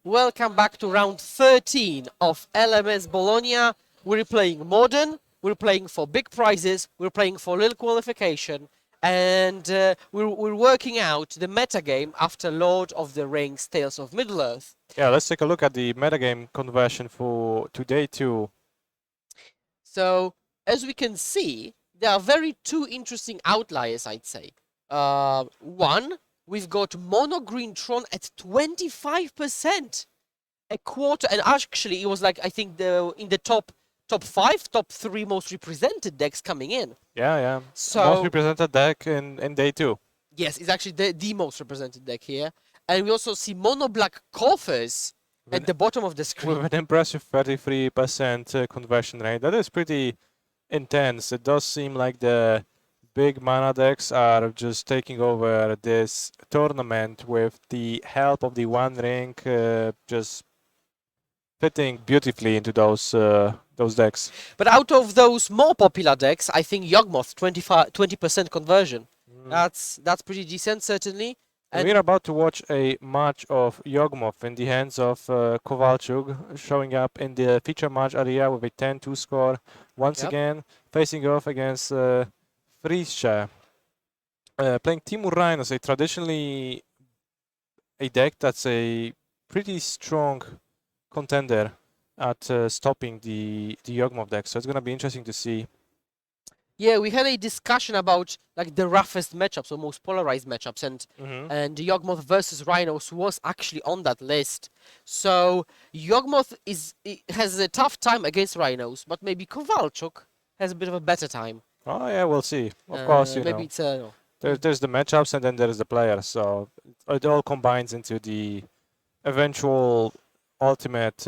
Welcome back to round 13 of LMS Bologna. We're playing modern, we're playing for big prizes, we're playing for little qualification, and we're working out the metagame after Lord of the Rings Tales of Middle-earth. Yeah, let's take a look at the metagame conversion for today too. So, as we can see, there are two interesting outliers, I'd say. One, we've got Mono Green Tron at 25%. A quarter, and actually it was like, I think, in the top 5, top 3 most represented decks coming in. Yeah. So most represented deck in day 2. yes, it's actually the most represented deck here. And we also see mono black coffers at the bottom of the screen. With an impressive 33% conversion rate. That is pretty intense. It does seem like the big mana decks are just taking over this tournament with the help of the One Ring, just fitting beautifully into those decks. But out of those more popular decks, I think Yawgmoth 20% conversion. That's pretty decent, certainly. And we're about to watch a match of Yawgmoth in the hands of Kowalczuk, showing up in the feature match area with a 10-2 score. Once again, facing off against Friesche. Playing Timur Rhinos, a traditionally a deck that's a pretty strong contender at stopping the Yawgmoth deck. So it's going to be interesting to see. Yeah, we had a discussion about like the roughest matchups or most polarized matchups, and Yawgmoth versus Rhinos was actually on that list. So Yawgmoth has a tough time against Rhinos, but maybe Kowalczuk has a bit of a better time. Oh yeah, we'll see. Of course, you maybe know. It's there's the matchups and then there's the players, so it all combines into the eventual ultimate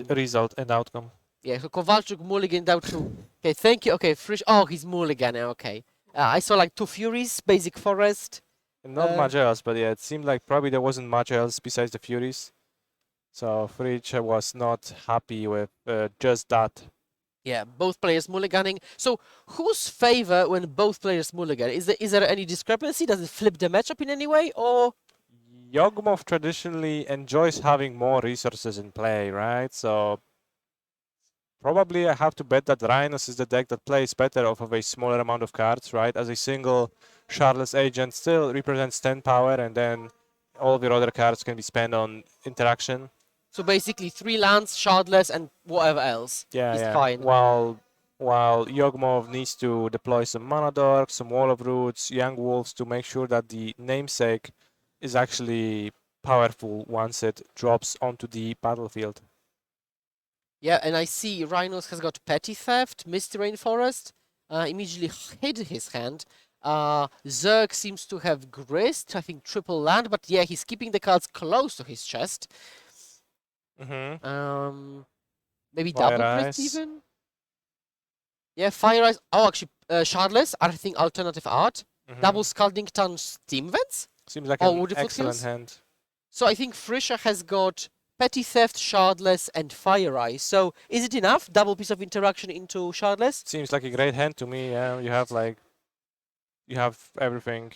result and outcome. Yeah, so Kowalczuk mulliganed out to... Okay, thank you. Okay, Frisch... Oh, he's mulliganing, okay. I saw like 2 Furies, Basic Forest. And not much else, but yeah, it seemed like probably there wasn't much else besides the Furies. So Frisch was not happy with just that. Yeah, both players mulliganing. So whose favor when both players mulligan? Is there any discrepancy? Does it flip the matchup in any way, or...? Yawgmoth traditionally enjoys having more resources in play, right? So probably I have to bet that Rhinos is the deck that plays better off of a smaller amount of cards, right? As a single Shardless agent still represents 10 power, and then all of your other cards can be spent on interaction. So basically 3 lands, Shardless, and whatever else is fine. While Yawgmoth needs to deploy some Mana Dork, some Wall of Roots, Young Wolves to make sure that the namesake is actually powerful once it drops onto the battlefield. Yeah, and I see Rhinos has got Petty Theft, Misty Rainforest, immediately hid his hand. Zerg seems to have Grist, I think triple land, but yeah, he's keeping the cards close to his chest. Maybe double Grist even? Yeah, Fire Ice. Oh, actually, Shardless, I think alternative art. Double Scalding Tongue Steam Vents? Seems like an excellent hand. So I think Frisha has got Petty Theft, Shardless, and Fire Ice. So is it enough? Double piece of interaction into Shardless? Seems like a great hand to me. Yeah, you have everything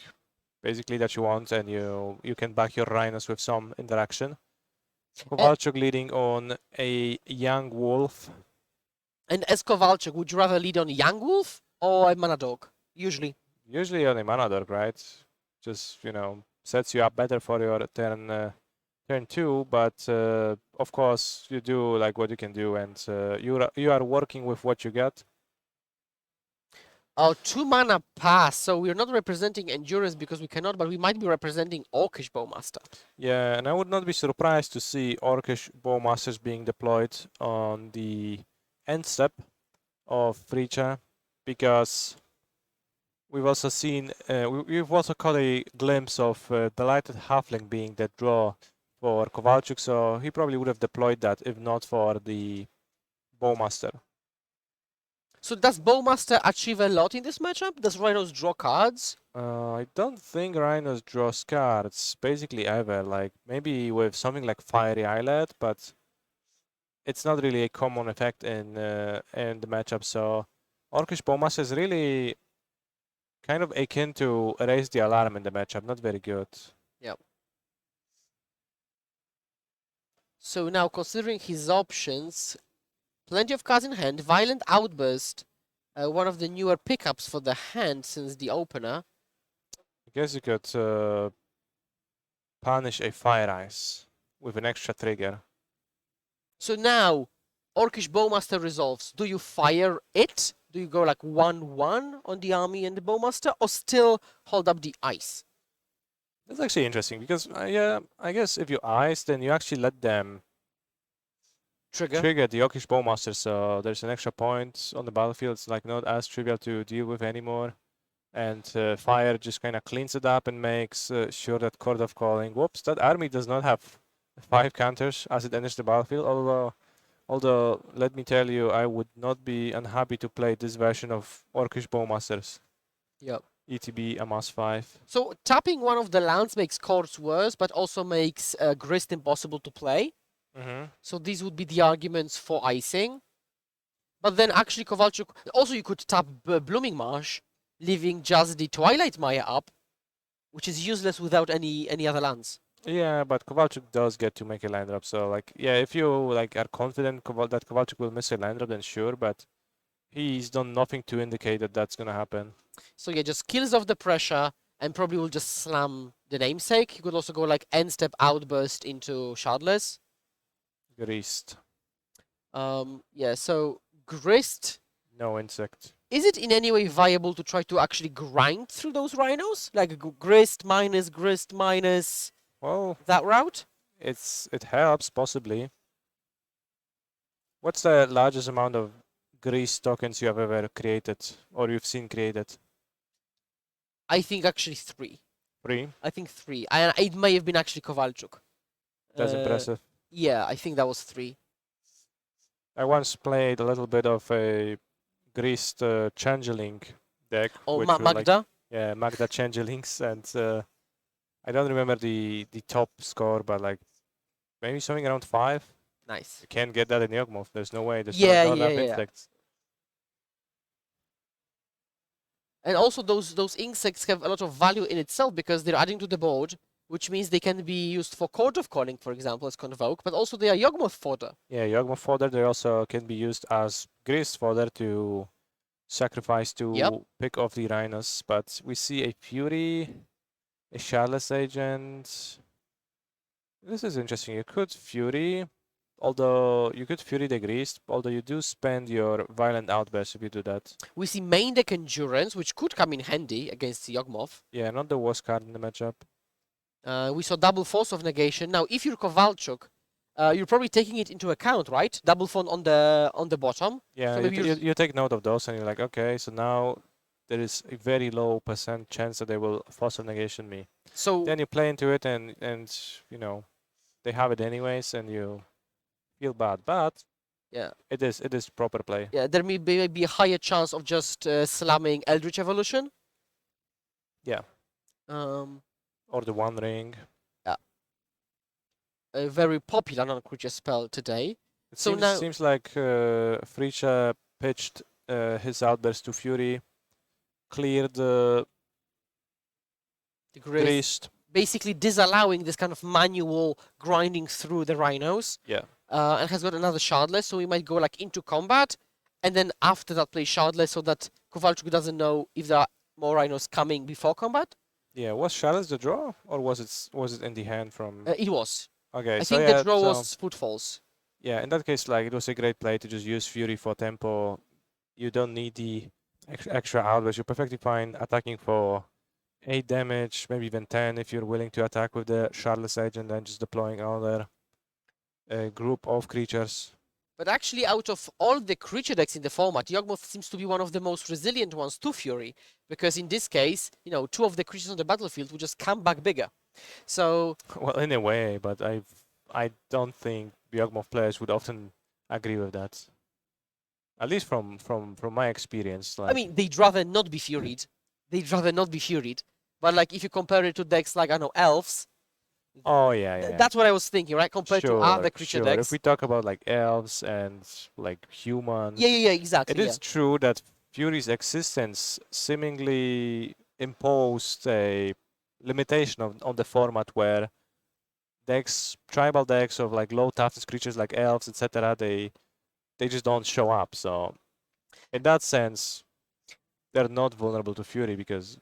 basically that you want, and you can back your Rhinos with some interaction. Kowalczuk leading on a Young Wolf. And as Kowalczuk, would you rather lead on Young Wolf or a Mana Dog? Usually on a Mana Dog, right? Just, sets you up better for your turn 2, but of course you do like what you can do, and you are working with what you got. Oh, 2 mana pass, so we're not representing Endurance because we cannot, but we might be representing Orcish Bowmaster. Yeah, and I would not be surprised to see Orcish Bowmasters being deployed on the end step of Friesche, because we've also seen, we've also caught a glimpse of Delighted Halfling being that draw for Kowalczuk, so he probably would have deployed that if not for the Bowmaster. So does Bowmaster achieve a lot in this matchup? Does Rhinos draw cards? I don't think Rhinos draws cards basically ever, like maybe with something like Fiery Islet, but it's not really a common effect in the matchup, so Orcish Bowmaster is really kind of akin to Raise the Alarm in the matchup, not very good. Yep. So now, considering his options, plenty of cards in hand, Violent Outburst, one of the newer pickups for the hand since the opener. I guess you could punish a Fire Ice with an extra trigger. So now, Orcish Bowmaster resolves. Do you fire it? Do you go like 1-1 on the army and the Bowmaster, or still hold up the ice? That's actually interesting because, yeah, I guess if you ice, then you actually let them trigger the Orcish Bowmaster, so there's an extra point on the battlefield. It's like not as trivial to deal with anymore. And Fire just kind of cleans it up and makes sure that Chord of Calling. Whoops, that army does not have 5 counters as it enters the battlefield. Although, let me tell you, I would not be unhappy to play this version of Orcish Bowmasters. Yep. ETB Amass 5. So tapping one of the lands makes Chords worse, but also makes Grist impossible to play. So these would be the arguments for icing. But then actually Kowalczuk... Also, you could tap Blooming Marsh, leaving just the Twilight Maya up, which is useless without any other lands. Yeah, but Kowalczuk does get to make a land drop, so like, yeah, if you like are confident that Kowalczuk will miss a land drop, then sure, but he's done nothing to indicate that that's gonna happen. So yeah, just kills off the pressure and probably will just slam the namesake. You could also go like end step outburst into Shardless. Greased. Yeah, so Grist. No insect. Is it in any way viable to try to actually grind through those rhinos? Like Grist minus Well, that route? it helps possibly. What's the largest amount of grease tokens you have ever created or you've seen created? I think actually 3. 3? I think 3. And it may have been actually Kowalczuk. That's impressive. Yeah, I think that was 3. I once played a little bit of a greased changeling deck. Oh, which were Magda? Like, yeah, Magda changelings, and I don't remember the top score, but like maybe something around 5. Nice. You can't get that in Yawgmoth. There's no way. There's Yeah, not yeah, enough yeah. insects. And also those insects have a lot of value in itself because they're adding to the board, which means they can be used for Court of Calling, for example, as Convoke, but also they are Yawgmoth fodder. Yeah, Yawgmoth fodder. They also can be used as grease fodder to sacrifice to pick off the rhinos. But we see a Fury, a Shardless Agent. This is interesting. You could Fury, although you could Fury the Greased, although you do spend your Violent Outburst if you do that. We see main deck Endurance, which could come in handy against Yawgmoth. Yeah, not the worst card in the matchup. We saw double Force of Negation. Now, if you're Kowalczuk, you're probably taking it into account, right? Double Font on the bottom. Yeah, So maybe you take note of those and you're like, okay, so now there is a very low % chance that they will Force of Negation me. So then you play into it and you know, they have it anyways and you feel bad. But yeah, it is proper play. Yeah, there may be a higher chance of just slamming Eldritch Evolution. Yeah. Or the One Ring. Yeah. A very popular non-creature spell today. It so seems like Fricha pitched his outburst to Fury, cleared the Greased. Basically disallowing this kind of manual grinding through the rhinos. Yeah. And has got another Shardless, so we might go like into combat, and then after that play Shardless so that Kowalczuk doesn't know if there are more rhinos coming before combat. Yeah, was Shardless the draw, or was it in the hand from? It was. Okay, I so think yeah, the draw was Footfalls. Yeah, in that case, like it was a great play to just use Fury for tempo. You don't need the extra outburst. You're perfectly fine attacking for 8 damage, maybe even 10 if you're willing to attack with the Shardless Agent and just deploying another group of creatures. But actually, out of all the creature decks in the format, Yawgmoth seems to be one of the most resilient ones to Fury, because in this case, 2 of the creatures on the battlefield will just come back bigger. So well, in a way, but I don't think Yawgmoth players would often agree with that. At least from my experience. Like, I mean, they'd rather not be Furied. But like if you compare it to decks like, I know, Elves. Oh yeah. That's what I was thinking, right? Compared to other creature decks. If we talk about like elves and like humans. Yeah, exactly. It is true that Fury's existence seemingly imposed a limitation on the format where decks, tribal decks of like low toughness creatures like elves, etc., they just don't show up. So in that sense, they're not vulnerable to Fury because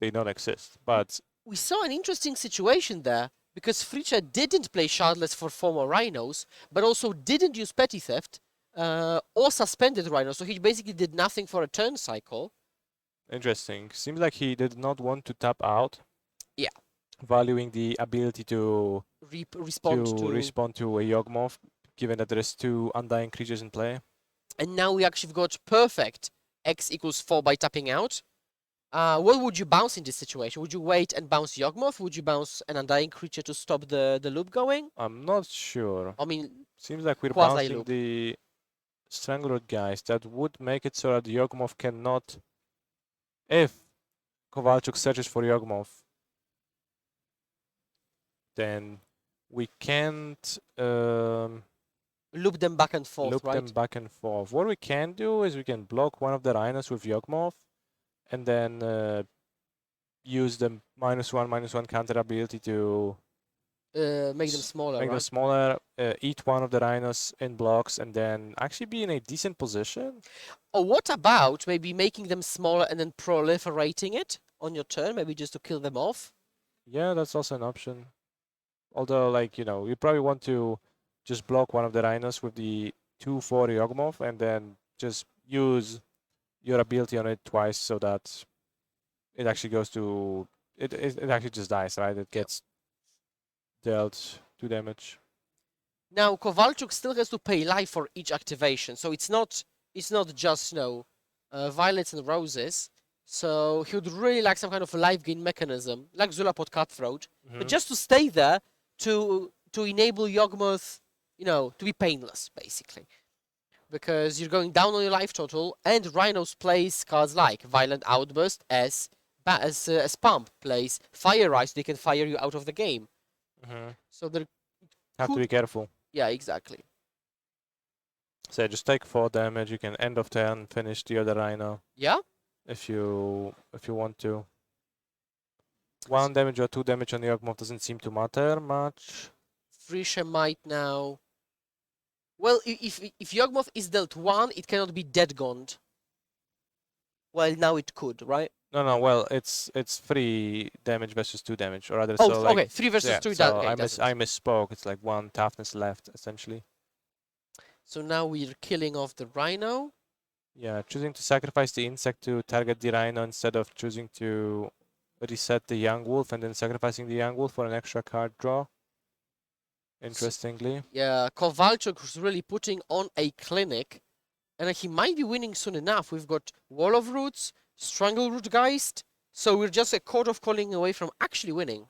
they don't exist. But We saw an interesting situation there because Fricha didn't play Shardless for former Rhinos, but also didn't use Petty Theft or suspended Rhino, so he basically did nothing for a turn cycle. interesting. Seems like he did not want to tap out. Yeah. Valuing the ability to Respond to... respond to a Yawgmoth, given that there is 2 undying creatures in play. And now we actually got perfect X equals 4 by tapping out. What would you bounce in this situation? Would you wait and bounce Yawgmoth? Would you bounce an undying creature to stop the loop going? I'm not sure. I mean, Seems like we're quasi bouncing loop. the Strangleroot guys. That would make it so that Yawgmoth cannot... If Kowalczuk searches for Yawgmoth, then we can't loop them back and forth, loop right? them back and forth. What we can do is we can block one of the Rhinos with Yawgmoth, and then use the -1/-1 counter ability to Make them smaller, make them right? smaller, eat one of the Rhinos in blocks, and then actually be in a decent position. Or what about maybe making them smaller and then proliferating it on your turn, maybe just to kill them off? Yeah, that's also an option. Although, like, you know, you probably want to just block one of the Rhinos with the 2/4 Yawgmoth, and then just use your ability on it twice so that it actually goes to... It actually just dies, right? It gets dealt 2 damage. Now Kowalczuk still has to pay life for each activation, so it's not just violets and roses. So he would really like some kind of life gain mechanism, like Zulapot Cutthroat, but just to stay there to enable Yawgmoth, to be painless, basically. Because you're going down on your life total, and Rhinos plays cards like Violent Outburst as Pump plays Fire Rise, they can fire you out of the game. So there have to be careful. Yeah, exactly. So just take 4 damage. You can end of turn finish the other Rhino. Yeah. If you want to. 1 damage or 2 damage on the Yawgmoth doesn't seem to matter much. Frisha might now. Well, if Yawgmoth is dealt 1, it cannot be dead gone. Well, now it could, right? No. Well, it's 3 damage versus 2 damage, or rather. Oh, so okay. Like, 3 versus 2. So Okay, I misspoke. It's like 1 toughness left, essentially. So now we're killing off the Rhino. Yeah, choosing to sacrifice the insect to target the Rhino instead of choosing to reset the young wolf and then sacrificing the young wolf for an extra card draw. Interestingly. Yeah, Kowalczuk was really putting on a clinic, and he might be winning soon enough. We've got Wall of Roots, Strangleroot Geist, so we're just a quarter of calling away from actually winning.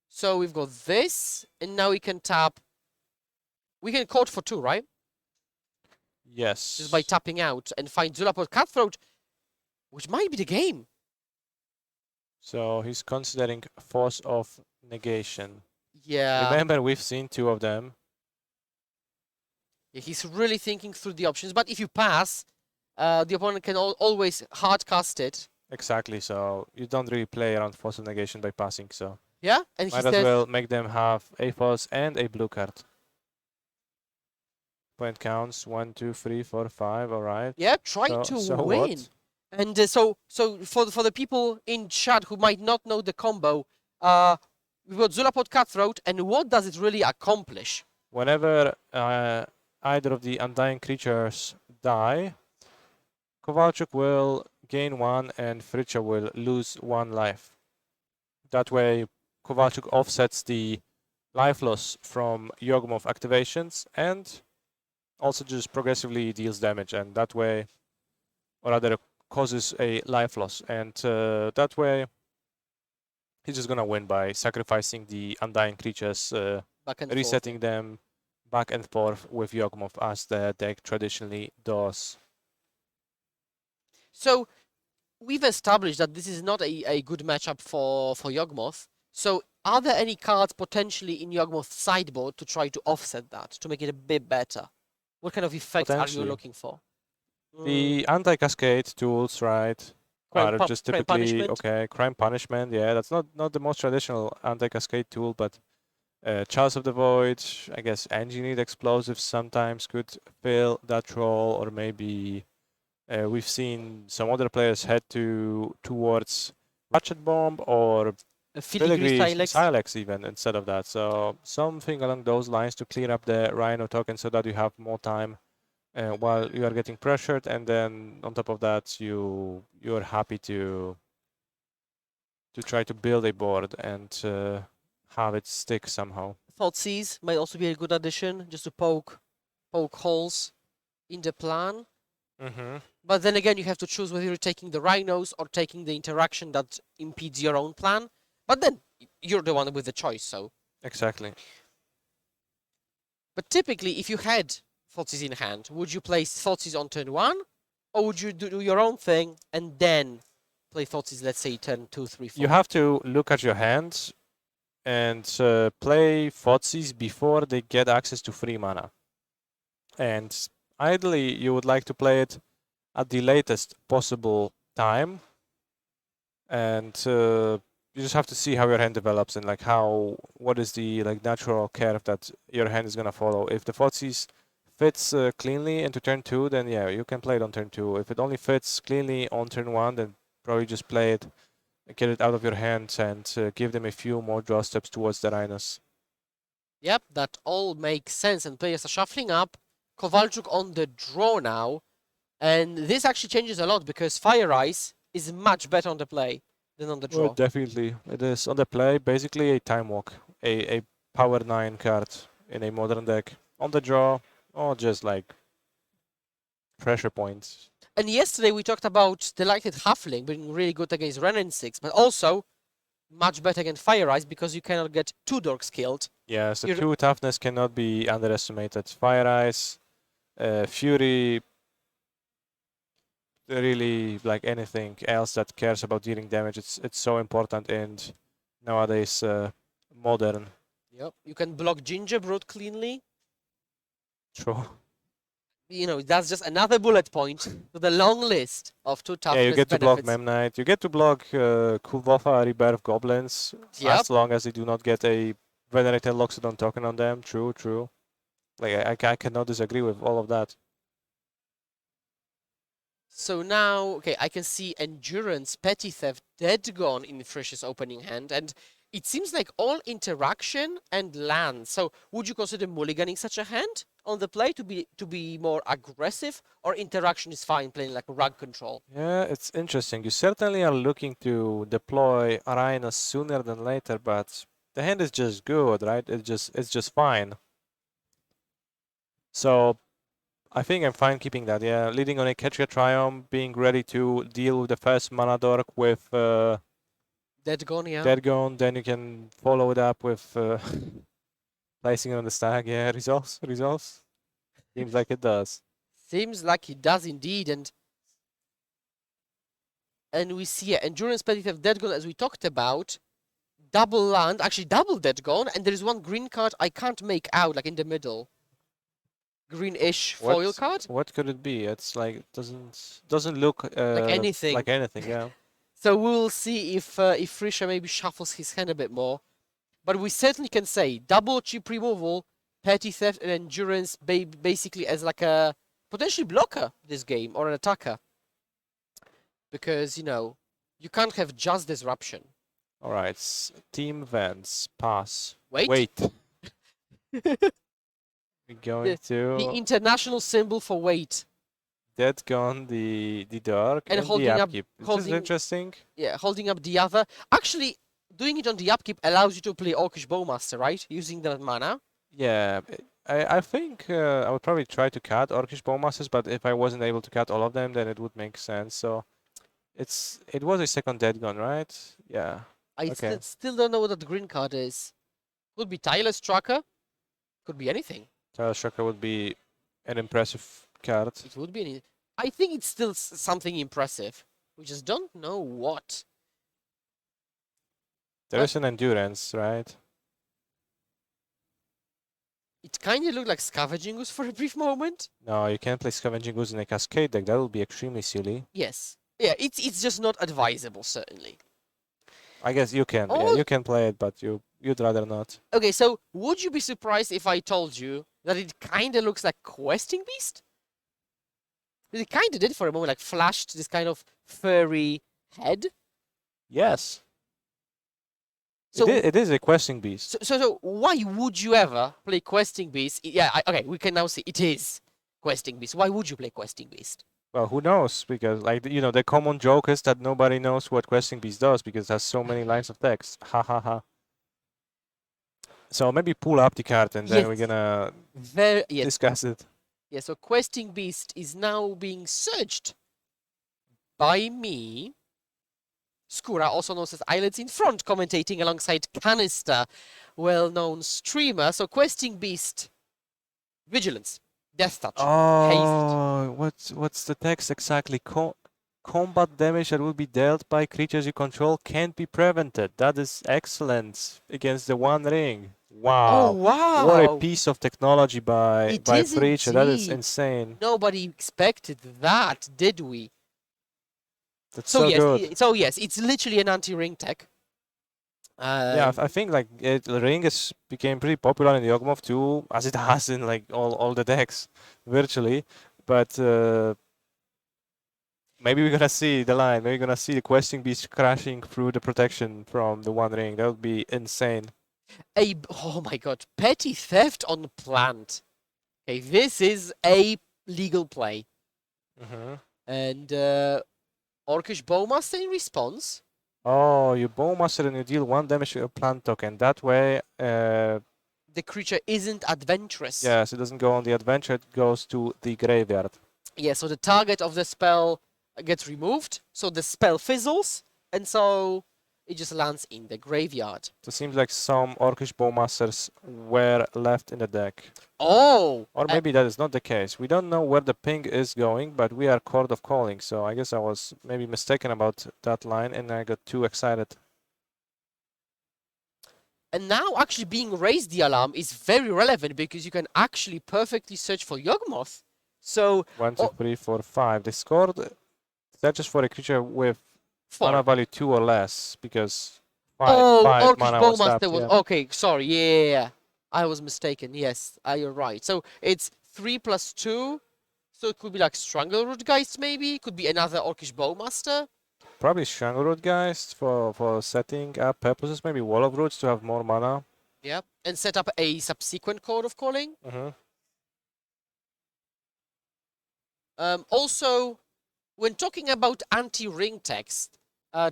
So we've got this, and now we can tap. We can court for 2, right? Yes. Just by tapping out and find Zulapot Cutthroat, which might be the game. So he's considering Force of Negation. Yeah. Remember, we've seen 2 of them. Yeah, he's really thinking through the options, but if you pass, the opponent can always hard cast it. Exactly, so you don't really play around Force of Negation by passing, so... Yeah, and might as well make them have a Force and a blue card. Point counts 1, 2, 3, 4, 5. All right. Yeah, try to win. What? And so for the people in chat who might not know the combo, we've got Zulapot Cutthroat, and what does it really accomplish? Whenever either of the undying creatures die, Kowalczuk will gain 1 and Fricha will lose 1 life. That way, Kowalczuk offsets the life loss from Yawgmoth activations and also just progressively deals damage, and that way, or rather causes a life loss, and that way he's just gonna win by sacrificing the undying creatures, resetting them back and forth with Yawgmoth as the deck traditionally does. So we've established that this is not a good matchup for Yawgmoth. So are there any cards potentially in Yawgmoth's sideboard to try to offset that, to make it a bit better? What kind of effects are you looking for? The anti-cascade tools, right? Are just crime typically punishment. okay, crime punishment. Yeah, that's not the most traditional anti-cascade tool, but Chalice of the Void, I guess engineered explosives sometimes could fill that role, or maybe we've seen some other players head towards Ratchet Bomb or Filigree Filigree Silex. Silex even instead of that. So something along those lines to clear up the Rhino token so that you have more time while you are getting pressured, and then on top of that you're happy to try to build a board and have it stick somehow. Thoughtseize might also be a good addition, just to poke holes in the plan. Mm-hmm. But then again, you have to choose whether you're taking the rhinos or taking the interaction that impedes your own plan. But then you're the one with the choice, so. Exactly. But typically, if you had Thoughtseize in hand, would you place Thoughtseize on turn 1? Or would you do your own thing and then play Thoughtseize, let's say, turn 2, 3, 4? You have to look at your hands and play Thoughtseize before they get access to free mana. And ideally, you would like to play it at the latest possible time. And you just have to see how your hand develops and like what is the like natural curve that your hand is gonna follow. If the Thoughtseize fits cleanly into turn 2, then yeah, you can play it on turn 2. If it only fits cleanly on turn 1, then probably just play it, get it out of your hands, and give them a few more draw steps towards the Rhinos. Yep, that all makes sense. And players are shuffling up. Kowalczuk on the draw now. And this actually changes a lot because Fire Ice is much better on the play than on the draw. Well, definitely. It is on the play, basically a time walk, a power 9 card in a modern deck. On the draw, or just like pressure points. And yesterday we talked about Delighted Halfling being really good against Ren and 6, but also much better against Fire Ice because you cannot get 2 dorks killed. Yes, the 2 toughness cannot be underestimated. Fire Ice, Fury, really like anything else that cares about dealing damage. It's so important in nowadays modern. Yep, you can block Gingerbread cleanly. True. You know, that's just another bullet point to the long list of 2 toughness Yeah, you get to block benefits. Memnite. You get to block Kulvofa, Rebirth Goblins, Yep. as long as they do not get a Venerated Loxodon token on them. True, true. Like I cannot disagree with all of that. So now, okay, I can see Endurance, Petty Theft, Dead Gone in Fresh's opening hand, and it seems like all interaction and land. So would you consider mulliganing such a hand on the play to be more aggressive, or interaction is fine playing like rug control? Yeah, it's interesting. You certainly are looking to deploy Arena sooner than later, but the hand is just good, right? It's just fine. So I think I'm fine keeping that. Yeah, leading on a Ketria Triumph, being ready to deal with the first mana dork with Dead Gone, yeah. Dead Gone. Then you can follow it up with placing it on the stack. Yeah, resolves. Seems like it does. Seems like it does indeed, and we see Endurance, Petty Theft, Dead Gone as we talked about. Double land, actually double Dead Gone, and there is one green card I can't make out, like in the middle. Greenish foil card. What could it be? It's like doesn't look Like anything. Like anything, yeah. So we'll see if Frisha maybe shuffles his hand a bit more. But we certainly can say double chip removal, Petty Theft, and Endurance basically as like a potentially blocker this game or an attacker. Because, you know, you can't have just Disruption. All right, Team Events, pass. Wait. We're going to The international symbol for wait. Dead Gone, the dark, And and holding the up- upkeep. This is holding- interesting. Yeah, holding up the other. Actually, doing it on the upkeep allows you to play Orcish Bowmaster, right? Using that mana. Yeah, I think I would probably try to cut Orcish Bowmasters, but if I wasn't able to cut all of them, then it would make sense. So it was a second Dead Gone, right? Yeah. I Okay. still don't know what that green card is. Could be Tireless Tracker. Could be anything. Trial Shocker would be an impressive card. It would be any. I think it's still something impressive. We just don't know what. There is an Endurance, right? It kind of looked like Scavenging Ooze for a brief moment. No, you can't play Scavenging Ooze in a Cascade deck. That would be extremely silly. Yes. Yeah, it's just not advisable, certainly. I guess you can. Yeah, Oh, you can play it, but you'd rather not. okay, so would you be surprised if I told you that it kind of looks like Questing Beast? It kind of did for a moment, like flashed this kind of furry head. Yes. So, It is a questing beast. so why would you ever play Questing Beast? Yeah, okay, we can now see it is Questing Beast. Why would you play Questing Beast? Well, who knows? Because, like, you know, the common joke is that nobody knows what questing beast does because it has so many lines of text. Ha ha ha. So maybe pull up the card and then we're Yes, gonna yes, discuss it. yeah. So Questing Beast is now being searched by me. Skura, also known as Eyelids in Front, commentating alongside Kanister, well-known streamer. So Questing Beast, Vigilance, Death Touch, Haste. Oh, what's the text exactly? Combat damage that will be dealt by creatures you control can't be prevented. That is excellent against the One Ring. Oh Wow. What a wow! piece of technology by It is Preacher. That is indeed. insane. Nobody expected that, did we? That's So so yes, good. it's literally an anti-ring tech. Yeah, I think like Ring is became pretty popular in the Yawgmoth too, as it has in like all the decks, virtually. But maybe we're gonna see the line. Maybe we're gonna see the Questing Beast crashing through the protection from the One Ring. That would be insane. Oh my god, petty theft on plant. Okay, this is a legal play. Mm-hmm. And Orcish Bowmaster in response. Oh, you Bowmaster and you deal 1 damage to your plant token. That way, The creature isn't adventurous. yes, it doesn't go on the adventure. It goes to the graveyard. Yeah, so the target of the spell gets removed, so the spell fizzles, and so it just lands in the graveyard. So it seems like some Orcish Bowmasters were left in the deck. Oh! Or maybe that is not the case. We don't know where the ping is going, but we are Court of Calling, so I guess I was maybe mistaken about that line and I got too excited. And now actually being raised the alarm is very relevant because you can actually perfectly search for Yawgmoth. So 1, 2, 3, 4, 5. They scored searches for a creature with mana 4. value 2 or less because Oh, five Orcish mana was tapped. Bowmaster was... Yeah. Okay, sorry, yeah. I was mistaken, yes, you're right. So it's 3 plus 2, so it could be like Strangleroot Geist maybe, could be another Orcish Bowmaster. Probably Strangleroot Geist for setting up purposes, maybe Wall of Roots to have more mana. Yep, and set up a subsequent Code of Calling. Mm-hmm. Also, when talking about anti-ring text,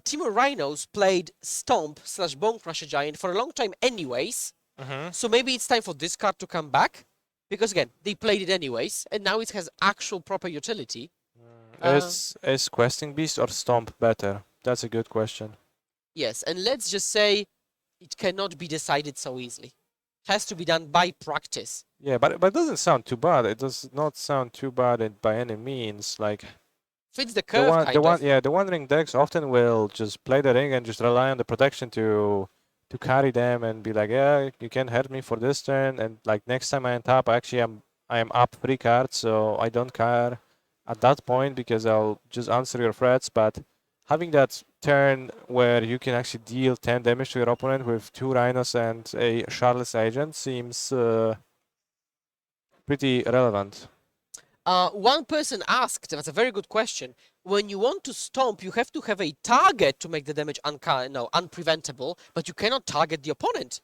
Team of Rhinos played Stomp / Bonecrusher Giant for a long time anyways, Mm-hmm. so maybe it's time for this card to come back, because again, they played it anyways, and now it has actual proper utility. Is Questing Beast or Stomp better? That's a good question. Yes, and let's just say it cannot be decided so easily. It has to be done by practice. Yeah, but it doesn't sound too bad. It does not sound too bad by any means. Like Fits the curve, kind of. the One Ring decks often will just play the ring and just rely on the protection to carry them and be like, yeah, you can hurt me for this turn, and like next time I untap, I am up 3 cards, so I don't care at that point because I'll just answer your threats. But having that turn where you can actually deal 10 damage to your opponent with 2 Rhinos and a Charlotte's Agent seems pretty relevant. One person asked, that's a very good question. When you want to stomp, you have to have a target to make the damage unpreventable, but you cannot target the opponent.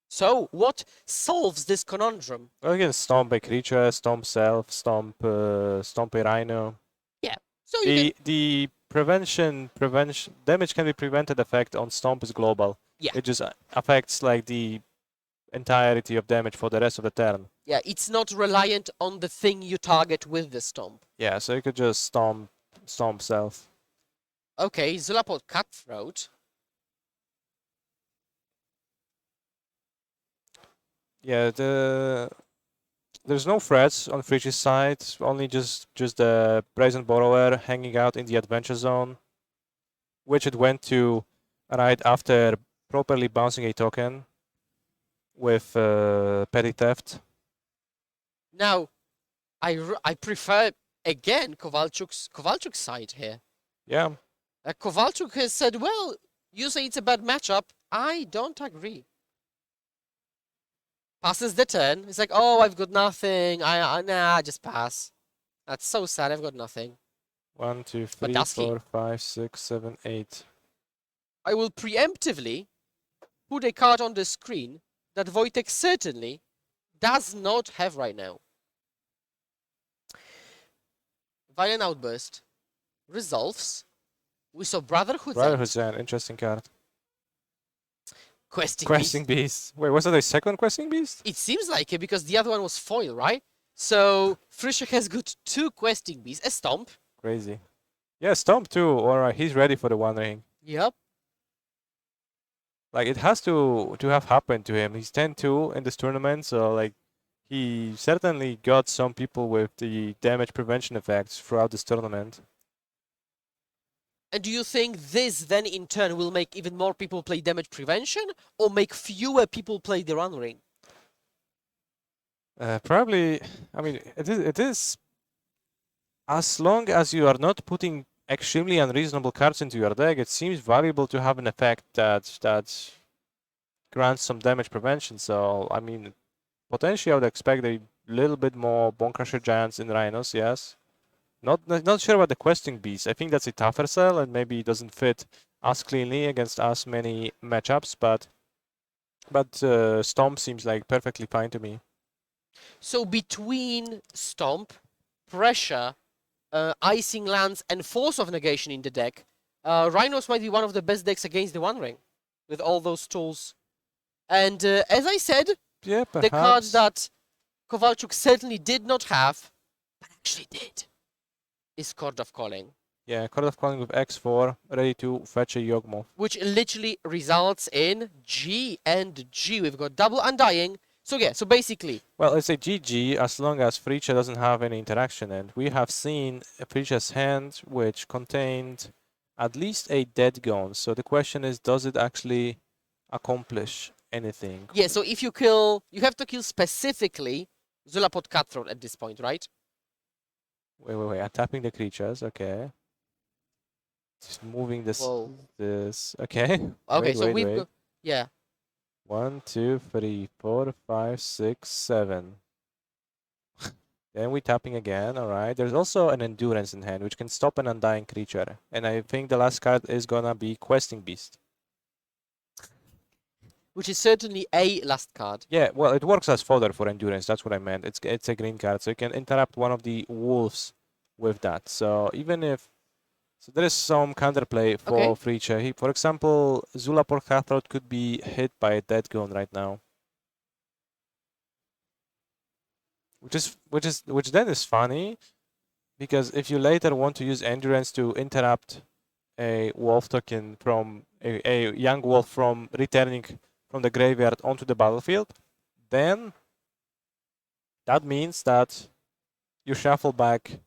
So, what solves this conundrum? Well, you can stomp a creature, stomp self, stomp a Rhino. Yeah. So you can, The prevention damage can be prevented effect on stomp is global. Yeah. It just affects like the entirety of damage for the rest of the turn. Yeah, it's not reliant on the thing you target with the stomp. Yeah, so you could just stomp self. Okay, Zulapod Cutthroat. Yeah, there's no threats on Fritz's side, only just the present borrower hanging out in the adventure zone, which it went to right after properly bouncing a token with petty theft. Now, I prefer again Kowalczuk's side here. Yeah. Kowalczuk has said, well, you say it's a bad matchup. I don't agree. Passes the turn. It's like, oh, I've got nothing. Nah, just pass. That's so sad. I've got nothing. 1, 2, But 3, does he? 4, 5, 6, 7, 8. I will preemptively put a card on the screen that Wojtek certainly does not have right now. Violent Outburst resolves. We saw Brotherhood's Brotherhood's End. End, interesting card. Questing Questing Beast. Beast. Wait, was that a second Questing Beast? It seems like it because the other one was foil, right? So Frischer has got 2 Questing Beasts. A Stomp. Crazy. Yeah, Stomp too. Alright, he's ready for the One Ring. Yep. Like, it has to have happened to him. He's 10-2 in this tournament, so like he certainly got some people with the damage prevention effects throughout this tournament. And do you think this then in turn will make even more people play damage prevention or make fewer people play the Run Ring? Probably, I mean, it is as long as you are not putting extremely unreasonable cards into your deck, it seems valuable to have an effect that grants some damage prevention. So, I mean, potentially I would expect a little bit more Bone Crusher Giants in Rhinos, yes. Not sure about the Questing Beast. I think that's a tougher sell and maybe it doesn't fit as cleanly against as many matchups, but Stomp seems like perfectly fine to me. So between Stomp, Pressure, Icing Lands, and Force of Negation in the deck, Rhinos might be one of the best decks against the One Ring with all those tools. And as I said, Yeah, the card perhaps. that Kowalczuk certainly did not have, but actually did, is Chord of Calling. Yeah, Chord of Calling with X4, ready to fetch a Yawgmoth. Which literally results in G and G. We've got double Undying. So yeah, so basically... Well, it's a GG as long as Fricha doesn't have any interaction, and we have seen Fricha's hand which contained at least a dead gone. So the question is, does it actually accomplish anything? Yeah, so if you kill... You have to kill specifically Zulapod Cutthroat at this point, right? Wait. I'm tapping the creatures, okay. Just moving this. Whoa. Okay. Okay, so wait. we've got... Yeah. 1, 2, 3, 4, 5, 6, 7. Then we're tapping again, alright. There's also an Endurance in hand, which can stop an Undying creature. And I think the last card is gonna be Questing Beast. Which is certainly a last card. Yeah, well, it works as fodder for Endurance, that's what I meant. It's a green card, so you can interrupt one of the wolves with that. So even if... So there is some counterplay for Fricha. For example, Zulapor Cutthroat could be hit by a dead gone right now. Which then is funny, because if you later want to use Endurance to interrupt a wolf token from a young wolf from returning from the graveyard onto the battlefield, then that means that you shuffle back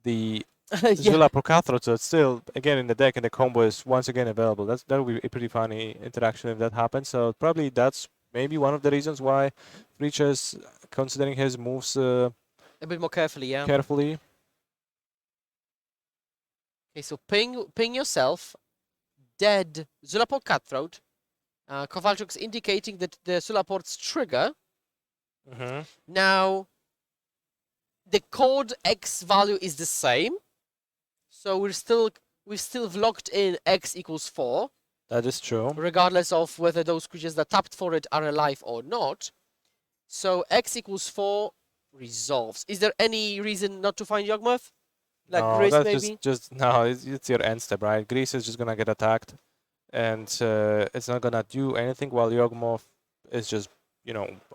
the Zulapor Cutthroat, so it's still again in the deck and the combo is once again available. That would be a pretty funny interaction if that happens. So probably that's maybe one of the reasons why Fricha is considering his moves a bit more carefully, yeah. Carefully. Okay, so ping yourself. Dead Zulaport Cutthroat. Kowalczuk's indicating that the Zulaport's trigger. Now, the code X value is the same. So we've still locked in X equals 4. That is true. Regardless of whether those creatures that tapped for it are alive or not. So X equals 4 resolves. Is there any reason not to find Yawgmoth? Like no, Greece, that's maybe? it's your end step, right? Greece is just gonna get attacked, and it's not gonna do anything. While Yawgmoth is just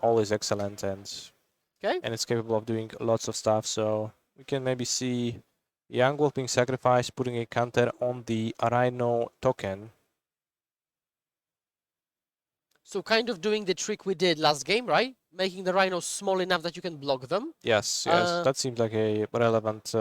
always excellent and it's capable of doing lots of stuff. So we can maybe see Young Wolf being sacrificed, putting a counter on the Rhino token. So kind of doing the trick we did last game, right? Making the Rhinos small enough that you can block them. Yes, that seems like a relevant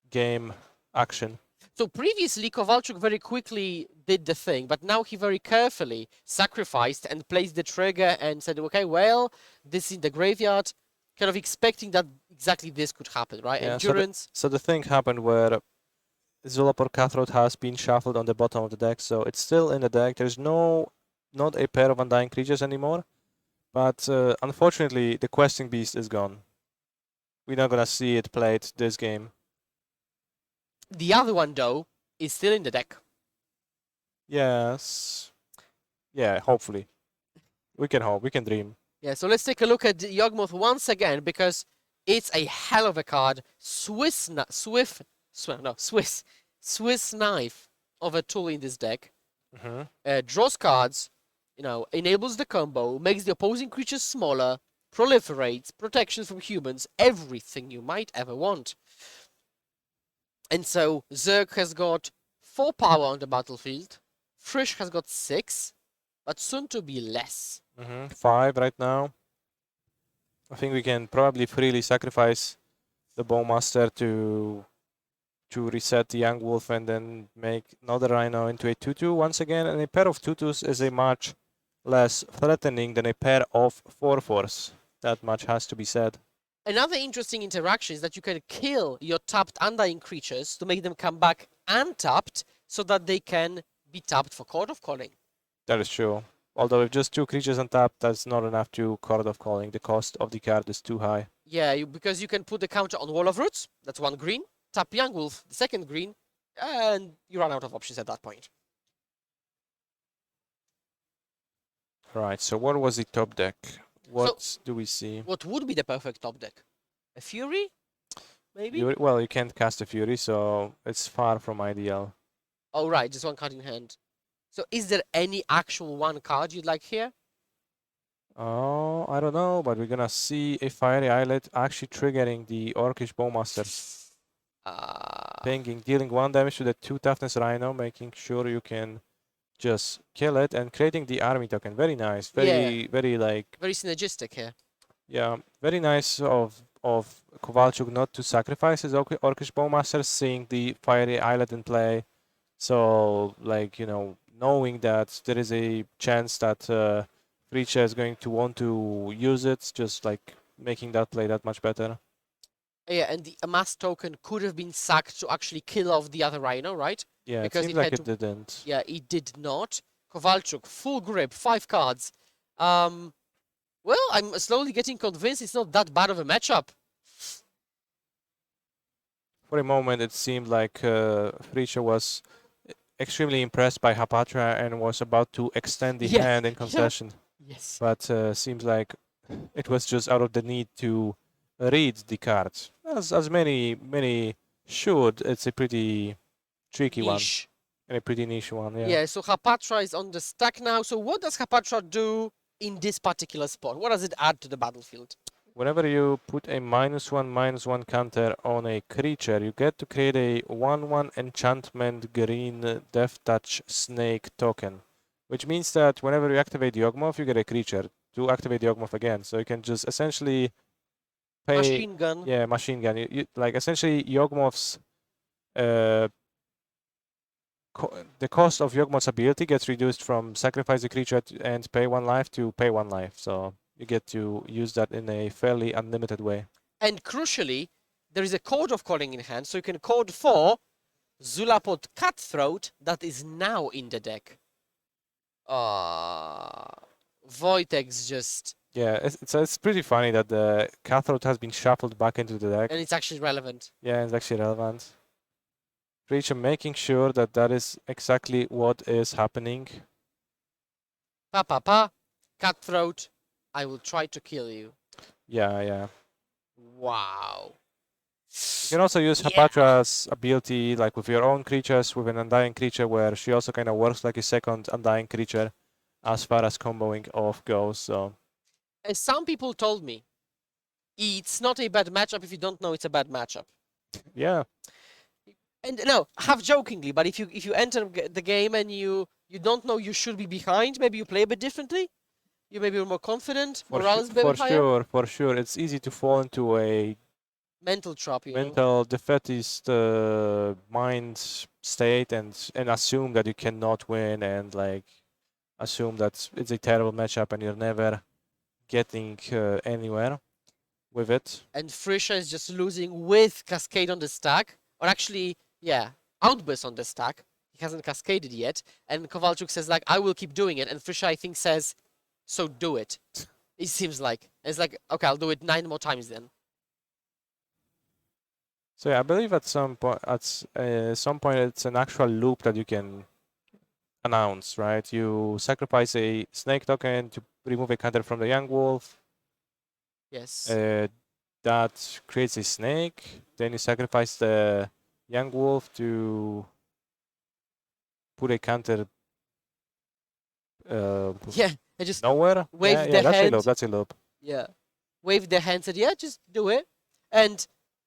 game action. So previously, Kowalczuk very quickly did the thing, but now he very carefully sacrificed and placed the trigger and said, okay, well, this is in the graveyard, kind of expecting that exactly this could happen, right? Yeah, Endurance. So the thing happened where Zulapor Cutthroat has been shuffled on the bottom of the deck, so it's still in the deck. There's not a pair of Undying Creatures anymore, but unfortunately the Questing Beast is gone. We're not gonna see it played this game. The other one, though, is still in the deck. Yes. Yeah, hopefully. We can hope, we can dream. Yeah, so let's take a look at Yawgmoth once again, because it's a hell of a card. Swiss knife of a tool in this deck. Draws cards, enables the combo, makes the opposing creatures smaller, proliferates, protections from humans, everything you might ever want. And so Zerg has got 4 power on the battlefield, Frisch has got 6, but soon to be less. 5 right now. I think we can probably freely sacrifice the Bowmaster to reset the Young Wolf and then make another Rhino into a 2-2 once again. And a pair of 2-2s is a much less threatening than a pair of 4-4s. That much has to be said. Another interesting interaction is that you can kill your tapped Undying creatures to make them come back untapped so that they can be tapped for Chord of Calling. That is true. Although if just 2 creatures untapped, that's not enough to Chord of Calling. The cost of the card is too high. Yeah, because you can put the counter on Wall of Roots, that's 1 green, tap Young Wolf, the 2nd green, and you run out of options at that point. Right, so what was the top deck? What do we see? What would be the perfect top deck? A Fury? Maybe? Well, you can't cast a Fury, so it's far from ideal. Oh, right, just 1 card in hand. So is there any actual 1 card you'd like here? Oh, I don't know, but we're gonna see a Fiery Islet actually triggering the Orcish Bowmaster. Pinging, dealing 1 damage to the 2 Toughness Rhino, making sure you can just kill it and creating the army token. Very nice. Very synergistic here. Yeah, very nice of Kowalczuk not to sacrifice his Orcish Bowmaster, seeing the Fiery Islet in play. So, knowing that there is a chance that Fricha is going to want to use it, just making that play that much better. Yeah, and the Amass token could have been sacked to actually kill off the other Rhino, right? Yeah, because it seems like it didn't. Yeah, it did not. Kowalczuk, full grip, 5 cards. Well, I'm slowly getting convinced it's not that bad of a matchup. For a moment, it seemed like Fricha was extremely impressed by Hapatra and was about to extend the hand in concession. Yes. But seems like it was just out of the need to read the cards. As many should. It's a pretty tricky one. And a pretty niche one, yeah. Yeah, so Hapatra is on the stack now. So what does Hapatra do in this particular spot? What does it add to the battlefield? Whenever you put a -1/-1 counter on a creature, you get to create a 1/1 enchantment green Death Touch Snake token. Which means that whenever you activate Yawgmoth, you get a creature to activate Yawgmoth again. So you can just essentially pay... Machine gun. Yeah, machine gun. Essentially, Yawgmoth's... the cost of Yawgmoth's ability gets reduced from sacrifice a creature and pay 1 life to pay 1 life. So you get to use that in a fairly unlimited way. And crucially, there is a Chord of Calling in hand, so you can code for Zulapor Cutthroat that is now in the deck. Wojtek's just... Yeah, it's pretty funny that the Cutthroat has been shuffled back into the deck. And it's actually relevant. Yeah, it's actually relevant. Creature making sure that that is exactly what is happening. Cutthroat, I will try to kill you. Yeah. Wow. You can also use Hapatra's ability, like with your own creatures, with an Undying creature, where she also kind of works like a second Undying creature as far as comboing off goes. So, as some people told me, it's not a bad matchup if you don't know it's a bad matchup. Yeah. And no, half jokingly, but if you enter the game and you don't know you should be behind, maybe you play a bit differently. You maybe are more confident. Morale is better. For sure. It's easy to fall into a mental trap, mental defeatist mind state and assume that you cannot win and assume that it's a terrible matchup and you're never getting anywhere with it. And Frisha is just losing with Cascade on the stack, or actually, yeah, outburst on the stack. He hasn't cascaded yet, and Kowalczuk says like, "I will keep doing it," and Frisha I think says, "So do it." It seems like it's like, okay, I'll do it 9 more times then. So yeah, I believe at some point, it's an actual loop that you can announce, right? You sacrifice a snake token to remove a counter from the young wolf. Yes. That creates a snake. Then you sacrifice the young wolf to put a counter Yeah, I just nowhere. wave Yeah, the that's a hand. loop. That's a loop. Yeah, wave the hand. Said, "Yeah, just do it." And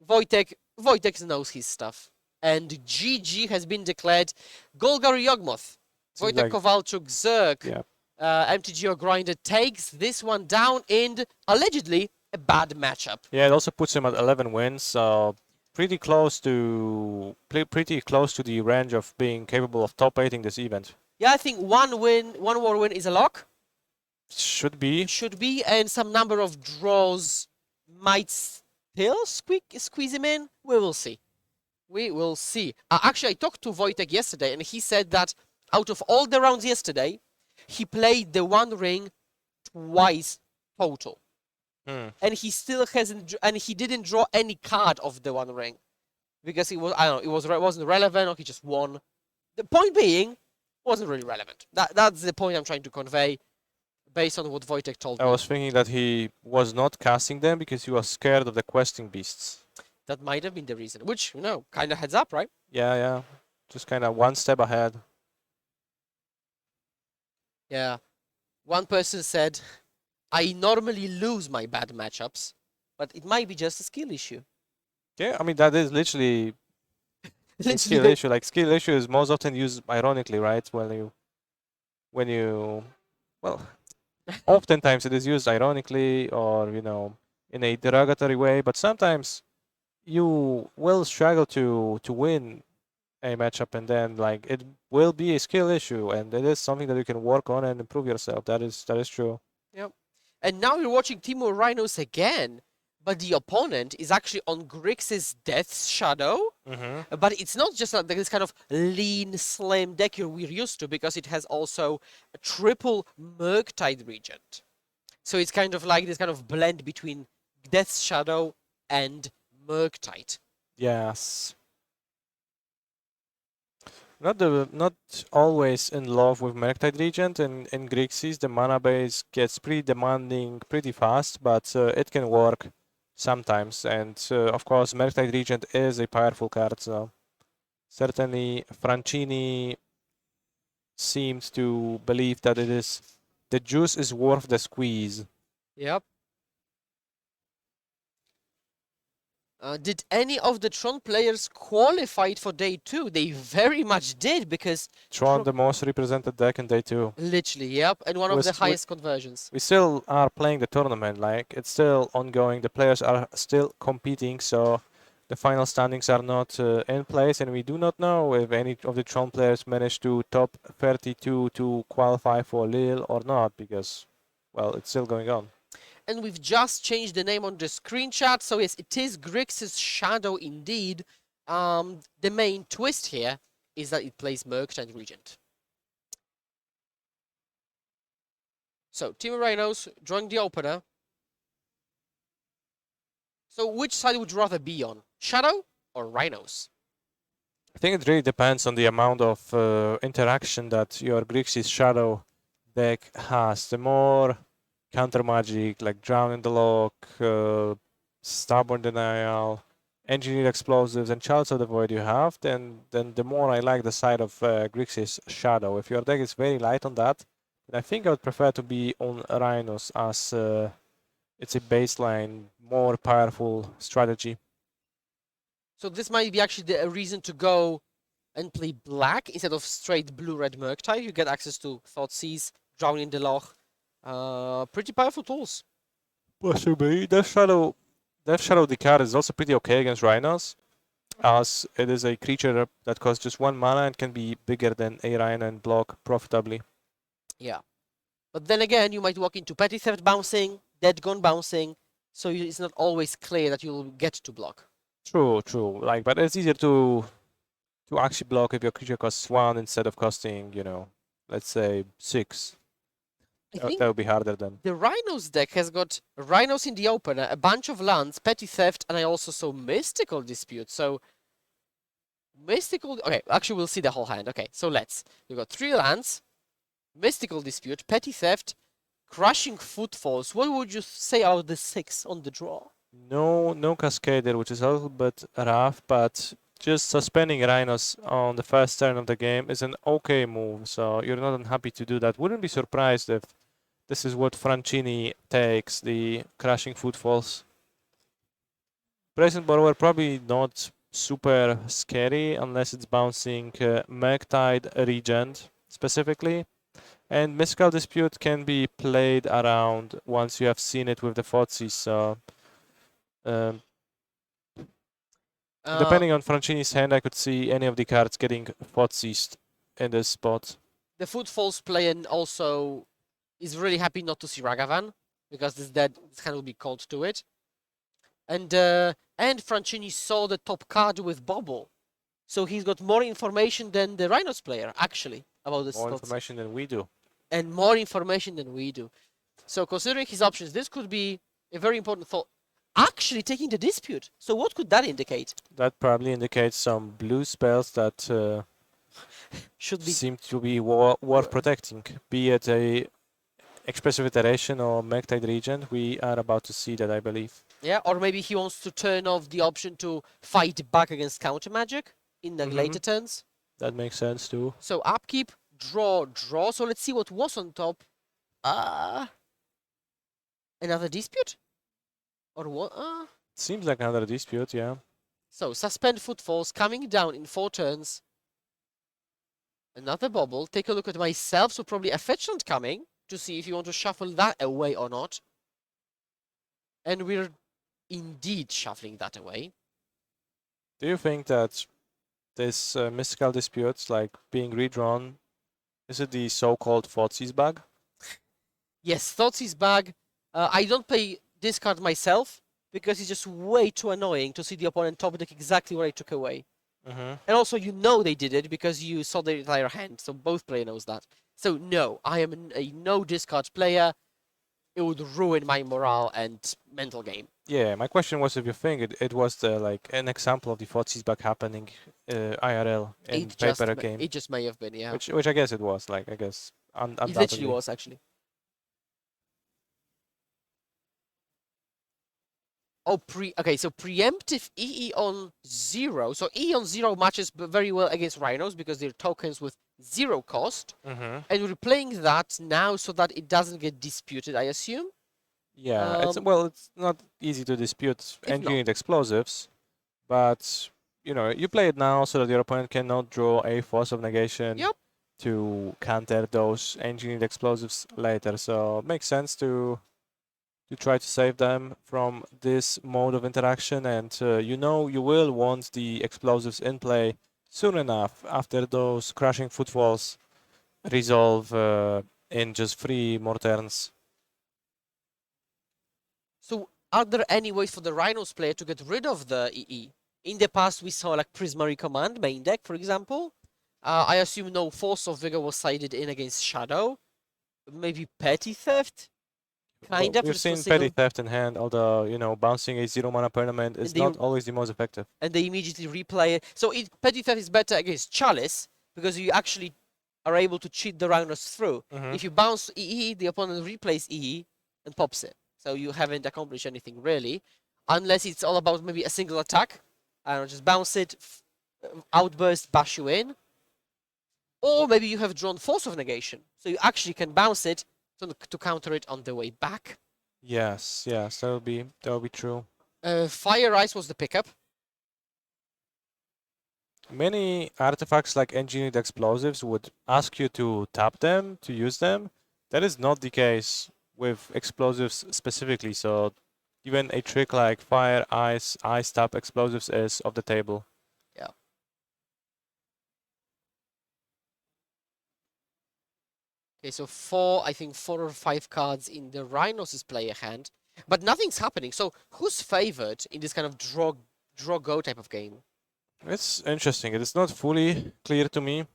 Wojtek knows his stuff. And GG has been declared. Golgari Yogmoth, Seems Wojtek like, Kowalczuk, Zerk, yeah. MTGO Grinder takes this one down in allegedly a bad matchup. Yeah, it also puts him at 11 wins. So pretty close to the range of being capable of top 8ing this event. Yeah, I think one more win is a lock. Should be. Should be, and some number of draws might still squeeze him in. We will see. We will see. Actually, I talked to Wojtek yesterday, and he said that out of all the rounds yesterday, he played the One Ring twice total. And he still hasn't, and he didn't draw any card of the One Ring because it was, I don't know, it wasn't relevant, or he just won. The point being, wasn't really relevant. That's the point I'm trying to convey, based on what Wojtek told me. I was thinking that he was not casting them because he was scared of the questing beasts. That might have been the reason, which, kind of heads up, right? Yeah. Just kind of one step ahead. Yeah. One person said, "I normally lose my bad matchups, but it might be just a skill issue." Yeah, I mean, that is literally a skill issue. Like, skill issue is most often used ironically, right? When you, well, oftentimes it is used ironically or, in a derogatory way, but sometimes you will struggle to win a matchup, and then like it will be a skill issue, and it is something that you can work on and improve yourself. That is true. Yep. And now you're watching Timur Rhinos again, but the opponent is actually on Grix's Death's Shadow. But it's not just like this kind of lean, slim deck we're used to, because it has also a triple Murktide Regent. So it's kind of like this kind of blend between Death's Shadow and Murktide. Yes. Not always in love with Murktide Regent. In Grixis, the mana base gets pretty demanding pretty fast, but it can work sometimes. And of course, Murktide Regent is a powerful card, so certainly Franchini seems to believe that the juice is worth the squeeze. Yep. Did any of the Tron players qualify for day 2? They very much did, because Tron, the most represented deck in day 2. literally, yep, and one of the highest conversions. We still are playing the tournament, like it's still ongoing. The players are still competing, so the final standings are not in place, and we do not know if any of the Tron players managed to top 32 to qualify for Lille or not, because, well, it's still going on. And we've just changed the name on the screenshot, so yes, it is Grix's Shadow indeed. The main twist here is that it plays Murktide Regent. So, Team Rhinos drawing the opener. So, which side would you rather be on? Shadow or Rhinos? I think it really depends on the amount of interaction that your Grixis Shadow deck has. The more counter magic, like Drown in the Lock, Stubborn Denial, Engineered Explosives, and Chalice of the Void you have, then the more I like the side of Grixis Shadow. If your deck is very light on that, then I think I would prefer to be on Rhinos, as it's a baseline, more powerful strategy. So this might be actually a reason to go and play black instead of straight blue-red Murktide. You get access to Thoughtseize, Drown in the Loch. Pretty powerful tools. Possibly. Death Shadow the card is also pretty okay against Rhinos, as it is a creature that costs just 1 mana and can be bigger than a Rhino and block profitably. Yeah. But then again, you might walk into Petty Theft bouncing, Dead Gone bouncing, so it's not always clear that you'll get to block. True. Like, but it's easier to to actually block if your creature costs 1 instead of costing, let's say 6. I That think would be harder then. the Rhinos deck has got Rhinos in the opener, a bunch of lands, Petty Theft, and I also saw Mystical Dispute. So, Mystical... Okay, actually, we'll see the whole hand. Okay, so let's. We've got 3 lands, Mystical Dispute, Petty Theft, Crushing Footfalls. What would you say are the 6 on the draw? No Cascader, which is a little bit rough, but just suspending Rhinos on the first turn of the game is an okay move, so you're not unhappy to do that. Wouldn't be surprised if this is what Francini takes, the Crashing Footfalls. Present Borrower probably not super scary unless it's bouncing Magtide Regent specifically. And Mystical Dispute can be played around once you have seen it with the Fozzies, so um, depending on Francini's hand, I could see any of the cards getting Fozzies in this spot. The Footfalls player also is really happy not to see Ragavan, because this hand will be called to it. And Francini saw the top card with Bobble. So he's got more information than the Rhinos player, actually, about this. More information than we do. And more information than we do. So considering his options, this could be a very important thought. Actually taking the dispute. So what could that indicate? That probably indicates some blue spells that should be seem to be worth protecting. Be it a Expressive Iteration or Magtide Regent, we are about to see that, I believe. Yeah, or maybe he wants to turn off the option to fight back against counter magic in the later turns. That makes sense too. So upkeep, draw. So let's see what was on top. Another dispute? Or what? Seems like another dispute, yeah. So suspend Footfalls, coming down in 4 turns. Another Bobble. Take a look at myself, so probably a Fetchland coming to see if you want to shuffle that away or not. And we're indeed shuffling that away. Do you think that this Mystical Disputes, like being redrawn, is it the so-called Fozzies bug? Yes, Thoughtsei's bag. I don't play this card myself because it's just way too annoying to see the opponent top deck exactly what I took away. And also, you know they did it because you saw their entire hand, so both player knows that. So no, I am a no discard player. It would ruin my morale and mental game. Yeah, my question was if you think it was like an example of the Fozzies bug happening IRL in paper game. It just may have been, yeah. Which I guess it was, like, I guess, It literally was, actually. Oh, okay, so preemptive EE on 0. So EE on 0 matches very well against Rhinos because they're tokens with 0 cost. And we're playing that now so that it doesn't get disputed, I assume. Yeah, it's not easy to dispute engineered explosives, but you play it now so that your opponent cannot draw a Force of Negation to counter those engineered explosives later. So it makes sense to try to save them from this mode of interaction, and you will want the explosives in play soon enough after those Crushing Footfalls resolve in just 3 more turns. So are there any ways for the Rhinos player to get rid of the EE? In the past, we saw like Prismary Command main deck, for example. I assume no Force of Vigor was sided in against Shadow. Maybe Petty Theft? Kind of. We've seen Petty Theft in hand, although, bouncing a 0-mana permanent is not always the most effective. And they immediately replay it. So Petty Theft is better against Chalice, because you actually are able to cheat the Rhinos through. If you bounce EE, the opponent replays EE and pops it. So you haven't accomplished anything, really. Unless it's all about maybe a single attack. I don't know, just bounce it, outburst, bash you in. Or maybe you have drawn Force of Negation. So you actually can bounce it to counter it on the way back. Yes, that will be true. Fire Ice was the pickup. Many artifacts like engineered explosives would ask you to tap them, to use them. That is not the case with explosives specifically, so even a trick like Fire, Ice tap explosives is off the table. Yeah. Okay, so I think 4 or 5 cards in the Rhinos' player hand, but nothing's happening. So who's favored in this kind of draw go type of game? It's interesting. It is not fully clear to me.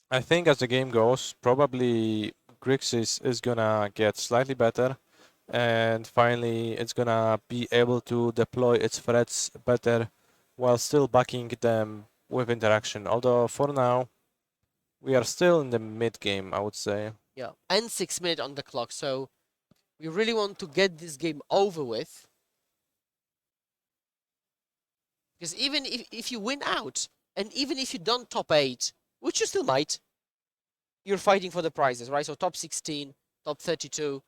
I think as the game goes, probably Grixis is gonna get slightly better, and finally it's gonna be able to deploy its threats better while still backing them with interaction. Although for now, we are still in the mid game, I would say. Yeah, and 6 minutes on the clock, so we really want to get this game over with. Because even if you win out, and even if you don't top 8, which you still might, you're fighting for the prizes, right? So top 16, top 32.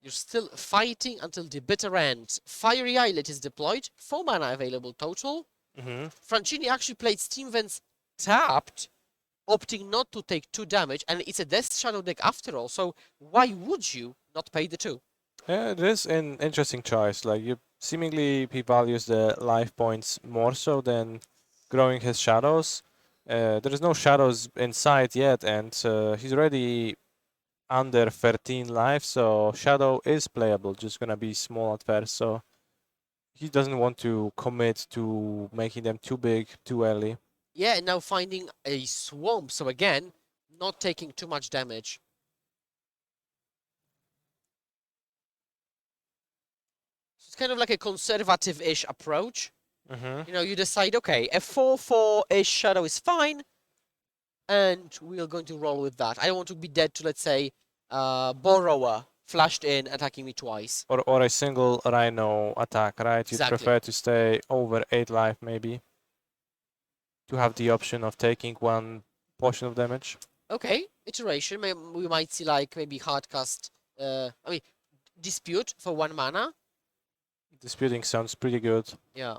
You're still fighting until the bitter end. Fiery Islet is deployed, 4 mana available total. Francini actually played Steam Vents tapped, opting not to take 2 damage, and it's a Death Shadow deck after all, so why would you not pay the 2? Yeah, it is an interesting choice. Like you seemingly he values the life points more so than growing his shadows. There is no shadows inside yet, and he's already under 13 life, so shadow is playable. Just gonna be small at first, so he doesn't want to commit to making them too big too early. Yeah, and now finding a Swamp, so again, not taking too much damage. So it's kind of like a conservative-ish approach. You know, you decide, okay, a 4/4-ish shadow is fine, and we're going to roll with that. I don't want to be dead to, let's say, Borrower flashed in, attacking me twice. Or a single rhino attack, right? You'd Exactly. prefer to stay over 8 life maybe to have the option of taking one portion of damage. Okay, iteration. We might see like maybe hardcast. I mean, dispute for 1 mana. Disputing sounds pretty good. Yeah.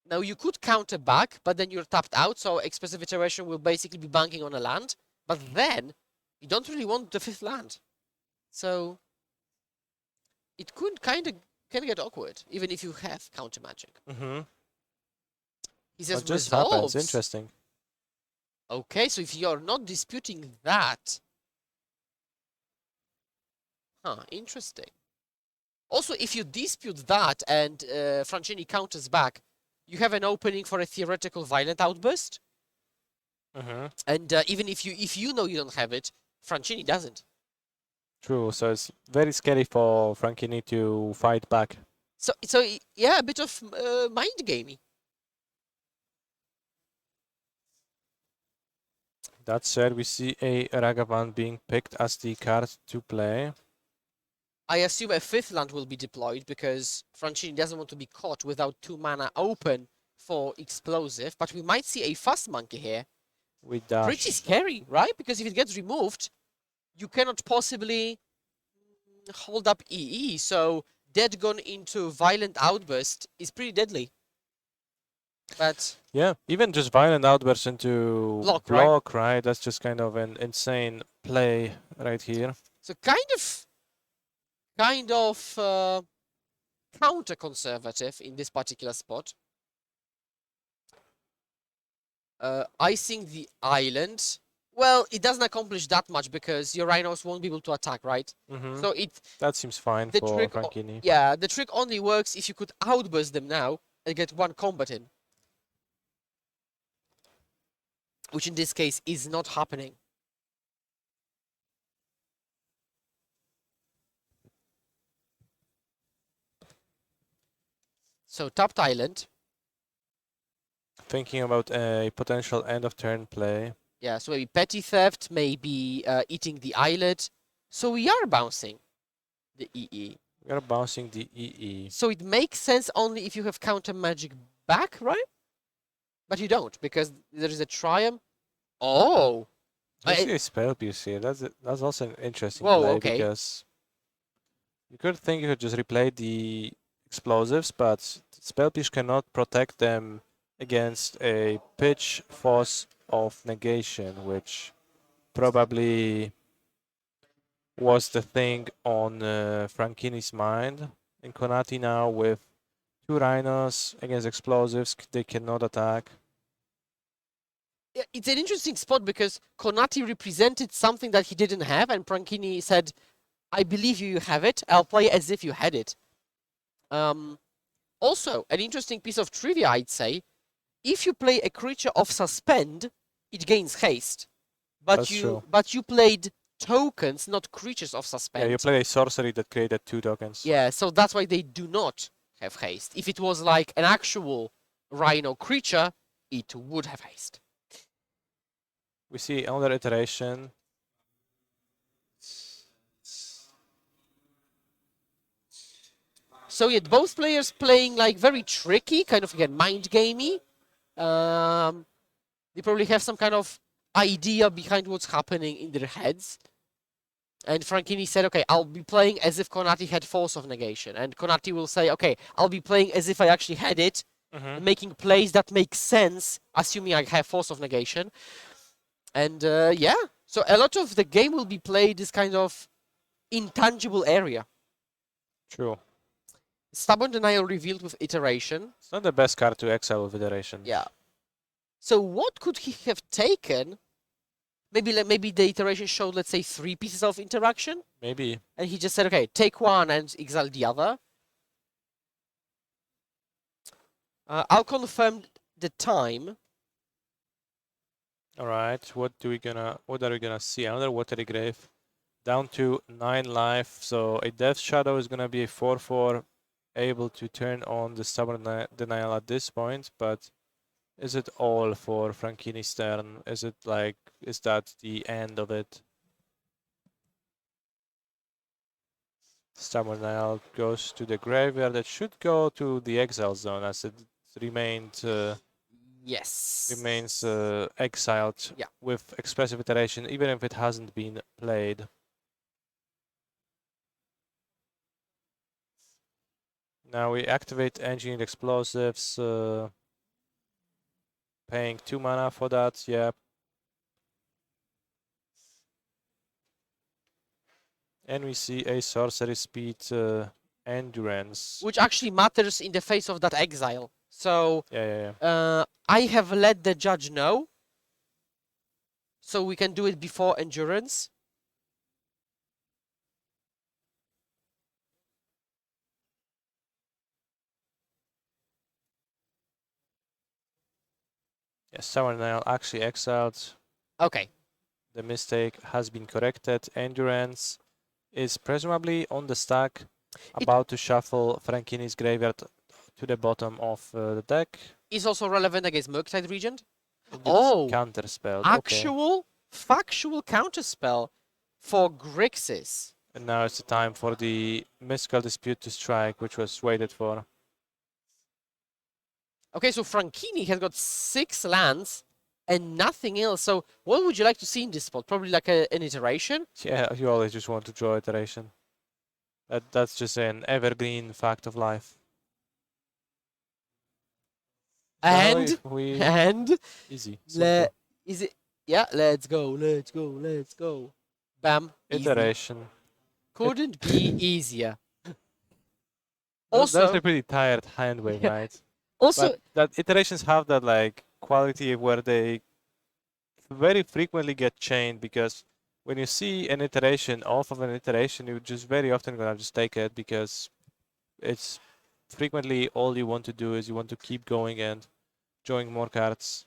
Now you could counter back, but then you're tapped out, so expressive iteration will basically be banking on a land. But then you don't really want the 5th land, so it could can get awkward, even if you have counter magic. He says What just happens? resolves. Interesting. Okay, so if you're not disputing that, interesting. Also, if you dispute that and Francini counters back, you have an opening for a theoretical violent outburst. And even if you know you don't have it, Francini doesn't. True. So it's very scary for Franchini to fight back. So yeah, a bit of mind gaming. That said, we see a Ragavan being picked as the card to play. I assume a 5th land will be deployed because Francini doesn't want to be caught without 2 mana open for explosive, but we might see a fast monkey here. With dash. Pretty scary, right? Because if it gets removed, you cannot possibly hold up EE, so dead gone into violent outburst is pretty deadly. But yeah, even just violent outbursts into block, right? That's just kind of an insane play right here. So kind of counter-conservative in this particular spot. Icing the island. Well, it doesn't accomplish that much because your rhinos won't be able to attack, right? So that seems fine for Franchini. Yeah, the trick only works if you could outburst them now and get 1 combat in. Which in this case is not happening. So tapped island. Thinking about a potential end of turn play. Yeah, so maybe petty theft, maybe eating the islet. So we are bouncing the EE. We are bouncing the EE. So it makes sense only if you have counter magic back, right? But you don't, because there is a triumph. Oh! I see a spell piece here. That's also an interesting Whoa, play okay. because you could think you could just replay the explosives, but spell piece cannot protect them against a pitch force of negation, which probably was the thing on Franchini's mind. In Konati now with 2 rhinos against explosives, they cannot attack. It's an interesting spot because Konati represented something that he didn't have, and Franchini said, I believe you have it. I'll play as if you had it. Also, an interesting piece of trivia, I'd say, if you play a creature of suspend, it gains haste. That's true. But you played tokens, not creatures of suspend. Yeah, you played a sorcery that created 2 tokens. Yeah, so that's why they do not have haste. If it was like an actual rhino creature, it would have haste. We see another iteration. So yet both players playing like very tricky, kind of again mind gamey. They probably have some kind of idea behind what's happening in their heads. And Franchini said, okay, I'll be playing as if Konati had Force of Negation. And Konati will say, okay, I'll be playing as if I actually had it, making plays that make sense, assuming I have Force of Negation. And yeah, so a lot of the game will be played this kind of intangible area. True. Stubborn Denial revealed with Iteration. It's not the best card to exile with iteration. Yeah. So what could he have taken? Maybe the iteration showed, let's say, 3 pieces of interaction. Maybe. And he just said, okay, take one and exile the other. I'll confirm the time. All right. What are we gonna see? Another Watery Grave. Down to 9 life. So a Death Shadow is gonna be a 4/4, able to turn on the Stubborn Denial at this point, but is it all for Franchini's turn? Is that the end of it? Stubborn Denial goes to the graveyard. It should go to the exile zone as it remains Yes. exiled Yeah. with expressive iteration, even if it hasn't been played. Now we activate Engineered Explosives, paying 2 mana for that, yeah. And we see a Sorcery Speed Endurance. Which actually matters in the face of that exile. So Yeah. I have let the judge know. So we can do it before Endurance. Yes, Stubborn Denial actually exiled. Okay. The mistake has been corrected. Endurance is presumably on the stack, about to shuffle Franchini's graveyard to the bottom of the deck. Is also relevant against Murktide Regent. Counterspell. Actual, factual counterspell for Grixis. And now it's the time for the Mystical Dispute to strike, which was waited for. Okay, so Franchini has got 6 lands and nothing else. So what would you like to see in this spot? Probably like an iteration? Yeah, you always just want to draw iteration. That's just an evergreen fact of life. And easy. Is it? Yeah, let's go. Bam. Iteration. Easy. Couldn't be easier. That's a pretty tired hand wave, right? Also, but that iterations have that like quality where they very frequently get chained, because when you see an iteration off of an iteration, you just very often gonna just take it, because it's frequently all you want to do is you want to keep going and drawing more cards.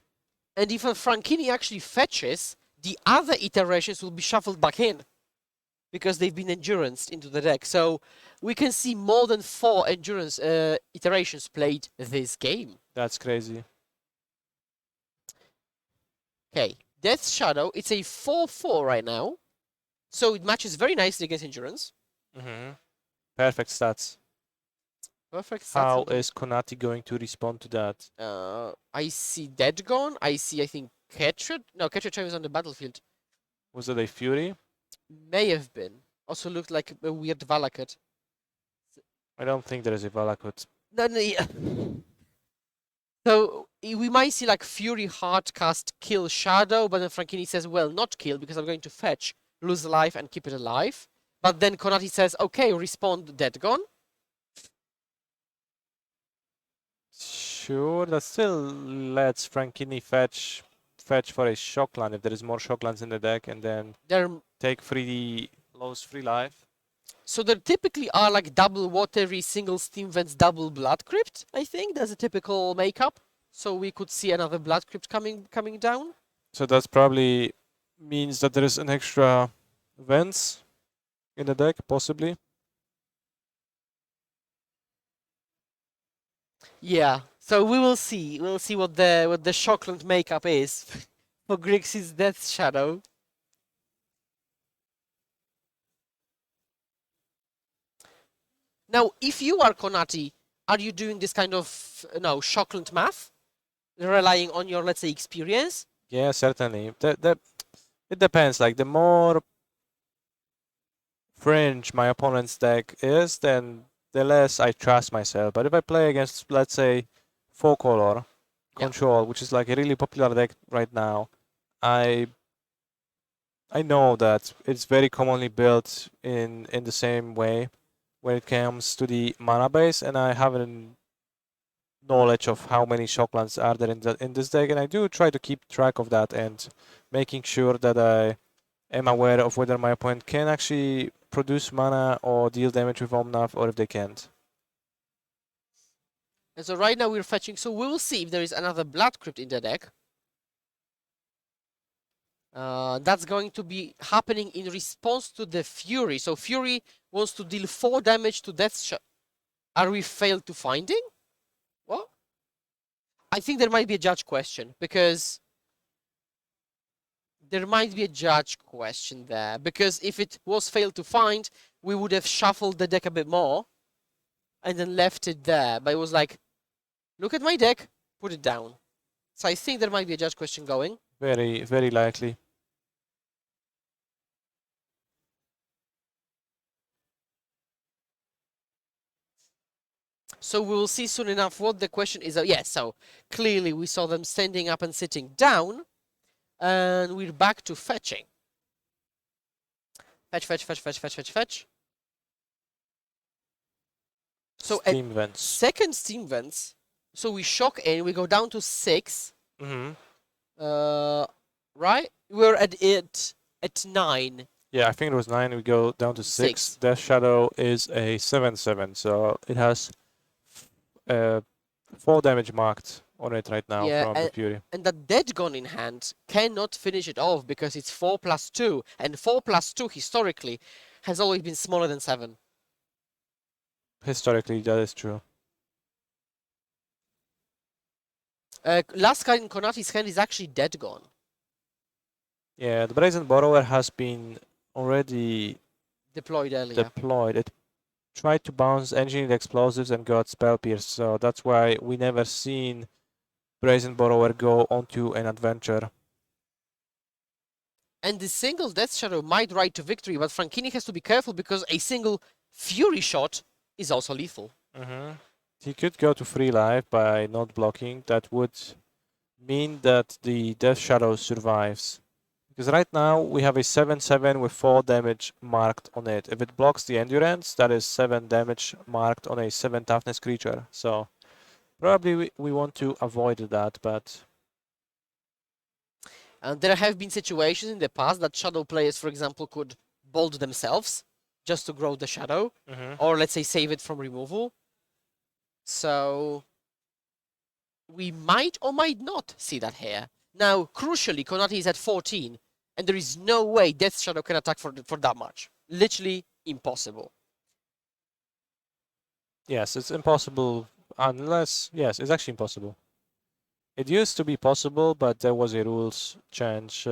And if a Franchini actually fetches, the other iterations will be shuffled back in because they've been enduranced into the deck. So we can see more than 4 endurance iterations played this game. That's crazy. Okay, Death Shadow, it's a 4/4 right now. So it matches very nicely against endurance. Perfect stats. Perfect stats. How is Konati going to respond to that? I see Dead Gone. I think, Ketchut. No, Ketchut was on the battlefield. Was it a Fury? May have been. Also looked like a weird Valakut. I don't think there is a Valakut. No, yeah. So we might see like Fury Hardcast kill Shadow, but then Franchini says, well, not kill, because I'm going to fetch, lose life, and keep it alive. But then Konati says, okay, respond Dead Gone. Sure, that still lets Franchini fetch for a Shockland if there is more Shocklands in the deck, and then take lose free life. So there typically are like double watery, single steam vents, double blood crypt. I think that's a typical makeup. So we could see another blood crypt coming down. So that's probably means that there is an extra vents in the deck, possibly. Yeah. So we will see. We'll see what the Shockland makeup is for Grixis Death Shadow. Now, if you are Konati, are you doing this kind of Shockland math, relying on your, let's say, experience? Yeah, certainly. It depends. Like the more fringe my opponent's deck is, then the less I trust myself. But if I play against, let's say, 4-color control, which is like a really popular deck right now, I know that it's very commonly built in the same way when it comes to the mana base, and I have a knowledge of how many shocklands are there in this deck, and I do try to keep track of that and making sure that I am aware of whether my opponent can actually produce mana or deal damage with Omnath, or if they can't. And so right now we're fetching, so we will see if there is another Blood Crypt in the deck. That's going to be happening in response to the Fury. So Fury wants to deal 4 damage to Death Shadow. Are we failed to finding? What? I think there might be a judge question, because there might be a judge question there. Because if it was failed to find, we would have shuffled the deck a bit more and then left it there. But it was like, look at my deck, put it down. So I think there might be a judge question going. Very, very likely. So we will see soon enough what the question is. Yes, so clearly we saw them standing up and sitting down. And we're back to fetching. Fetch, fetch, fetch, fetch, fetch, fetch, fetch. So Steam vents. second steam vents. So we shock in, we go down to 6. Right? We're at it at 9. Yeah, I think it was 9. We go down to 6. 6. Death Shadow is a 7/7, so it has 4 damage marked on it right now from the Fury. And the Dead Gone in hand cannot finish it off because it's 4+2. And 4+2 historically has always been smaller than 7. Historically, that is true. Last card in Konati's hand is actually Dead Gone. Yeah, the Brazen Borrower has been already Deployed earlier. deployed. It tried to bounce Engineered Explosives and got Spell Pierce, so that's why we never seen Brazen Borrower go onto an adventure. And the single Death Shadow might ride to victory, but Franchini has to be careful because a single Fury shot is also lethal. He could go to 3 life by not blocking. That would mean that the Death Shadow survives. Because right now we have a 7/7 with 4 damage marked on it. If it blocks the Endurance, that is 7 damage marked on a 7 toughness creature. So probably we want to avoid that, but... And there have been situations in the past that Shadow players, for example, could bolt themselves just to grow the Shadow, or let's say save it from removal. So we might or might not see that here. Now, crucially, Konati is at 14, and there is no way Death Shadow can attack for that much. Literally impossible. Yes, it's impossible unless... Yes, it's actually impossible. It used to be possible, but there was a rules change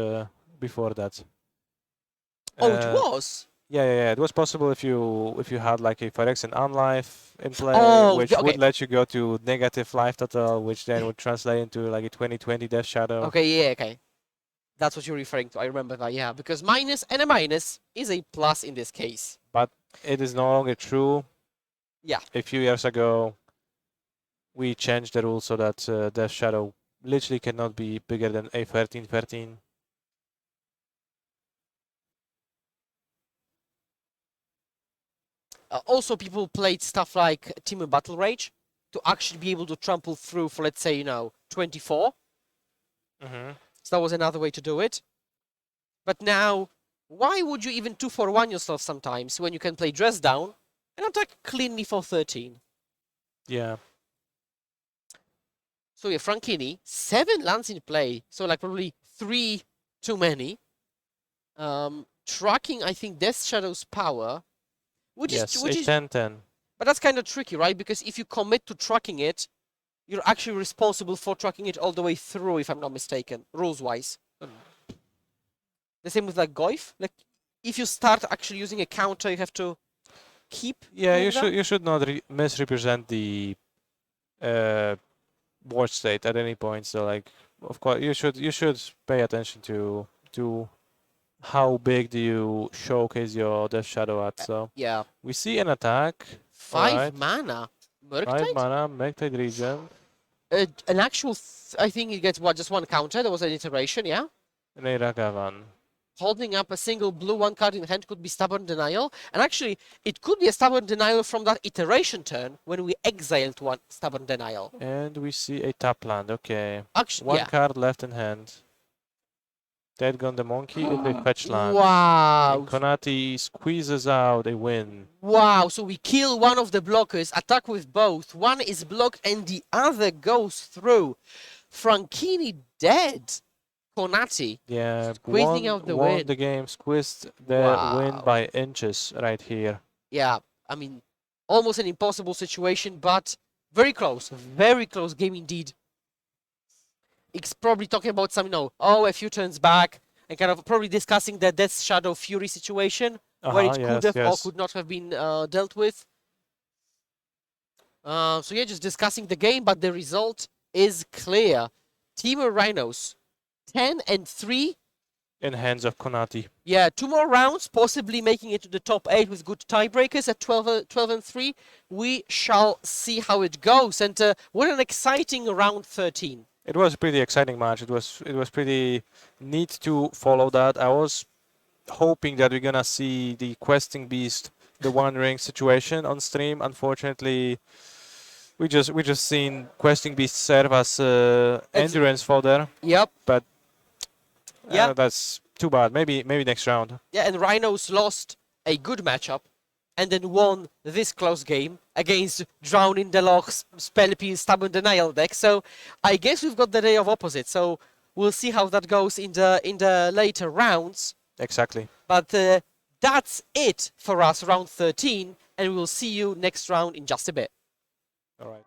before that. Oh, it was? Yeah. It was possible if you had like a Phyrexian Unlife in play, which would let you go to negative life total, which then would translate into like a 20/20 Death Shadow. Okay. That's what you're referring to. I remember that, yeah. Because minus and a minus is a plus in this case. But it is no longer true. Yeah. A few years ago, we changed the rule so that Death Shadow literally cannot be bigger than a 13/13. Also, people played stuff like Team Battle Rage to actually be able to trample through for, let's say, 24. So that was another way to do it. But now Why would you even 2-for-1 yourself sometimes when you can play dress down and attack cleanly for 13? Yeah. So yeah, Franchini, 7 lands in play, so like probably 3 too many. Tracking, I think, Death Shadow's power, which Yes, is a 10-10. but that's kind of tricky, right? Because if you commit to tracking it, you're actually responsible for tracking it all the way through, if I'm not mistaken, rules-wise. The same with like Goif. Like, if you start actually using a counter, you have to keep. Yeah, doing that. you should not misrepresent the board state at any point. So like, of course, you should pay attention to how big do you showcase your Death Shadow at. So Yeah. we see an attack. 5 Alright. mana. 5 Murktide? mana, Megtide Regen. An actual, I think it gets what, just 1 counter. There was an iteration, yeah? And a Ragavan. Holding up a single blue 1 card in hand could be Stubborn Denial. And actually, it could be a Stubborn Denial from that iteration turn when we exiled 1 Stubborn Denial. And we see a tap land. Okay. Actually, 1 yeah. card left in hand. Dead Gun the Monkey is a fetch land. Wow. And Konati squeezes out a win. Wow, so we kill one of the blockers, attack with both. One is blocked and the other goes through. Franchini dead. Konati. Yeah, Squeezing out the won win. the game, squeezed the win Wow. by inches right here. Yeah, I mean, almost an impossible situation, but very close game indeed. It's probably talking about some, a few turns back, and kind of probably discussing the Death Shadow Fury situation, where it could have or could not have been dealt with. So yeah, just discussing the game, but the result is clear. Team Rhinos, 10-3. In hands of Konati. Yeah, 2 more rounds, possibly making it to the top 8 with good tiebreakers at 12-3. We shall see how it goes. And what an exciting round 13. It was a pretty exciting match. It was pretty neat to follow that. I was hoping that we're gonna see the Questing Beast, the One Ring situation on stream. Unfortunately, we just seen Questing Beast serve as endurance fodder. Yep. But yeah, that's too bad. Maybe next round. Yeah, and Rhinos lost a good matchup and then won this close game against Drown in the Loch, Spellpeel, Stubborn Denial deck. So I guess we've got the day of opposites. So we'll see how that goes in the later rounds. Exactly. But that's it for us, round 13, and we'll see you next round in just a bit. All right.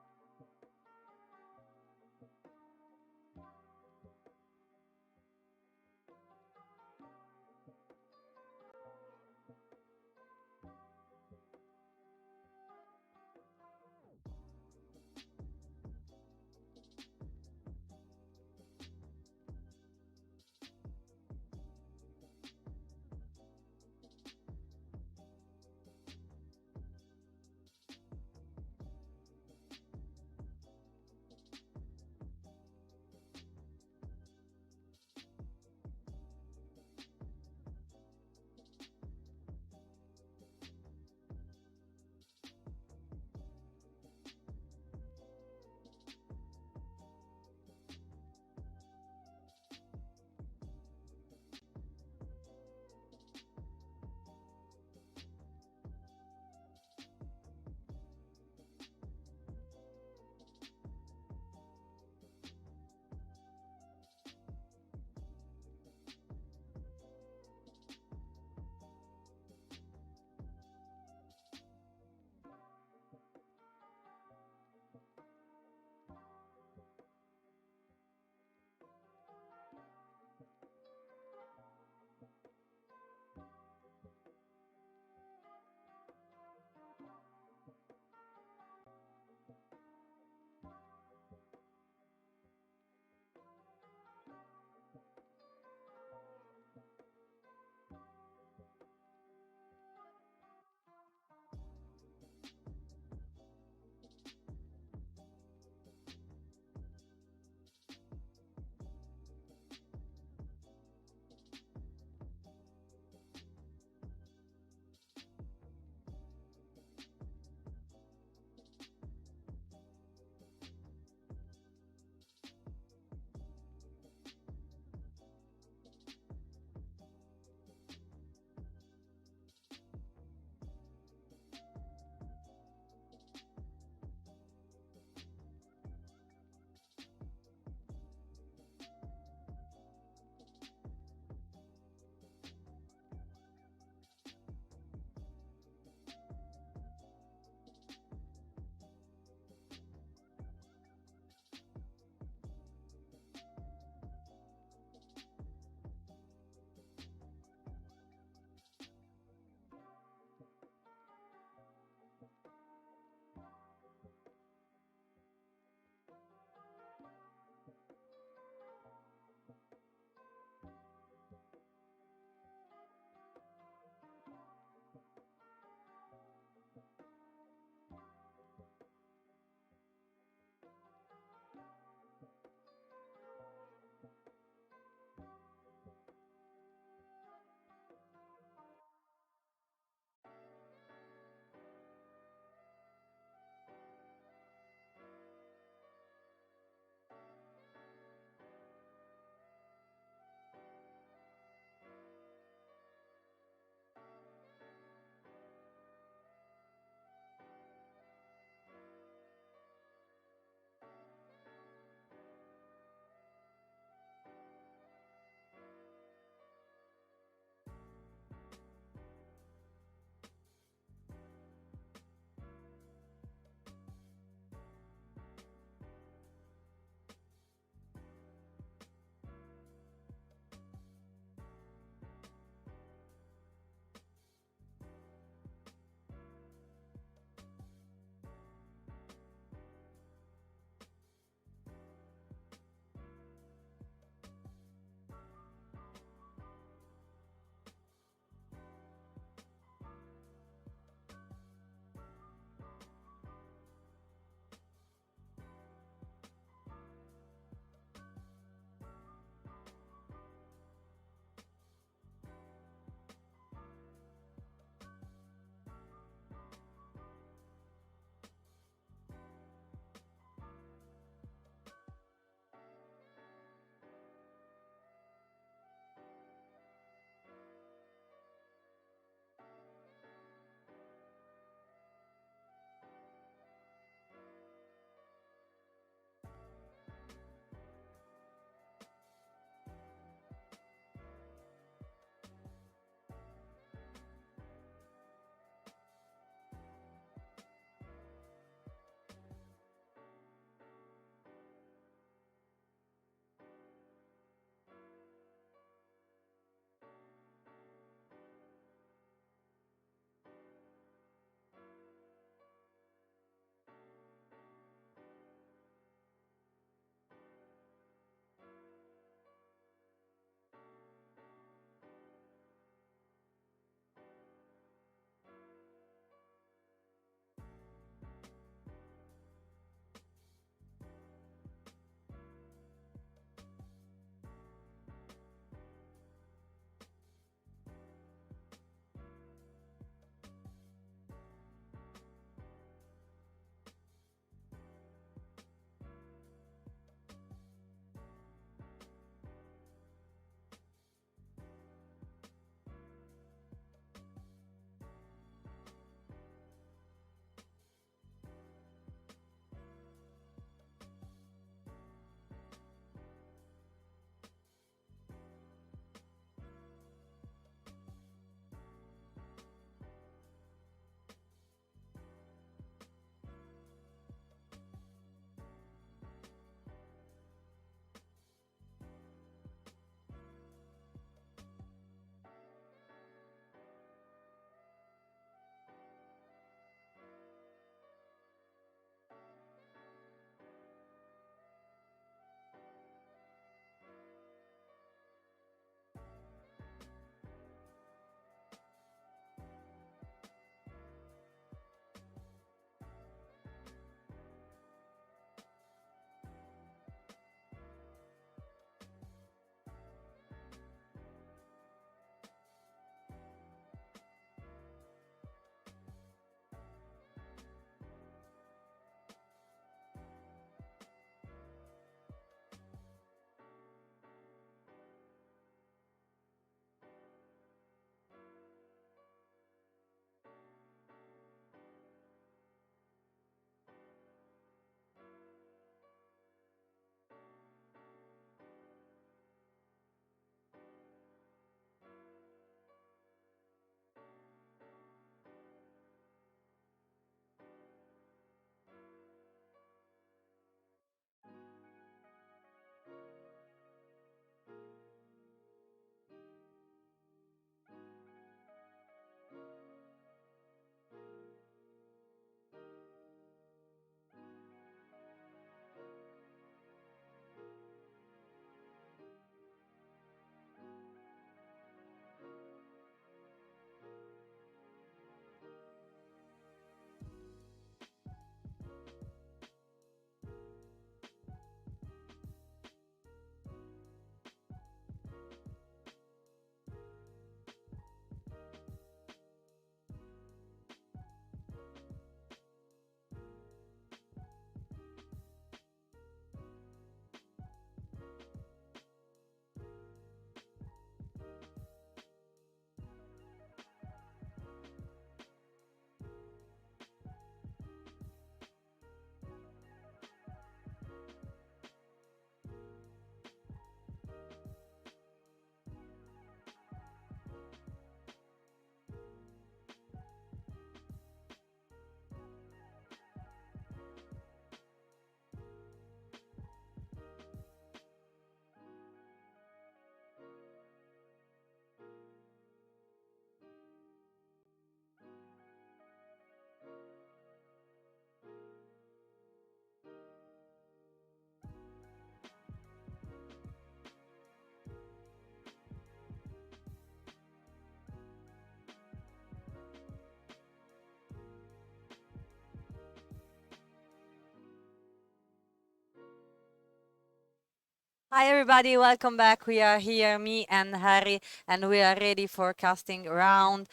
Hi everybody, welcome back. We are here, me and Harry, and we are ready for casting round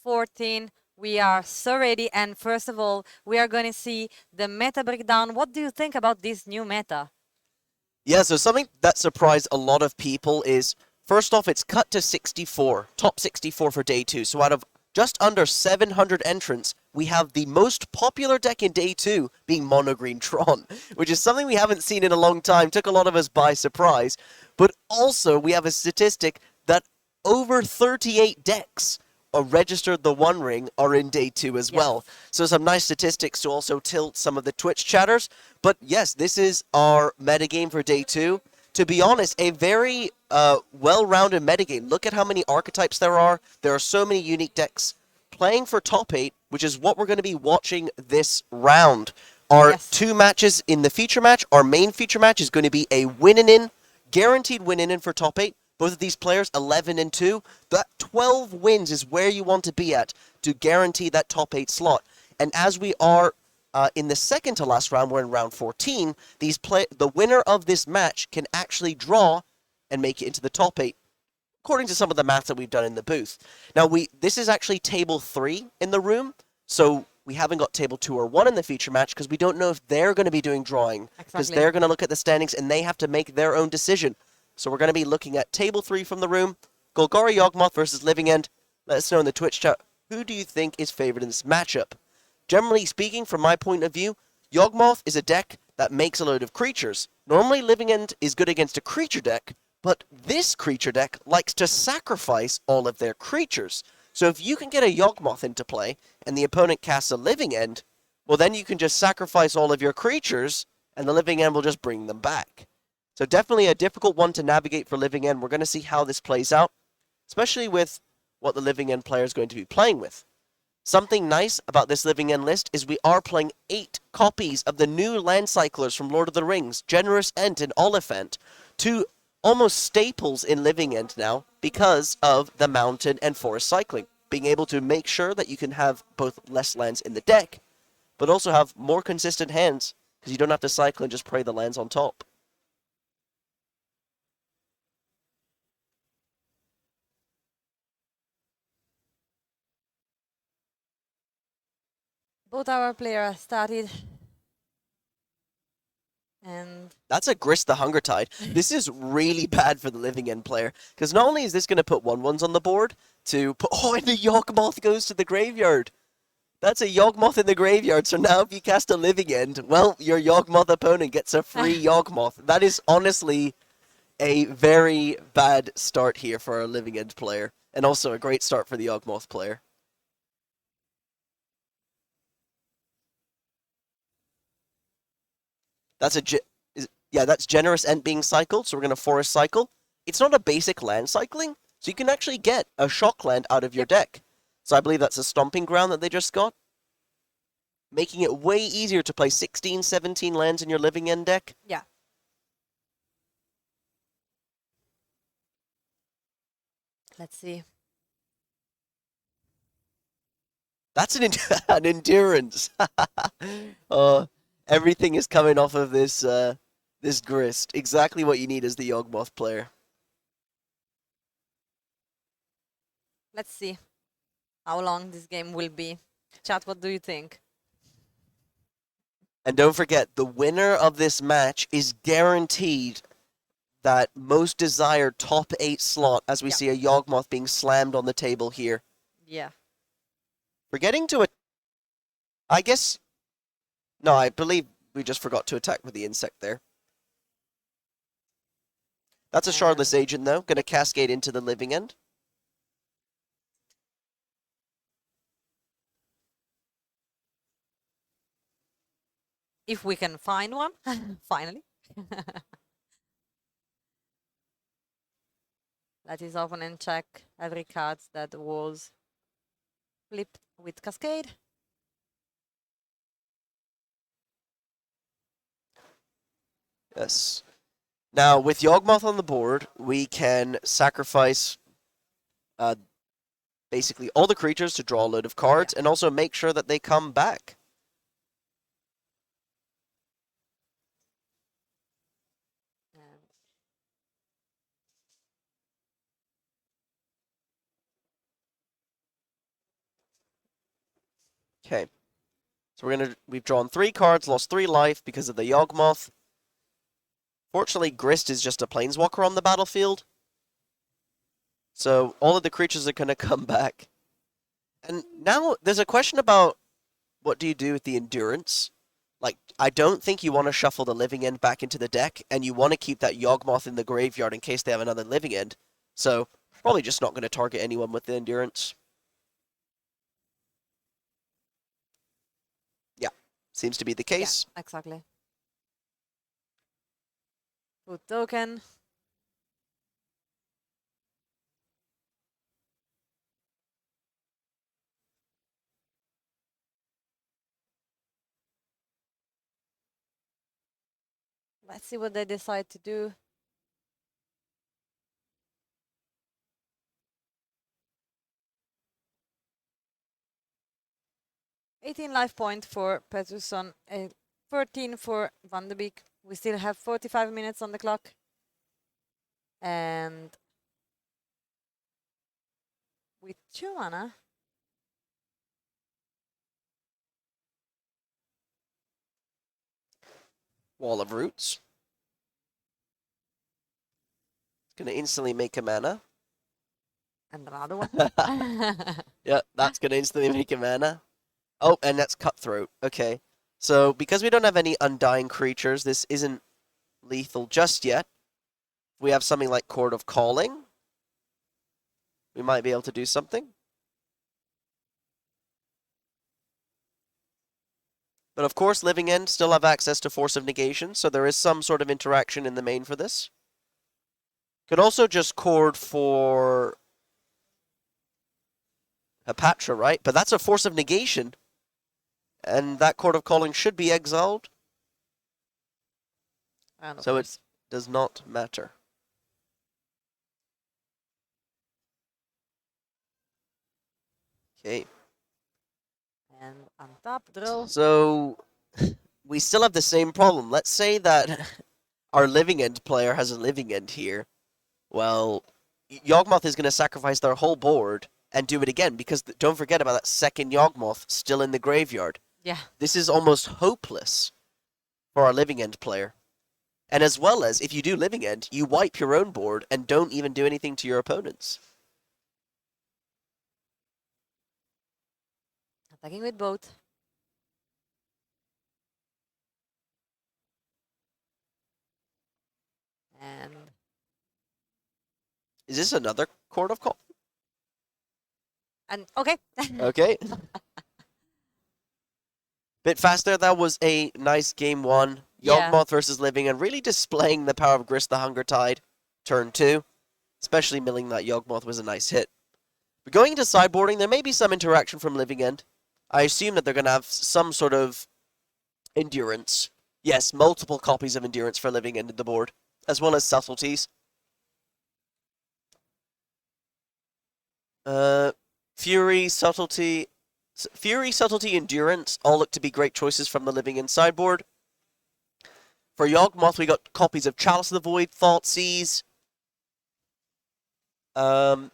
14. We are so ready, and first of all, we are going to see the meta breakdown. What do you think about this new meta? Yeah, so something that surprised a lot of people is, first off, it's cut to 64, top 64 for day 2. So out of just under 700 entrants, we have the most popular deck in day 2 being Mono Green Tron, which is something we haven't seen in a long time, took a lot of us by surprise. But also, we have a statistic that over 38 decks are registered the One Ring are in day 2 as well. So some nice statistics to also tilt some of the Twitch chatters. But yes, this is our metagame for day 2. To be honest, a very well-rounded metagame. Look at how many archetypes there are. There are so many unique decks. Playing for top 8, which is what we're going to be watching this round. Our two matches in the feature match, our main feature match is going to be a win-in, guaranteed win-in for top 8. Both of these players, 11 and 2. That 12 wins is where you want to be at to guarantee that top 8 slot. And as we are in the second to last round, we're in round 14, the winner of this match can actually draw and make it into the top 8, according to some of the math that we've done in the booth. Now, this is actually table 3 in the room, so we haven't got table 2 or 1 in the feature match because we don't know if they're going to be doing drawing, because they're going to look at the standings and they have to make their own decision. So we're going to be looking at table 3 from the room, Golgari Yawgmoth versus Living End. Let us know in the Twitch chat, who do you think is favored in this matchup? Generally speaking, from my point of view, Yawgmoth is a deck that makes a load of creatures. Normally, Living End is good against a creature deck, but this creature deck likes to sacrifice all of their creatures. So if you can get a Yawgmoth into play, and the opponent casts a Living End, well then you can just sacrifice all of your creatures, and the Living End will just bring them back. So definitely a difficult one to navigate for Living End. We're going to see how this plays out, especially with what the Living End player is going to be playing with. Something nice about this Living End list is we are playing 8 copies of the new land cyclers from Lord of the Rings, Generous End and Oliphant, two almost staples in Living End now because of the mountain and forest cycling. Being able to make sure that you can have both less lands in the deck, but also have more consistent hands, because you don't have to cycle and just pray the lands on top. Both our players started. And that's a Grist the Hunger Tide. This is really bad for the Living End player, because not only is this going to put 1/1s on the board, to put, oh, and the Yawgmoth goes to the graveyard. That's a Yawgmoth in the graveyard, so now if you cast a Living End, well, your Yawgmoth opponent gets a free Yawgmoth. That is honestly a very bad start here for our Living End player, and also a great start for the Yawgmoth player. That's that's Generous End being cycled, so we're going to Forest Cycle. It's not a basic land cycling, so you can actually get a shock land out of your deck. So I believe that's a Stomping Ground that they just got, making it way easier to play 16, 17 lands in your Living End deck. Yeah. Let's see. That's an endurance. Everything is coming off of this this Grist. Exactly what you need as the Yawgmoth player. Let's see how long this game will be. Chat, what do you think? And don't forget, the winner of this match is guaranteed that most desired top 8 slot, as we see a Yawgmoth being slammed on the table here. Yeah. We're getting to a... I guess... No, I believe we just forgot to attack with the insect there. That's a Shardless Agent, though. Going to cascade into the Living End. If we can find one, finally. Let us open and check every card that was flipped with Cascade. Yes. Now, with Yawgmoth on the board, we can sacrifice basically all the creatures to draw a load of cards, and also make sure that they come back. Okay. So we've drawn 3 cards, lost 3 life because of the Yawgmoth. Fortunately, Grist is just a planeswalker on the battlefield. So all of the creatures are going to come back. And now there's a question about what do you do with the Endurance? Like, I don't think you want to shuffle the Living End back into the deck, and you want to keep that Yawgmoth in the graveyard in case they have another Living End. So, probably just not going to target anyone with the Endurance. Yeah, seems to be the case. Yeah, exactly. Put token. Let's see what they decide to do. $18 life point for Peterson, 13 for Van de Beek. We still have 45 minutes on the clock. And with 2 mana, Wall of Roots. Going to instantly make a mana. and another one. Yeah, that's going to instantly make a mana. Oh, and that's Cutthroat. Okay. So, because we don't have any Undying creatures, this isn't lethal just yet. We have something like Chord of Calling. We might be able to do something. But of course, Living End still have access to Force of Negation, so there is some sort of interaction in the main for this. Could also just Chord for Hepatra, right? But that's a Force of Negation. And that Chord of Calling should be exiled. And of So course. it does not matter. Okay. And on top, draw. So we still have the same problem. Let's say that our Living End player has a Living End here. Well, Yawgmoth is going to sacrifice their whole board and do it again because don't forget about that second Yawgmoth still in the graveyard. Yeah. This is almost hopeless for our Living End player. And as well as, if you do Living End, you wipe your own board and don't even do anything to your opponents. Attacking with both. And Is this another Chord of Call? okay. Okay. Bit faster. That was a nice game 1. Yeah. Yawgmoth versus Living End, really displaying the power of Grist the Hunger Tide. Turn 2. Especially milling that Yawgmoth was a nice hit. But going into sideboarding, there may be some interaction from Living End. I assume that they're going to have some sort of Endurance. Yes, multiple copies of Endurance for Living End in the board, as well as Subtleties. Fury, Subtlety, Endurance all look to be great choices from the Living End sideboard. For Yawgmoth, we got copies of Chalice of the Void, Thoughtseize, and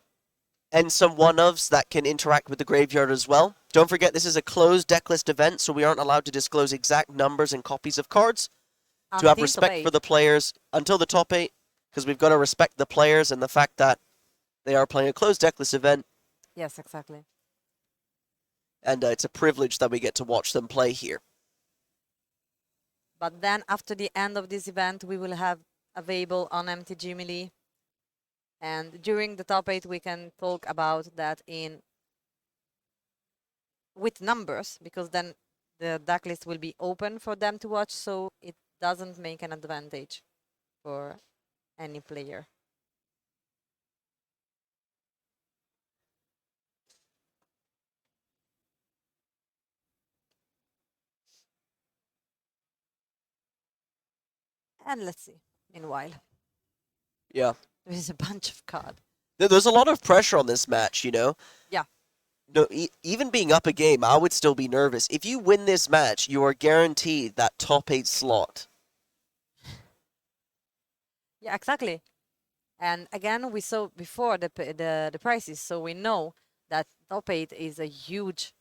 some one-ofs that can interact with the graveyard as well. Don't forget, this is a closed decklist event, so we aren't allowed to disclose exact numbers and copies of cards to have respect for the players until the top 8, because we've got to respect the players and the fact that they are playing a closed decklist event. Yes, exactly. And it's a privilege that we get to watch them play here. But then after the end of this event, we will have available on Metagame. And during the top 8, we can talk about that with numbers, because then the deck list will be open for them to watch, so it doesn't make an advantage for any player. And let's see, meanwhile. Yeah. There is a bunch of cards. There's a lot of pressure on this match, you know? Yeah. No, even being up a game, I would still be nervous. If you win this match, you are guaranteed that top 8 slot. Yeah, exactly. And again, we saw before the prices, so we know that top 8 is a huge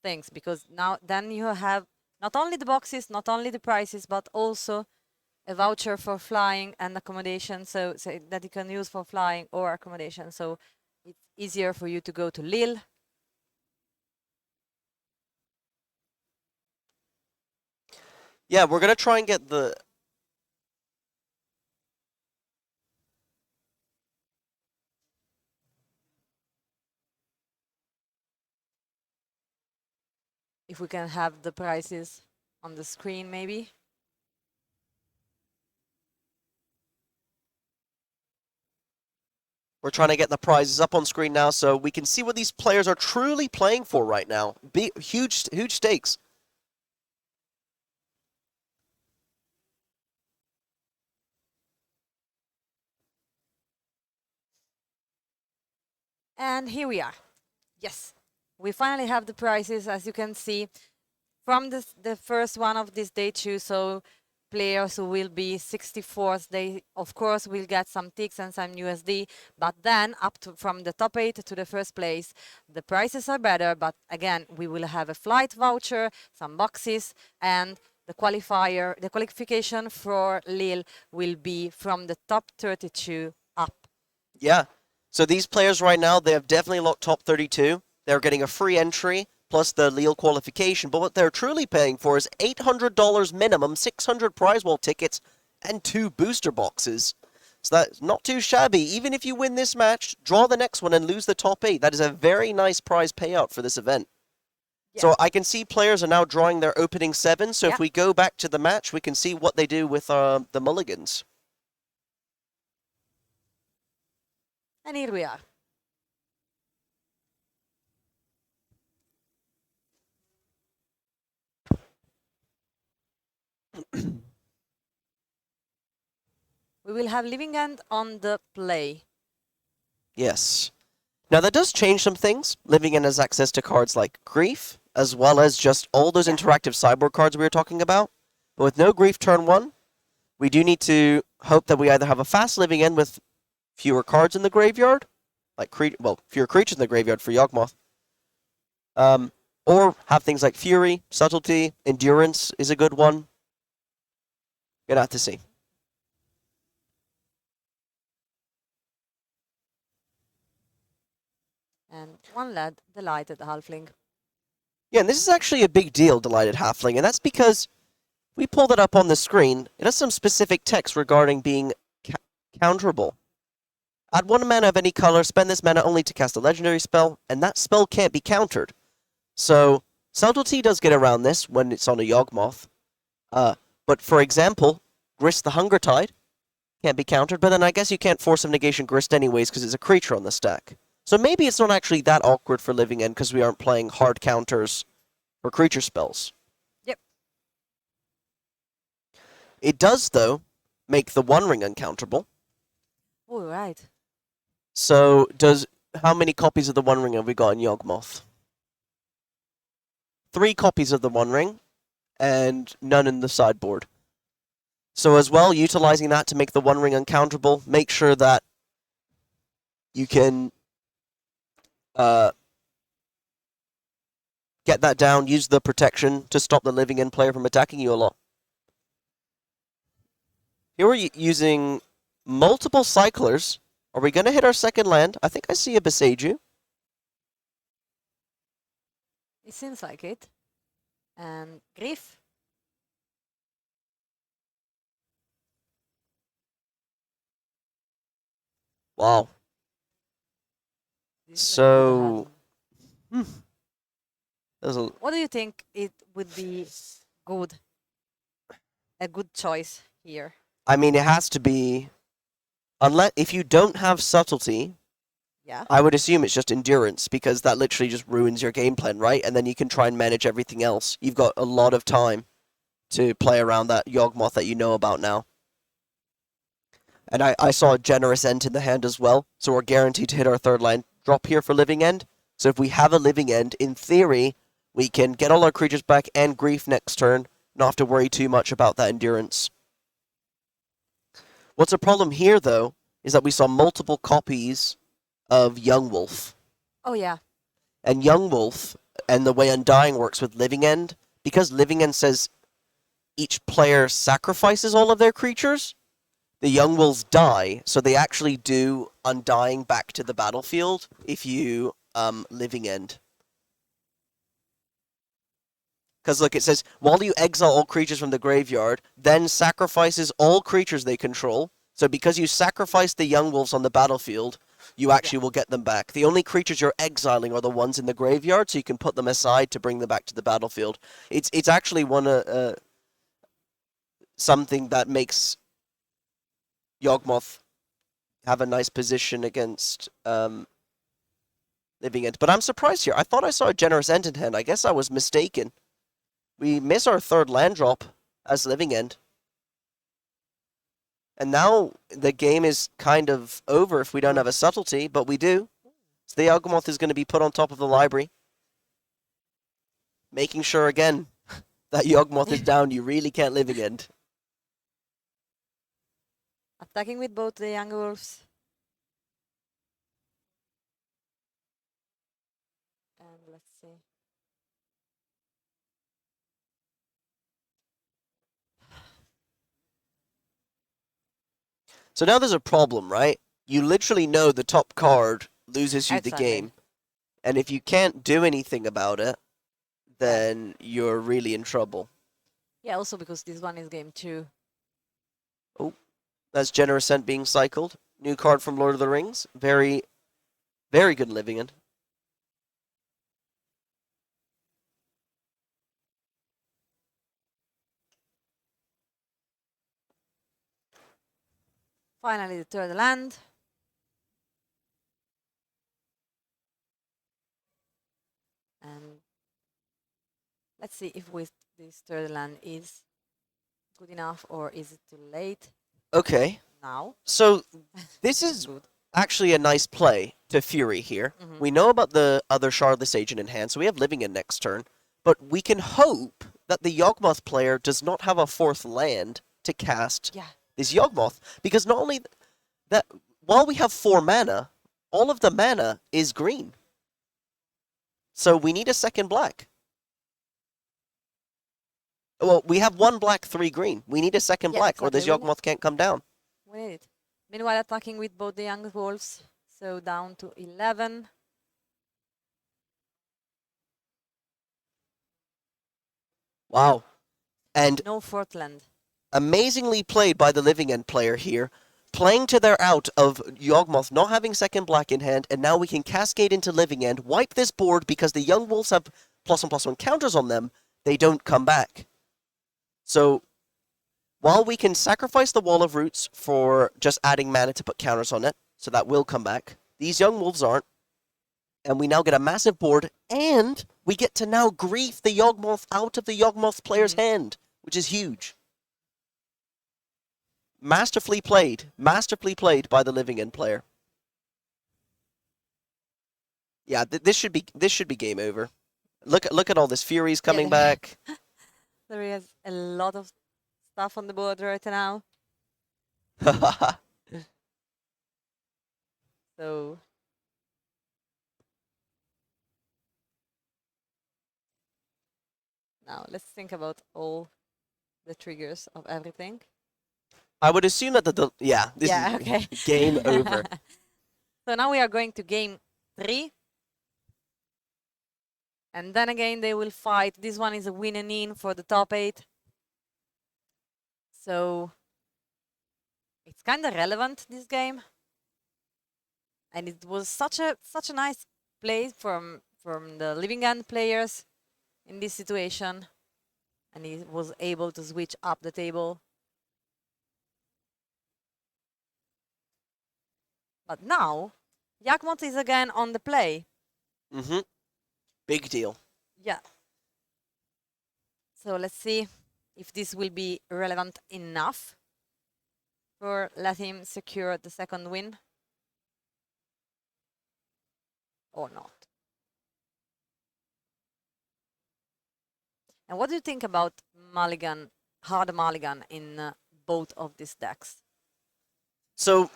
things, because now then you have not only the boxes, not only the prices, but also a voucher for flying and accommodation, so that you can use for flying or accommodation. So it's easier for you to go to Lille. Yeah, we're gonna try and get the. If we can have the prices on the screen, maybe. We're trying to get the prizes up on screen now so we can see what these players are truly playing for right now. Huge stakes. And here we are. Yes, we finally have the prices, as you can see, from the first one of this day 2. So players who will be 64th, they of course will get some ticks and some USD, but then up to from the top 8 to the first place, the prices are better. But again, we will have a flight voucher, some boxes, and the qualification for Lille will be from the top 32 up. Yeah. So these players right now, they have definitely locked top 32. They're getting a free entry plus the Lille qualification. But what they're truly paying for is $800 minimum, 600 prize wall tickets, and 2 booster boxes. So that's not too shabby. Even if you win this match, draw the next one and lose the top 8. That is a very nice prize payout for this event. Yeah. So I can see players are now drawing their opening 7. So if we go back to the match, we can see what they do with the mulligans. And here we are. We will have Living End on the play. Yes. Now that does change some things. Living End has access to cards like Grief, as well as just all those interactive sideboard cards we were talking about. But with no Grief turn 1, we do need to hope that we either have a fast Living End with fewer cards in the graveyard, like fewer creatures in the graveyard for Yawgmoth, or have things like Fury, Subtlety, Endurance is a good one. Gonna have to see. And one lad, Delighted Halfling. Yeah, and this is actually a big deal, Delighted Halfling, and that's because we pulled it up on the screen. It has some specific text regarding being counterable. Add 1 mana of any color, spend this mana only to cast a legendary spell, and that spell can't be countered. So, Subtlety does get around this when it's on a Yawgmoth. But for example, Grist the Hunger Tide can't be countered, but then I guess you can't force of negation Grist anyways because it's a creature on the stack. So maybe it's not actually that awkward for Living End because we aren't playing hard counters for creature spells. Yep. It does, though, make the One Ring uncounterable. Oh, right. So, how many copies of the One Ring have we got in Yawgmoth? 3 copies of the One Ring, and none in the sideboard. So as well, utilizing that to make the One Ring uncounterable, make sure that you can get that down, use the protection to stop the Living End player from attacking you a lot. Here we're using multiple cyclers. Are we going to hit our second land? I think I see a Beseiju. It seems like it. And Grief. Wow. So, what do you think it would be good? A good choice here. I mean, it has to be, unless if you don't have Subtlety, yeah, I would assume it's just Endurance because that literally just ruins your game plan, right? And then you can try and manage everything else. You've got a lot of time to play around that Yawgmoth that you know about now. And I saw a generous End in the hand as well, so we're guaranteed to hit our third land drop here for Living End. So if we have a Living End, in theory, we can get all our creatures back and Grief next turn, not have to worry too much about that Endurance. What's a problem here, though, is that we saw multiple copies of Young Wolf. Oh, yeah. And Young Wolf and the way Undying works with Living End, because Living End says each player sacrifices all of their creatures, the young wolves die, so they actually do Undying back to the battlefield if you Living End. Because look, it says, while you exile all creatures from the graveyard, then sacrifices all creatures they control. So because you sacrifice the young wolves on the battlefield, you actually will get them back. The only creatures you're exiling are the ones in the graveyard, so you can put them aside to bring them back to the battlefield. It's actually something that makes Yawgmoth have a nice position against Living End. But I'm surprised here. I thought I saw a Generous End in hand. I guess I was mistaken. We miss our third land drop as Living End. And now the game is kind of over if we don't have a subtlety, but we do. So the Yawgmoth is going to be put on top of the library. Making sure, again, that Yawgmoth is down. You really can't Living End. Attacking with both the young wolves. And let's see. So now there's a problem, right? You literally know the top card loses you the Outstanding. game. And if you can't do anything about it, then you're really in trouble. Yeah, also because this one is game 2. That's Generous Scent being cycled. New card from Lord of the Rings. Very, very good Living End. Finally, the third land. And let's see if with this third land is good enough or is it too late Okay, now. so this is Good. actually a nice play to Fury here. Mhm. We know about the other Shardless Agent in hand, so we have Living End next turn. But we can hope that the Yawgmoth player does not have a fourth land to cast Yeah. this Yawgmoth. Because not only that, while we have 4 mana, all of the mana is green. So we need a second black. Well, we have 1 black, 3 green. We need a second Yeah, black, or this exactly. Yawgmoth can't come down. We need it. Meanwhile, attacking with both the young wolves. So down to 11. Wow. And No fourth land. amazingly played by the Living End player here, playing to their out of Yawgmoth not having second black in hand, and now we can cascade into Living End, wipe this board because the young wolves have +1/+1 counters on them, they don't come back. So, while we can sacrifice the Wall of Roots for just adding mana to put counters on it, so that will come back, these young wolves aren't, and we now get a massive board, and we get to now grief the Yawgmoth out of the Yawgmoth player's hand, which is huge. Masterfully played by the Living End player. Yeah, this should be game over. Look at all this Furies coming there- back. There is a lot of stuff on the board right now. So now let's think about all the triggers of everything. I would assume that this Yeah, is okay. game over. So now we are going to game 3. And then again, they will fight. This one is a win and in for the top 8. So it's kind of relevant, this game. And it was such a nice play from the Living End players in this situation. And he was able to switch up the table. But now, Yawgmoth is again on the play. Mm-hmm. Big deal. Yeah. So let's see if this will be relevant enough for let him secure the second win or not. And what do you think about mulligan, hard mulligan in both of these decks? So,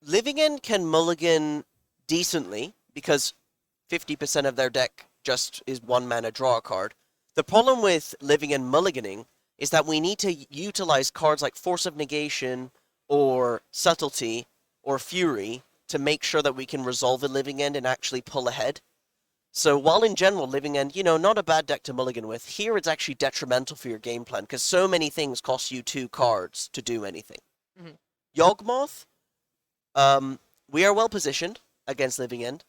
Living End can mulligan decently because 50% of their deck just is 1 mana draw a card. The problem with living and mulliganing is that we need to utilize cards like Force of Negation or Subtlety or Fury to make sure that we can resolve a living end and actually pull ahead. So while in general, living end, not a bad deck to mulligan with, here it's actually detrimental for your game plan because so many things cost you 2 cards to do anything. Mhm. Yawgmoth, we are well positioned against living end.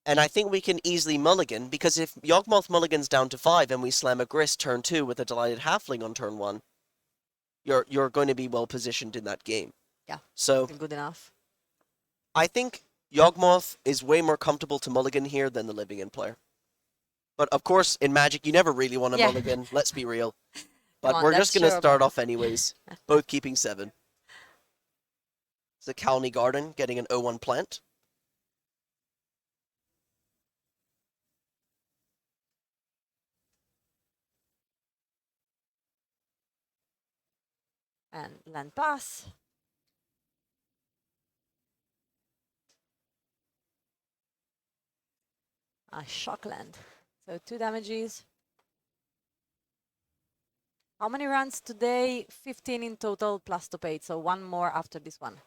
And I think we can easily mulligan, because if Yawgmoth mulligans down to 5 and we slam a Grist turn 2 with a Delighted Halfling on turn 1, you're going to be well positioned in that game. Yeah. So Good enough. I think Yawgmoth is way more comfortable to mulligan here than the living end player. But of course, in Magic, you never really want to Yeah. mulligan, let's be real. Come But on, we're that's just going to true, start but- off anyways, both keeping 7. It's a Colony Garden getting an 0-1 plant. And land pass. A shock land. So 2 damages. How many runs today? 15 in total plus top 8. So 1 more after this one.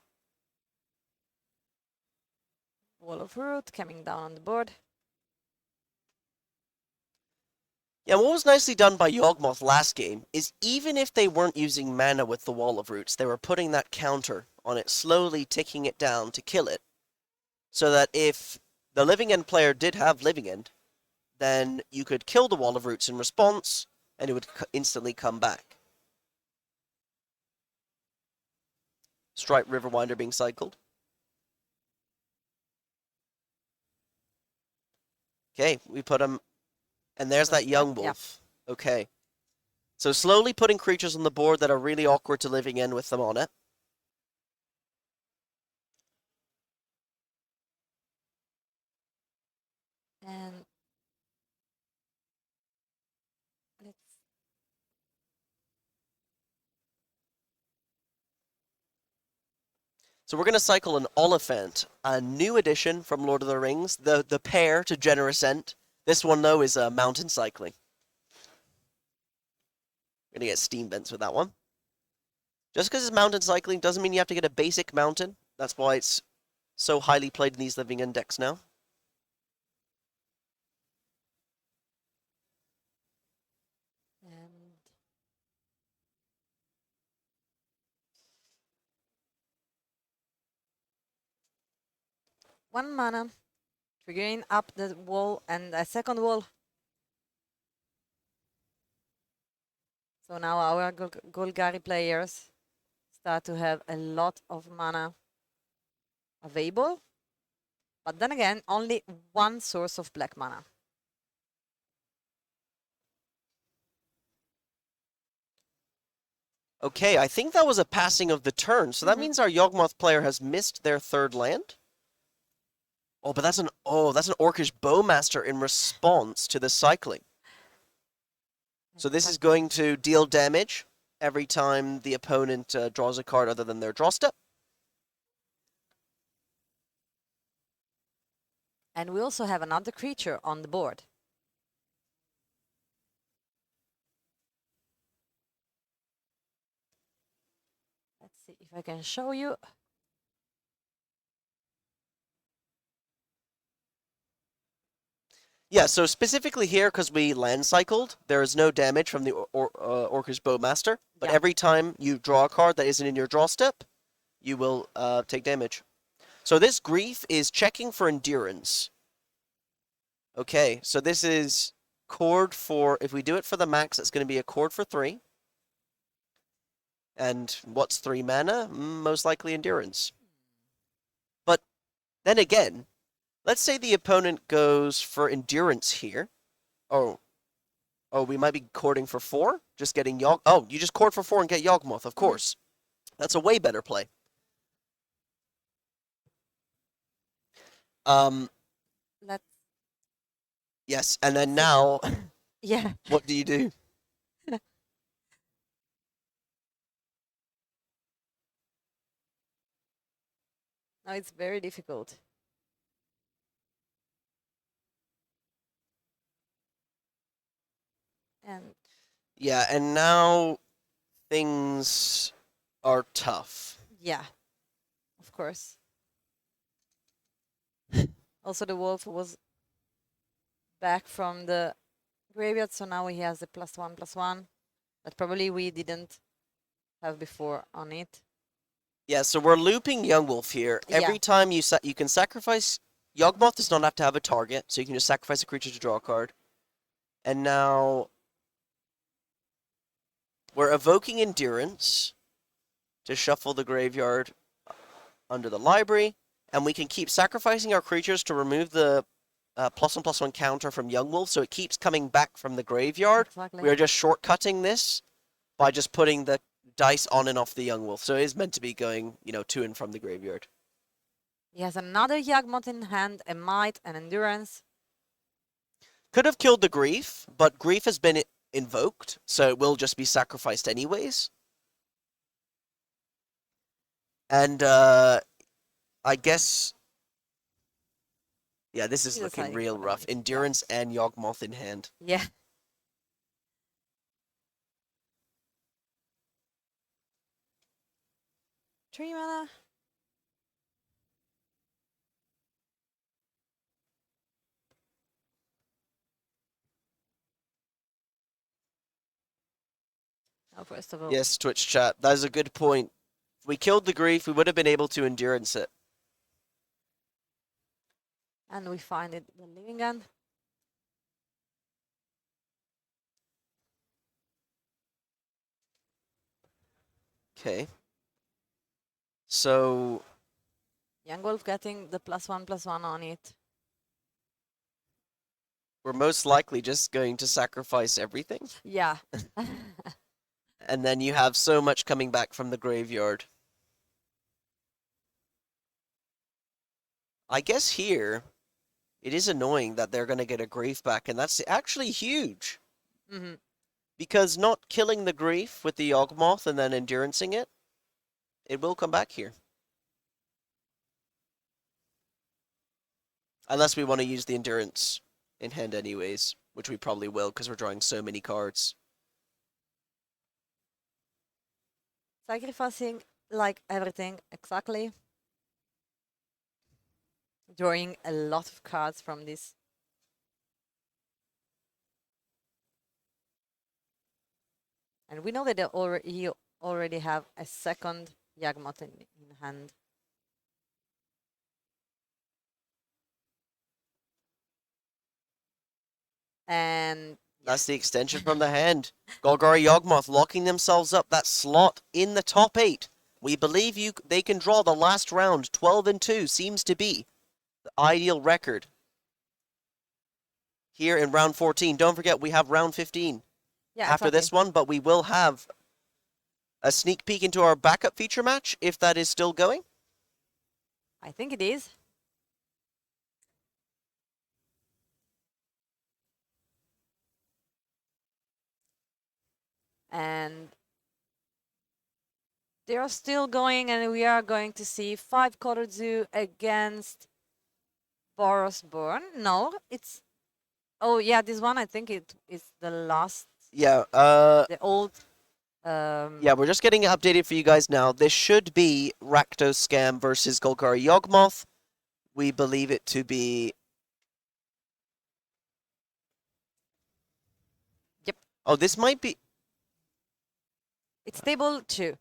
Wall of Root coming down on the board. Yeah, what was nicely done by Yawgmoth last game is even if they weren't using mana with the Wall of Roots, they were putting that counter on it, slowly ticking it down to kill it. So that if the Living End player did have Living End, then you could kill the Wall of Roots in response, and it would instantly come back. Stripe Riverwinder being cycled. Okay, we put him, and there's that Young Wolf. Yeah. Okay. So slowly putting creatures on the board that are really awkward to Living End with them on it. And let's So we're going to cycle an Oliphant, a new addition from Lord of the Rings, the pair to Generous Ent. This one, though, is mountain cycling. We're going to get steam vents with that one. Just because it's mountain cycling doesn't mean you have to get a basic mountain. That's why it's so highly played in these Living End decks now. and 1 mana, triggering up the wall and a second wall. So now our Golgari players start to have a lot of mana available. But then again, only 1 source of black mana. Okay, I think that was a passing of the turn, so that means our Yawgmoth player has missed their 3rd land. Oh, but that's an Orcish Bowmaster in response to the cycling. So this is going to deal damage every time the opponent draws a card other than their draw step. And we also have another creature on the board. Let's see if I can show you. Yeah, so specifically here, because we land cycled, there is no damage from the Orcish Bowmaster. But Yeah. every time you draw a card that isn't in your draw step, you will take damage. So this Grief is checking for Endurance. Okay, so this is chord for, if we do it for the max, it's going to be a chord for 3. And what's 3 mana? Most likely Endurance. But then again, let's say the opponent goes for Endurance here. Oh, we might be chording for 4? Just getting Yawg... Oh, you just chord for 4 and get Yawgmoth, of course. That's a way better play. Let's, Yes, and then now, yeah. what do you do? Now it's very difficult. And Yeah, and now things are tough. yeah, of course. Also, the wolf was back from the graveyard, so now he has the +1/+1 that probably we didn't have before on it. Yeah, so we're looping Young Wolf here. Yeah. Every time you you can sacrifice... Yawgmoth does not have to have a target, so you can just sacrifice a creature to draw a card. And now... we're evoking Endurance to shuffle the graveyard under the library, and we can keep sacrificing our creatures to remove the +1/+1 counter from Young Wolf, so it keeps coming back from the graveyard. Exactly. We are just shortcutting this by just putting the dice on and off the Young Wolf. So it is meant to be going, you know, to and from the graveyard. He has another Yawgmoth in hand, a Might, an Endurance. Could have killed the Grief, but Grief has been invoked, so it will just be sacrificed anyways. And I guess... yeah, this is He's looking deciding real what rough. it is. Endurance and Yawgmoth in hand. Yeah. Three mana. Oh, first of all. Yes, Twitch chat, that is a good point. If we killed the Grief, we would have been able to Endurance it. And we find it the Living End. Okay. So... Young Wolf getting the +1/+1 on it. we're most likely just going to sacrifice everything. Yeah. And then you have so much coming back from the graveyard. I guess here, it is annoying that they're going to get a Grief back, and that's actually huge. Hmm. Because not killing the Grief with the Yawgmoth and then Endurancing it, it will come back here. Unless we want to use the Endurance in hand anyways, which we probably will because we're drawing so many cards. Sacrificing like everything, exactly. Drawing a lot of cards from this. And we know that you already have a second Yawgmoth in hand. And That's the extension from the hand. Golgari Yawgmoth locking themselves up that slot in the top 8. We believe they can draw the last round. 12-2 seems to be the ideal record here in round 14. Don't forget, we have round 15 yeah, after exactly. this one, but we will have a sneak peek into our backup feature match, if that is still going. I think it is. And they are still going, and we are going to see 5-color zoo against Boros Burn. No, it's... oh, yeah, this one, I think it is the last... Yeah, the old... yeah, we're just getting it updated for you guys now. This should be Rakdos Scam versus Golgari Yawgmoth. We believe it to be... Yep. Oh, this might be... It's table 2,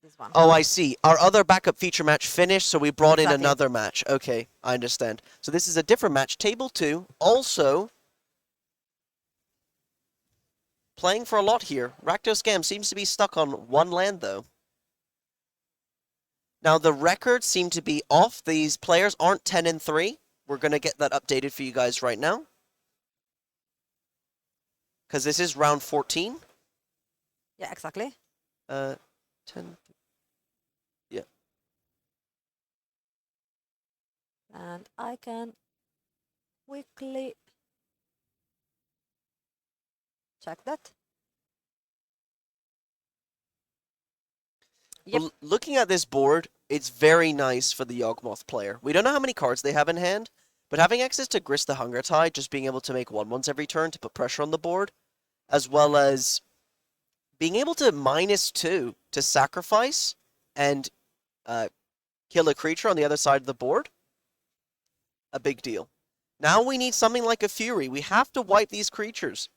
this one. Oh, I see. Our other backup feature match finished, so we brought in Exactly. another match. Okay, I understand. So this is a different match. Table 2, also playing for a lot here. Rakdos Scam seems to be stuck on one land, though. Now, the records seem to be off. These players aren't 10-3. We're going to get that updated for you guys right now. Because this is round 14. Yeah, exactly. 10. Yeah. And I can quickly check that. Yep. Well, looking at this board, it's very nice for the Yawgmoth player. We don't know how many cards they have in hand, but having access to Grist the Hunger Tide, just being able to make 1/1s every turn to put pressure on the board, as well as being able to -2 to sacrifice and kill a creature on the other side of the board. A big deal. Now we need something like a Fury. We have to wipe these creatures.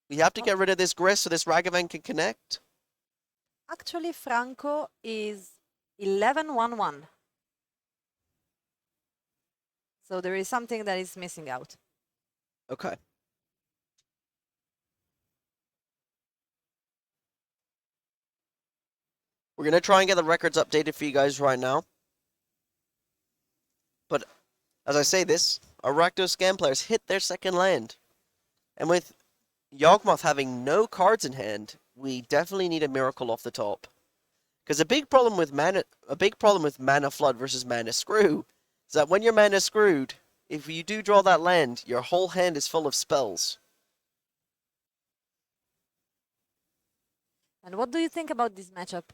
We have to get rid of this Grist so this Ragavan can connect. Actually, Franco is 11-1-1. So there is something that is missing out. Okay. We're going to try and get the records updated for you guys right now. But as I say this, our Rakdos Scam players hit their second land. And with Yawgmoth having no cards in hand, we definitely need a miracle off the top. Because a big problem with Mana Flood versus Mana Screw is that when you're Mana Screwed, if you do draw that land, your whole hand is full of spells. And what do you think about this matchup?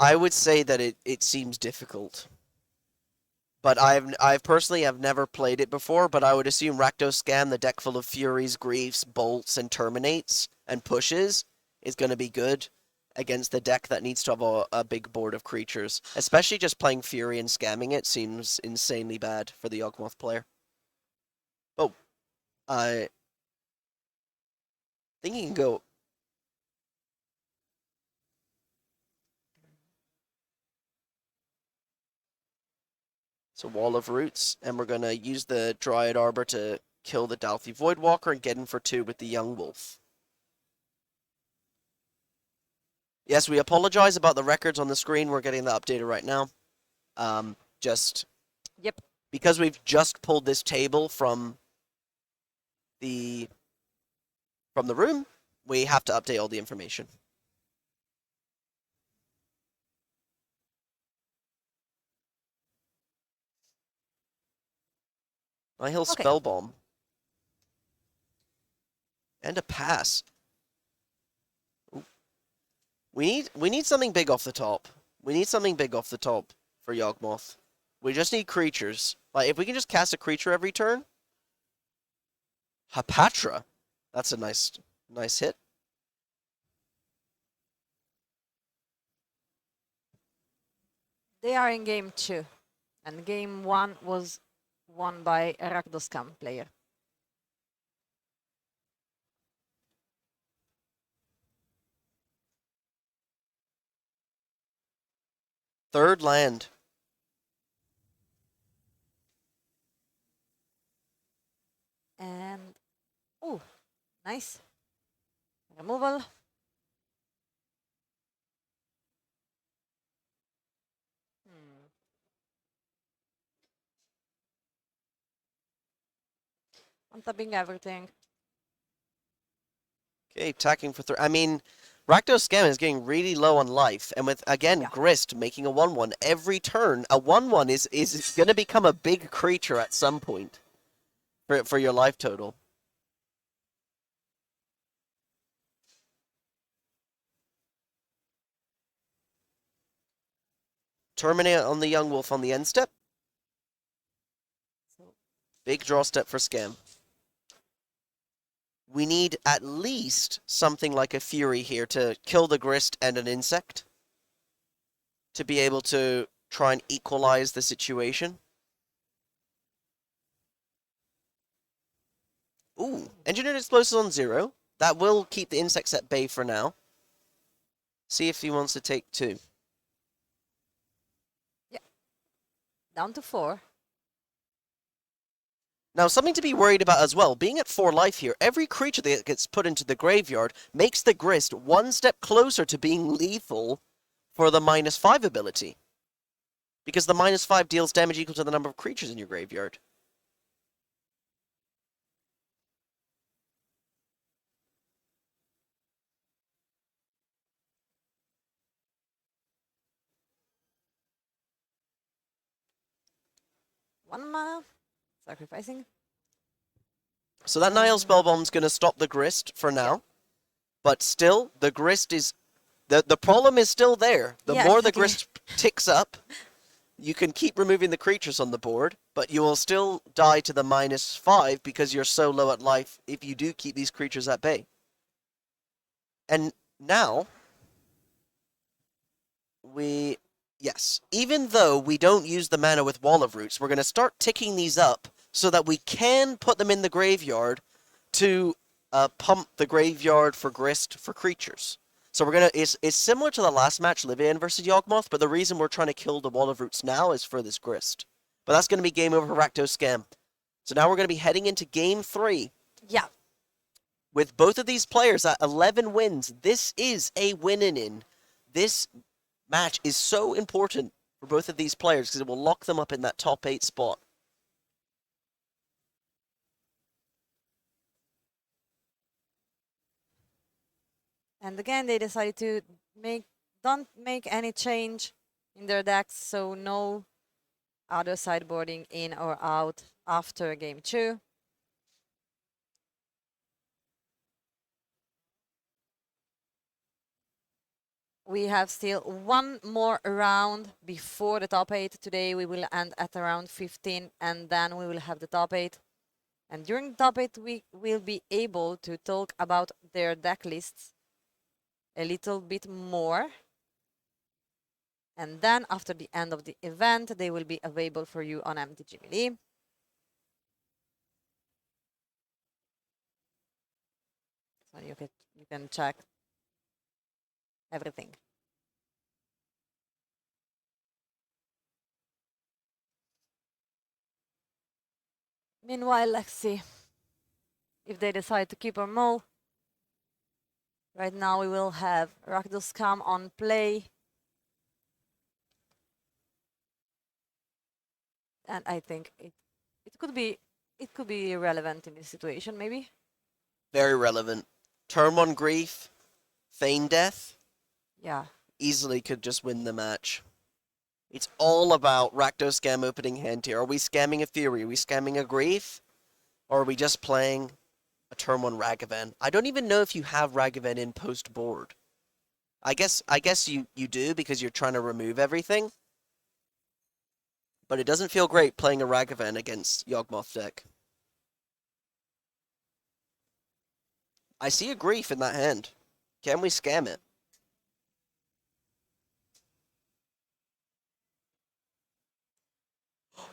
I would say that it seems difficult. But I've personally have never played it before, but I would assume Rakdos Scam, the deck full of Furies, Griefs, Bolts, and Terminates, and Pushes, is going to be good against the deck that needs to have a big board of creatures. Especially just playing Fury and scamming it seems insanely bad for the Yawgmoth player. Oh, I think he can go. So Wall of Roots, and we're going to use the Dryad Arbor to kill the Dalthy Voidwalker and get in for 2 with the Young Wolf. Yes, we apologize about the records on the screen. We're getting that updated right now. Yep. Because we've just pulled this table from the room, we have to update all the information. Nihil Okay. Spellbomb. And a pass. Ooh. We need something big off the top. We need something big off the top for Yawgmoth. We just need creatures. Like, if we can just cast a creature every turn. Hapatra. That's a nice hit. They are in game 2. And game 1 was won by a Rakdos Scam player. Third land. And, oh, nice. Removal. Untapping everything. Okay, attacking for 3. I mean, Rakdos Scam is getting really low on life, and with, again, Grist making a 1/1 every turn, a 1/1 is going to become a big creature at some point for your life total. Terminate on the Young Wolf on the end step. Big draw step for Scam. We need at least something like a Fury here to kill the Grist and an Insect to be able to try and equalize the situation. Ooh, Engineered Explosives on 0. That will keep the Insects at bay for now. See if he wants to take 2. Yeah. Down to 4. Now, something to be worried about as well, being at 4 life here, every creature that gets put into the graveyard makes the Grist 1 step closer to being lethal for the -5 ability. Because the -5 deals damage equal to the number of creatures in your graveyard. One mana. Sacrificing. So that Nihil Spellbomb's going to stop the Grist for now. But still, the Grist is... The problem is still there. The Yeah, more the exactly. Grist ticks up, you can keep removing the creatures on the board, but you will still die to the -5 because you're so low at life if you do keep these creatures at bay. And now, yes, even though we don't use the mana with Wall of Roots, we're going to start ticking these up so that we can put them in the graveyard to pump the graveyard for grist for creatures. So we're gonna. It's similar to the last match, Livian versus Yawgmoth, but the reason we're trying to kill the Wall of Roots now is for this grist. But that's gonna be game over for Rakdos Scam. So now we're gonna be heading into game 3. Yeah. With both of these players at 11 wins. This is a win-in. This match is so important for both of these players because it will lock them up in that top 8 spot. And again, they decided to don't make any change in their decks, so no other sideboarding in or out after game 2. We have still one more round before the top 8. Today we will end at around 15, and then we will have the top 8. And during the top 8, we will be able to talk about their deck lists a little bit more. And then after the end of the event, they will be available for you on Metagame. So you can check everything. Meanwhile, let's see if they decide to keep or mull. Right now we will have Rakdos Scam on play. And I think it could be relevant in this situation, maybe. Very relevant. Turn 1 Grief, Feign Death. Yeah. Easily could just win the match. It's all about Rakdos Scam opening hand here. Are we scamming a Fury? Are we scamming a Grief? Or are we just playing a turn 1 Ragavan? I don't even know if you have Ragavan in post board. I guess you do because you're trying to remove everything. But it doesn't feel great playing a Ragavan against Yawgmoth deck. I see a Grief in that hand. Can we scam it?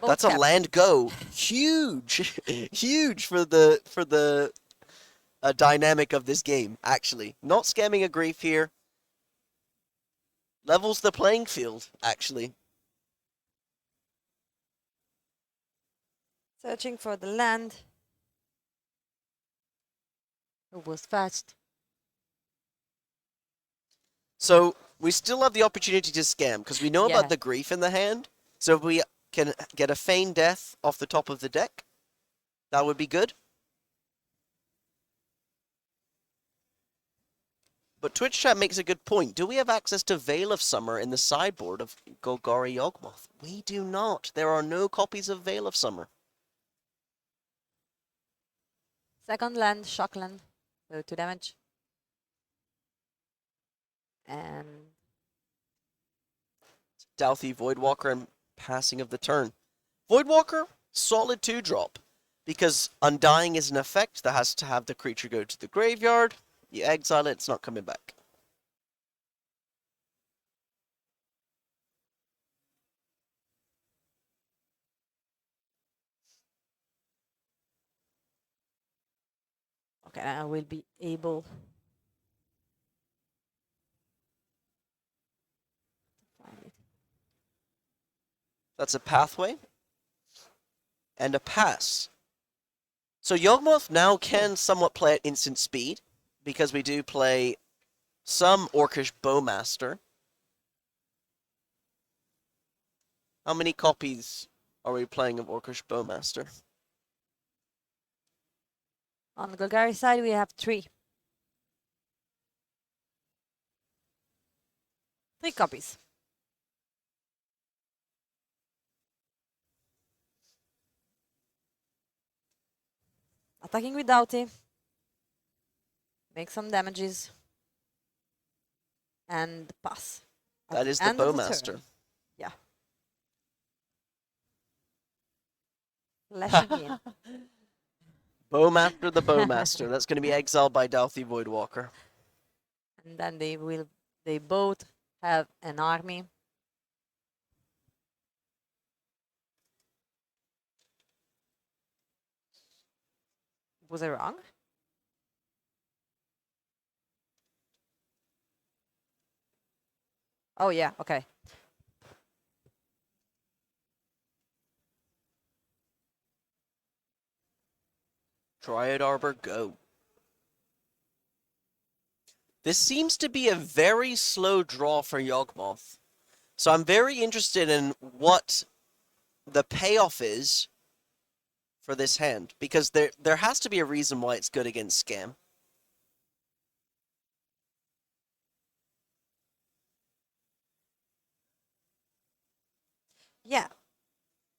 That's a land go. Huge, huge for the dynamic of this game. Actually, not scamming a Grief here levels the playing field. Actually, Searching for the land. It was fetched. so we still have the opportunity to scam because we know Yeah. about the Grief in the hand. So if we can get a Feign Death off the top of the deck, that would be good. But Twitch chat makes a good point. Do we have access to Veil of Summer in the sideboard of Golgari Yawgmoth? We do not. There are no copies of Veil of Summer. Second land, Shockland. So 2 damage. And Douthie, Voidwalker, and passing of the turn. Voidwalker, solid 2-drop. Because Undying is an effect that has to have the creature go to the graveyard. You exile it, it's not coming back. okay, I will be able to find it. That's a pathway. And a pass. So Yawgmoth now can somewhat play at instant speed. Because we do play some Orcish Bowmaster. How many copies are we playing of Orcish Bowmaster? On the Golgari side, we have 3. 3 copies. Attacking with Doughty. Make some damages. And pass. That is the End of Bowmaster. turn. Yeah. Flashing in. Bowmaster the Bowmaster. That's going to be exiled by Doughty Voidwalker. And then they both have an army. Was I wrong? Oh yeah, okay. Dryad Arbor, go. This seems to be a very slow draw for Yawgmoth. So I'm very interested in what the payoff is for this hand, because there has to be a reason why it's good against Scam. Yeah,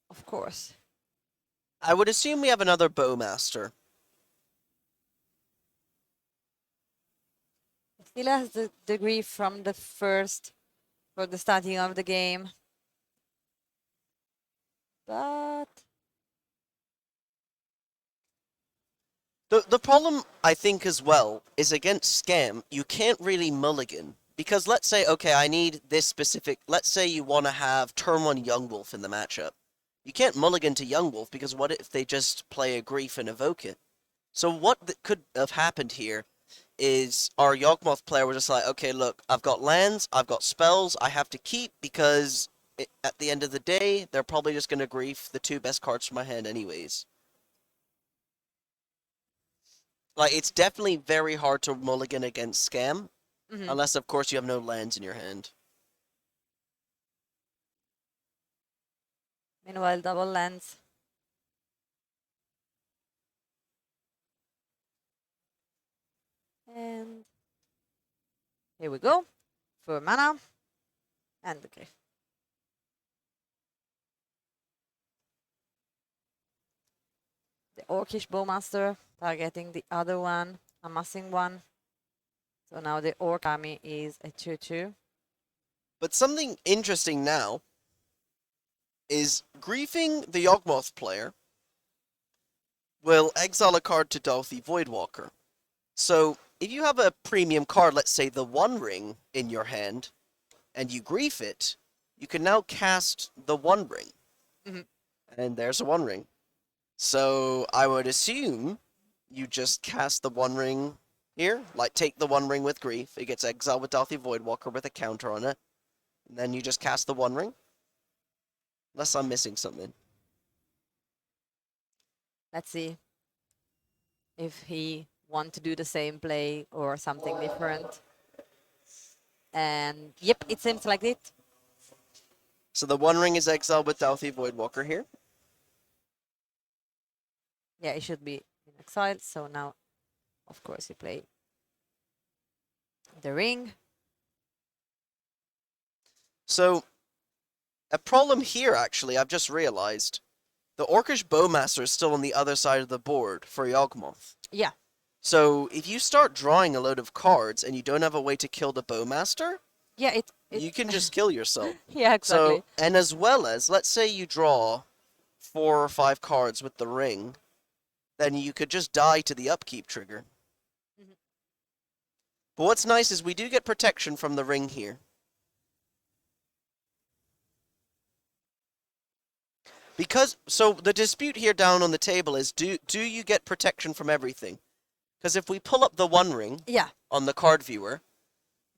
of course. I would assume we have another Bowmaster. Still has the degree from the first, for the starting of the game. But The problem, I think, as well, is against Scam, you can't really mulligan. Because let's say, okay, I need this specific... Let's say you want to have turn 1 Young Wolf in the matchup. You can't mulligan to Young Wolf, because what if they just play a Grief and evoke it? So what could have happened here is our Yawgmoth player was just like, okay, look, I've got lands, I've got spells, I have to keep, because at the end of the day, they're probably just going to Grief the 2 best cards from my hand anyways. Like, it's definitely very hard to mulligan against Scam, unless, of course, you have no lands in your hand. meanwhile, double lands. And here we go. For mana and the Griff. The Orcish Bowmaster targeting the other one, amassing one. So now the Orc army is a 2-2. But something interesting now is griefing the Yawgmoth player will exile a card to Doughty Voidwalker. So if you have a premium card, let's say the One Ring in your hand, and you grief it, you can now cast the One Ring. And there's a One Ring. So I would assume you just cast the One Ring here, like take the One Ring with grief. It gets exiled with Doughty Voidwalker with a counter on it. And then you just cast the One Ring. Unless I'm missing something. Let's see if he want to do the same play or something different. And yep, it seems like it. So the One Ring is exiled with Doughty Voidwalker here. Yeah, it should be in exile. So now, of course, you play the ring. So, a problem here, actually, I've just realized. The Orcish Bowmaster is still on the other side of the board for Yawgmoth. Yeah. So, if you start drawing a load of cards and you don't have a way to kill the Bowmaster, Yeah, you can just kill yourself. Yeah, exactly. So, and as well as, let's say you draw 4 or 5 cards with the ring, then you could just die to the upkeep trigger. But what's nice is we do get protection from the ring here. Because, so the dispute here down on the table is, do you get protection from everything? Because if we pull up the One Ring Yeah. on the card viewer,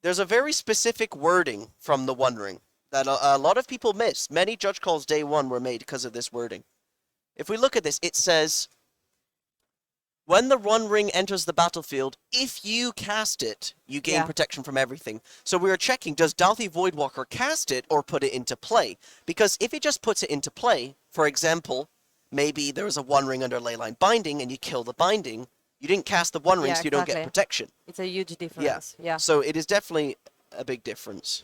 there's a very specific wording from the One Ring that a lot of people miss. Many judge calls day one were made because of this wording. If we look at this, it says, when the One Ring enters the battlefield, if you cast it, you gain Yeah. protection from everything. So we were checking, does Doughty Voidwalker cast it or put it into play? Because if it just puts it into play, for example, maybe there was a One Ring under Leyline Binding and you kill the Binding, you didn't cast the One Ring, Yeah, so you don't get exactly. protection. It's a huge difference. Yeah. So it is definitely a big difference.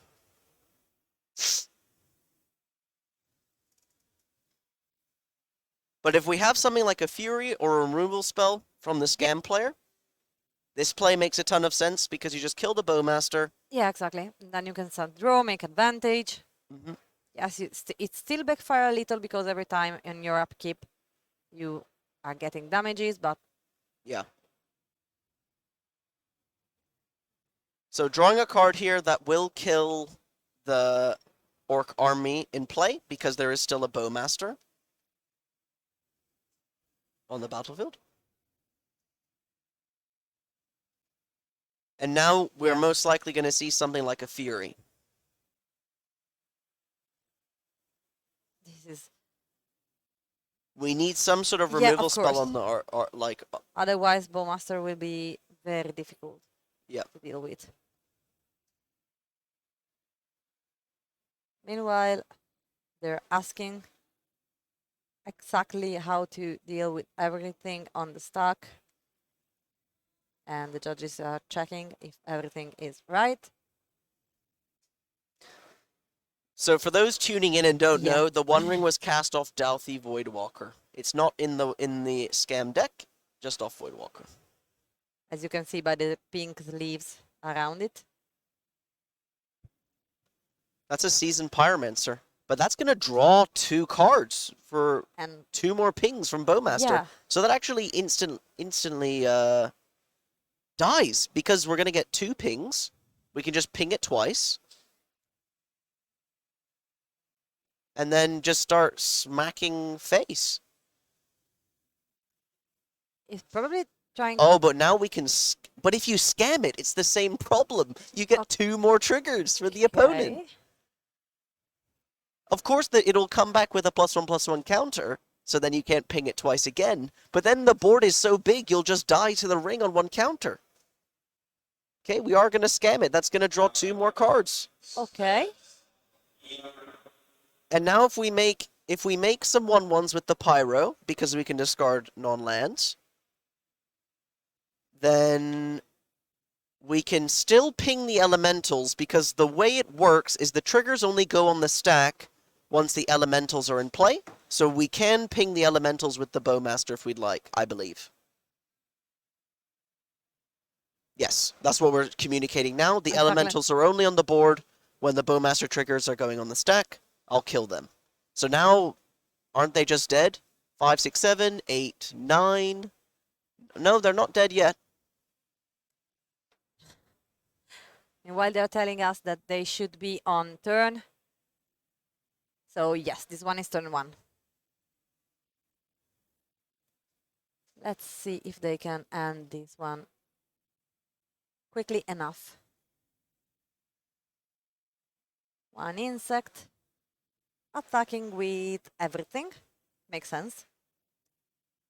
But if we have something like a Fury or a removal spell from the Scam player, this play makes a ton of sense because you just kill the Bowmaster. Yeah, exactly. And then you can start draw, make advantage. Yes, it still backfire a little because every time in your upkeep you are getting damages, but Yeah. So drawing a card here that will kill the Orc army in play because there is still a Bowmaster on the battlefield. And now we're Yeah. most likely going to see something like a Fury. this is We need some sort of Yeah, of removal spell course. on the otherwise Bowmaster will be very difficult Yeah. to deal with. Meanwhile, they're asking exactly how to deal with everything on the stack. And the judges are checking if everything is right. So for those tuning in and don't Yeah. know, the One Ring was cast off Dalthy Voidwalker. It's not in the scam deck, just off Voidwalker. As you can see by the pink leaves around it. That's a Seasoned Pyromancer. But that's going to draw 2 cards for And 2 more pings from Bowmaster. yeah, So that actually instantly dies because we're going to get 2 pings. We can just ping it twice. And then just start smacking face. it's probably trying. Oh, but now we can... But if you scam it, it's the same problem. You get 2 more triggers for the opponent. Okay. Of course, it'll come back with a +1/+1 counter, so then you can't ping it twice again. But then the board is so big, you'll just die to the ring on 1 counter. Okay, we are going to scam it. That's going to draw 2 more cards. Okay. And now if we make some 1/1s with the Pyro, because we can discard non-lands, then we can still ping the Elementals, because the way it works is the triggers only go on the stack once the Elementals are in play. So we can ping the Elementals with the Bowmaster if we'd like, I believe. Yes, that's what we're communicating now. The Exactly. Elementals are only on the board when the Bowmaster triggers are going on the stack. I'll kill them. So now, aren't they just dead? 5, 6, 7, 8, 9. No, they're not dead yet. And while they're telling us that they should be on turn. So yes, this one is turn 1. Let's see if they can end this one quickly enough. 1 insect. Attacking with everything. Makes sense.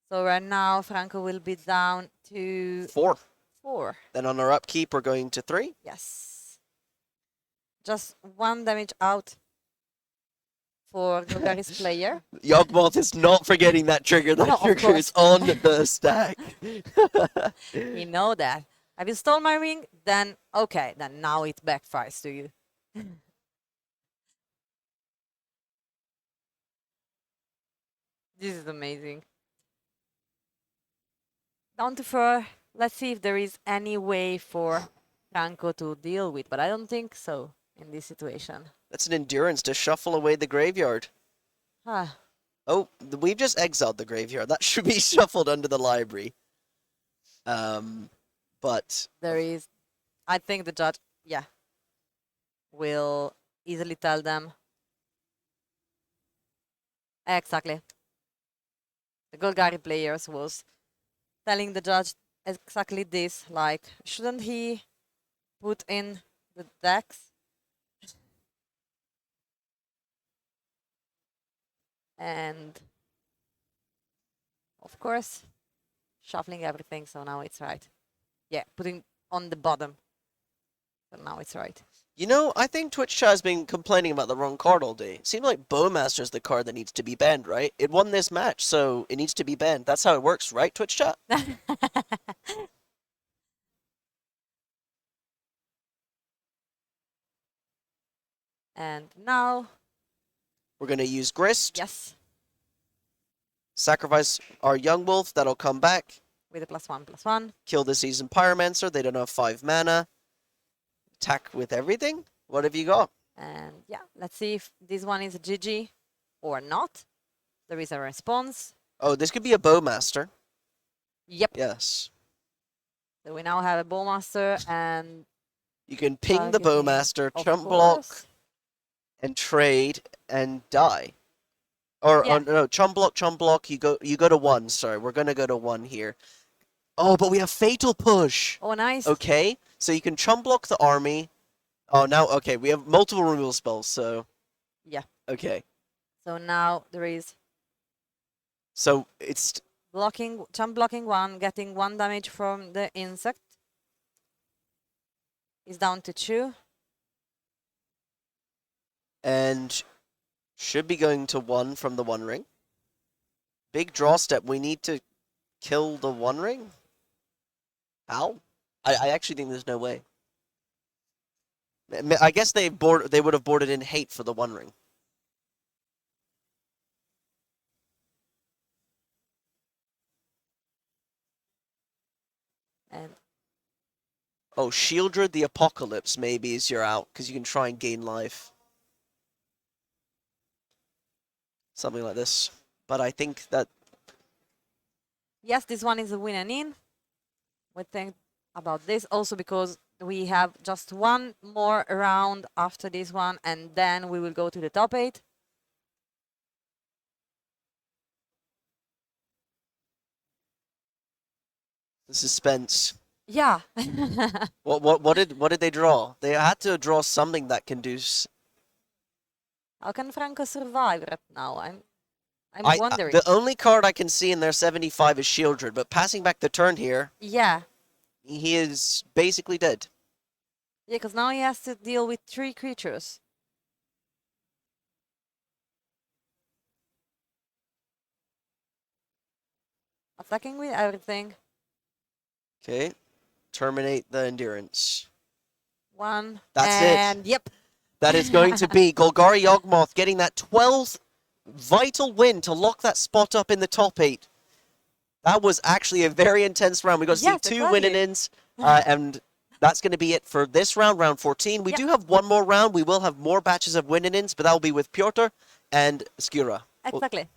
So right now Franco will be down to 4. 4. Then on our upkeep, we're going to 3. Yes. Just 1 damage out for Golgari's player. Yawgmoth is not forgetting that trigger. That No, of trigger is on the stack. You know that. Have you stolen my ring? Then, okay, then now it backfires to you. This is amazing. Down to 4. Let's see if there is any way for Franco to deal with, but I don't think so in this situation. That's an endurance to shuffle away the graveyard. Ah, Oh, we've just exiled the graveyard. That should be shuffled under the library. But there is, I think the judge, yeah, will easily tell them. Exactly. The Golgari players was telling the judge exactly this, like, shouldn't he put in the decks? And of course, shuffling everything, so now it's right. Yeah, putting on the bottom. So now it's right. you know, I think Twitch chat has been complaining about the wrong card all day. It seems like Bowmaster is the card that needs to be banned, right? It won this match, so it needs to be banned. That's how it works, right, Twitch chat? And now, We're going to use Grist. yes, Sacrifice our Young Wolf. That'll come back. with a +1/+1. Kill the Seasoned Pyromancer. They don't have 5 mana. Attack with everything. What have you got? And yeah, let's see if this one is a GG or not. There is a response. Oh, this could be a bowmaster. Yep. Yes. So we now have a bowmaster and You can ping the targeting, bowmaster, of chump block, course. and trade and die. Or Yeah. no, chump block. You go to 1. Sorry, we're gonna go to 1 here. Oh, but we have fatal push. Oh, nice. Okay, so you can chump block the army. Oh, now okay, we have multiple removal spells. So Yeah. okay, So now there is so it's blocking, jump blocking 1, getting 1 damage from the insect. Is down to 2. and should be going to 1 from the 1 ring. Big draw step. We need to kill the 1 ring. How? I actually think there's no way. I guess they would have boarded in hate for the 1 ring. And Oh, Shieldred the Apocalypse maybe is your out, because you can try and gain life. Something like this. But I think that... yes, this one is a win and in. We think about this also because we have just 1 more round after this one, and then we will go to the top 8. The suspense. Yeah. What did they draw? They had to draw something that can do... How can Franco survive right now? I'm wondering. The only card I can see in their 75 is Shieldred, but passing back the turn here, Yeah. he is basically dead. Yeah, because now he has to deal with 3 creatures. Attacking with everything. Okay. Terminate the Endurance. 1. That's it. And yep. That is going to be Golgari Yawgmoth getting that 12th vital win to lock that spot up in the top 8. That was actually a very intense round. We got to Yes, see 2 exactly. win-ins, and that's going to be it for this round, round 14. We Yep. do have one more round. We will have more batches of win-ins, but that will be with Piotr and Skura. Exactly.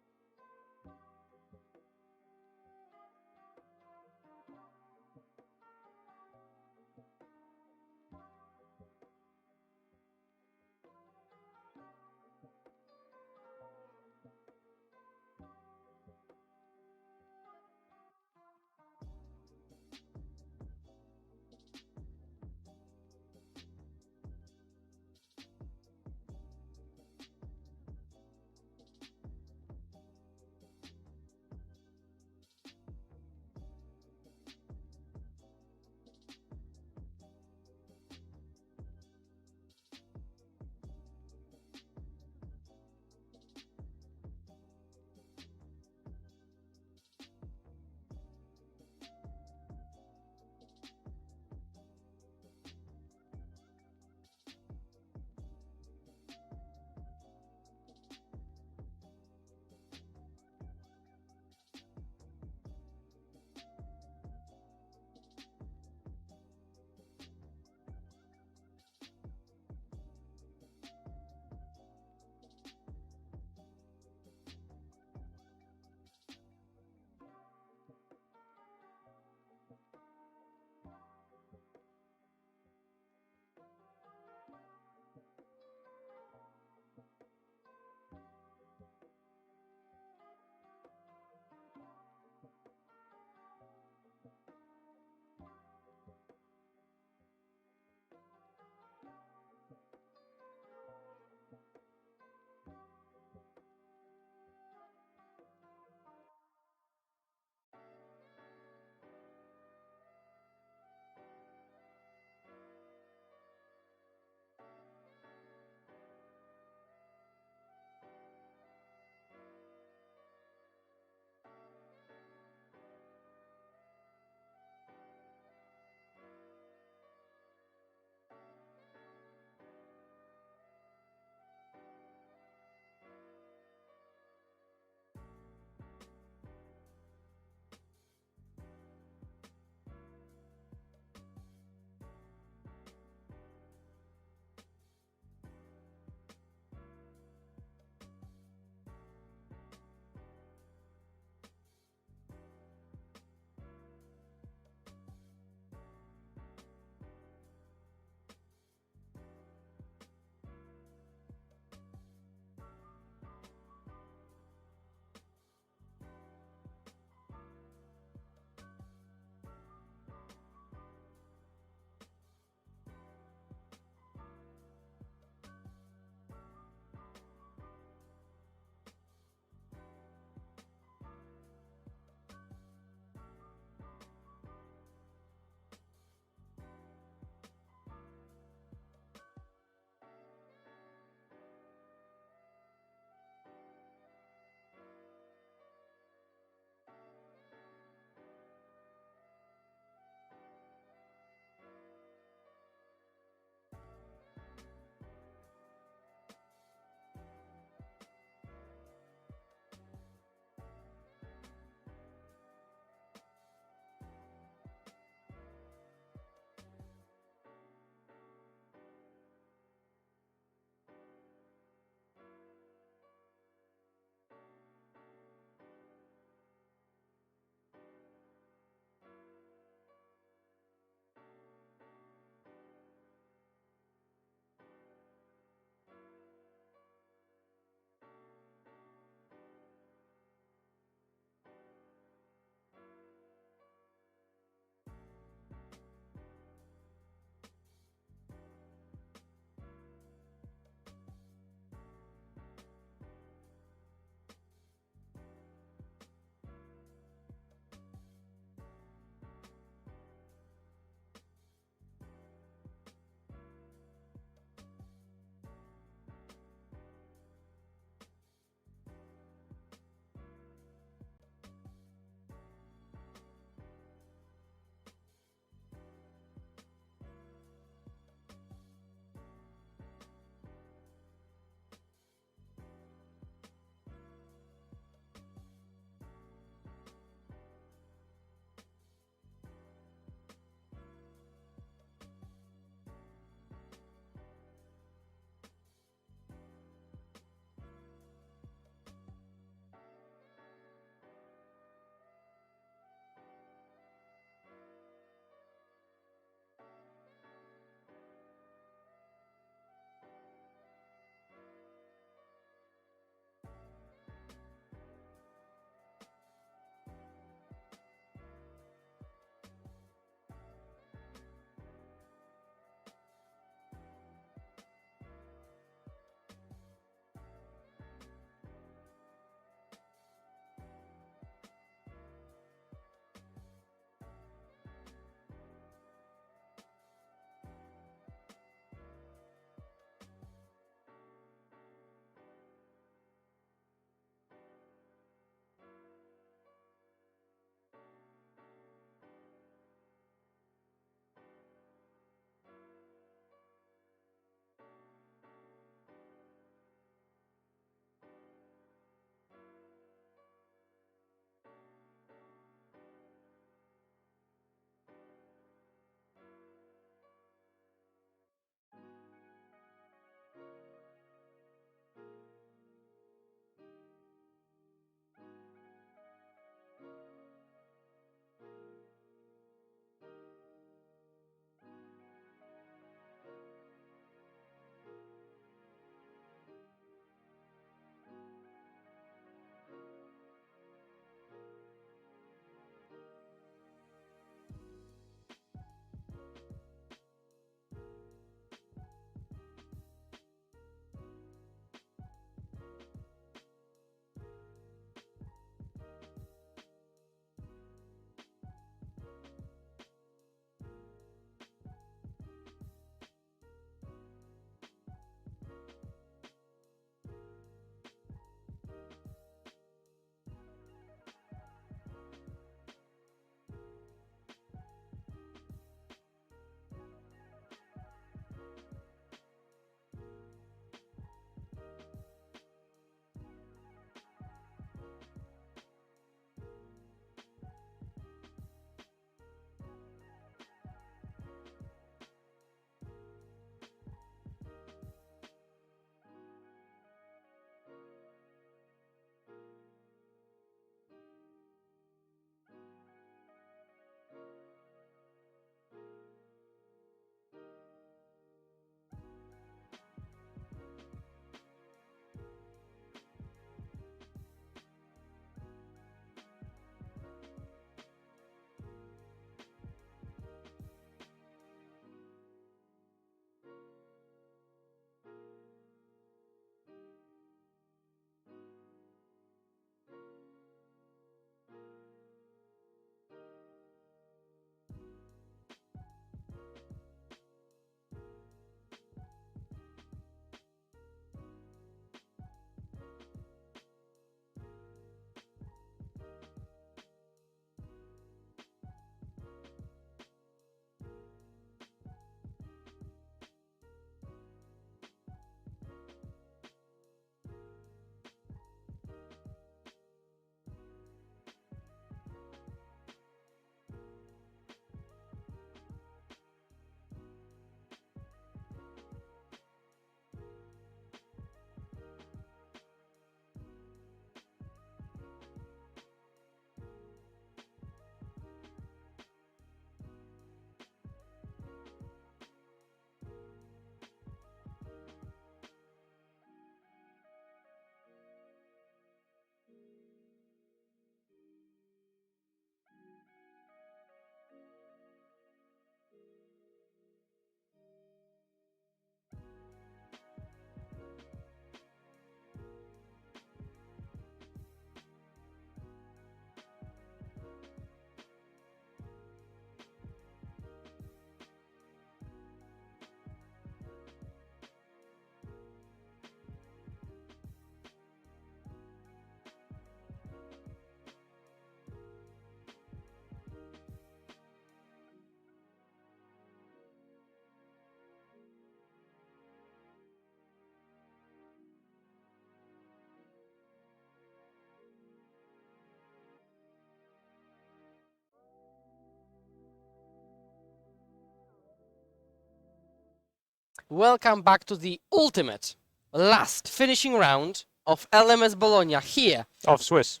welcome back to the ultimate, last finishing round of LMS Bologna here Of Swiss.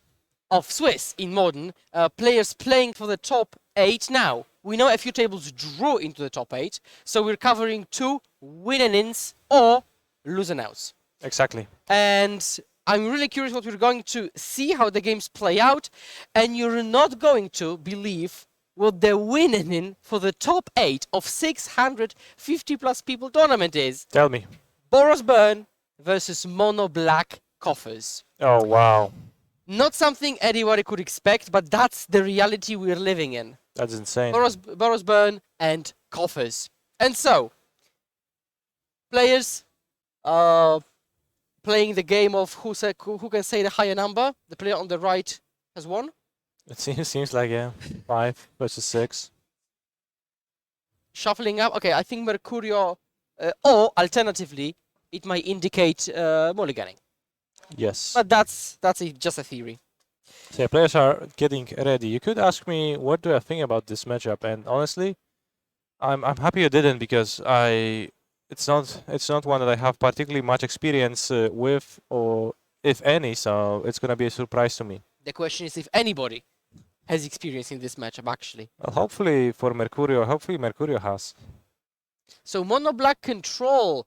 of Swiss in modern. Players playing for the top 8 now. We know a few tables drew into the top 8, so we're covering 2 win-and-ins or lose-and-outs. Exactly. And I'm really curious what we're going to see, how the games play out, and you're not going to believe what the win-and-in for the top 8 of 650 plus people tournament is. Tell me. Boros Burn versus Mono Black Coffers. Oh, wow. Not something anybody could expect, but that's the reality we're living in. That's insane. Boros Burn and Coffers. And so, players playing the game of who can say the higher number. The player on the right has won. It seems like, yeah, 5 versus 6. Shuffling up. Okay, I think Mercurio, or alternatively, it might indicate mulliganing. Yes. But that's just a theory. So players are getting ready. You could ask me what do I think about this matchup, and honestly, I'm happy you didn't, because it's not one that I have particularly much experience with, or if any. So it's gonna be a surprise to me. The question is if anybody has experience in this matchup actually. Well, hopefully Mercurio has. So Mono Black Control,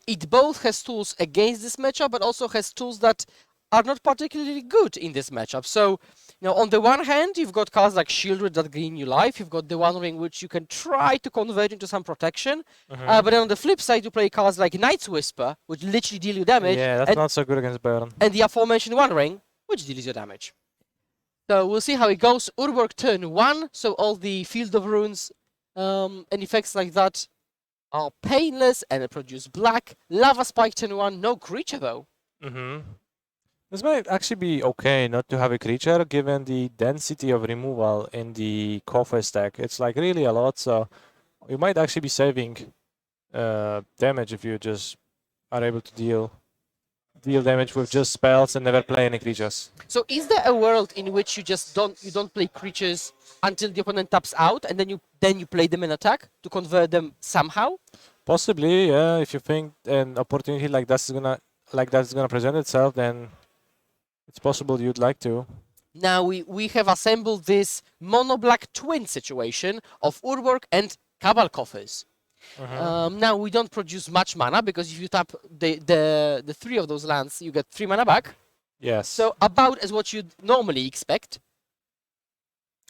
it both has tools against this matchup, but also has tools that are not particularly good in this matchup. So, on the one hand, you've got cards like Shieldred that gain you life. You've got the One Ring, which you can try to convert into some protection. But then on the flip side, you play cards like Night's Whisper, which literally deal you damage. Yeah, that's not so good against Burn. And the aforementioned One Ring, which deals you damage. So we'll see how it goes. Urborg turn 1, so all the Field of Runes and effects like that are painless and produce black. Lava Spike turn 1, no creature though. This might actually be okay not to have a creature, given the density of removal in the coffer stack. It's like really a lot, so you might actually be saving damage if you just are able to deal damage with just spells and never play any creatures. So is there a world in which you just don't play creatures until the opponent taps out, and then you play them in attack to convert them somehow? Possibly, yeah. If you think an opportunity like that's gonna present itself, then it's possible you'd like to. Now we have assembled this mono black twin situation of Urborg and Cabal Coffers. Now we don't produce much mana, because if you tap the 3 of those lands, you get 3 mana back. Yes. So about as what you'd normally expect.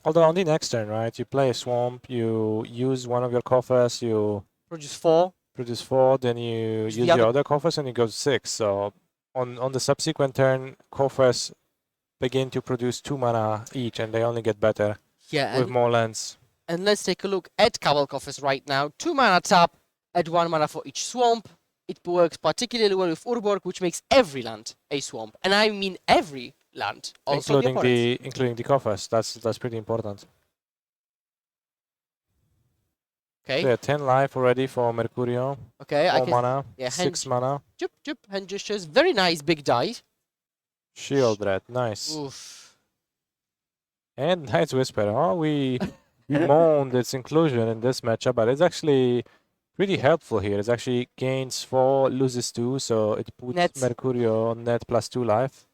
Although on the next turn, right, you play a swamp, you use one of your coffers, you Produce 4. produce 4, then you use your other coffers and you go 6. So on the subsequent turn, coffers begin to produce 2 mana each, and they only get better with more lands. And let's take a look at Cabal Coffers right now. 2 mana tap, add 1 mana for each swamp. It works particularly well with Urborg, which makes every land a swamp. And I mean every land, also including the coffers. That's pretty important. Okay. So yeah, 10 life already for Mercurio. Okay, 4 mana, yeah, 6 mana. Hand gestures, very nice big die. Shield Red, nice. Oof. And Night's Whisper. Oh, we bemoaned its inclusion in this matchup, but it's actually pretty helpful here. It actually gains 4, loses 2, so it puts Mercurio on net +2 life.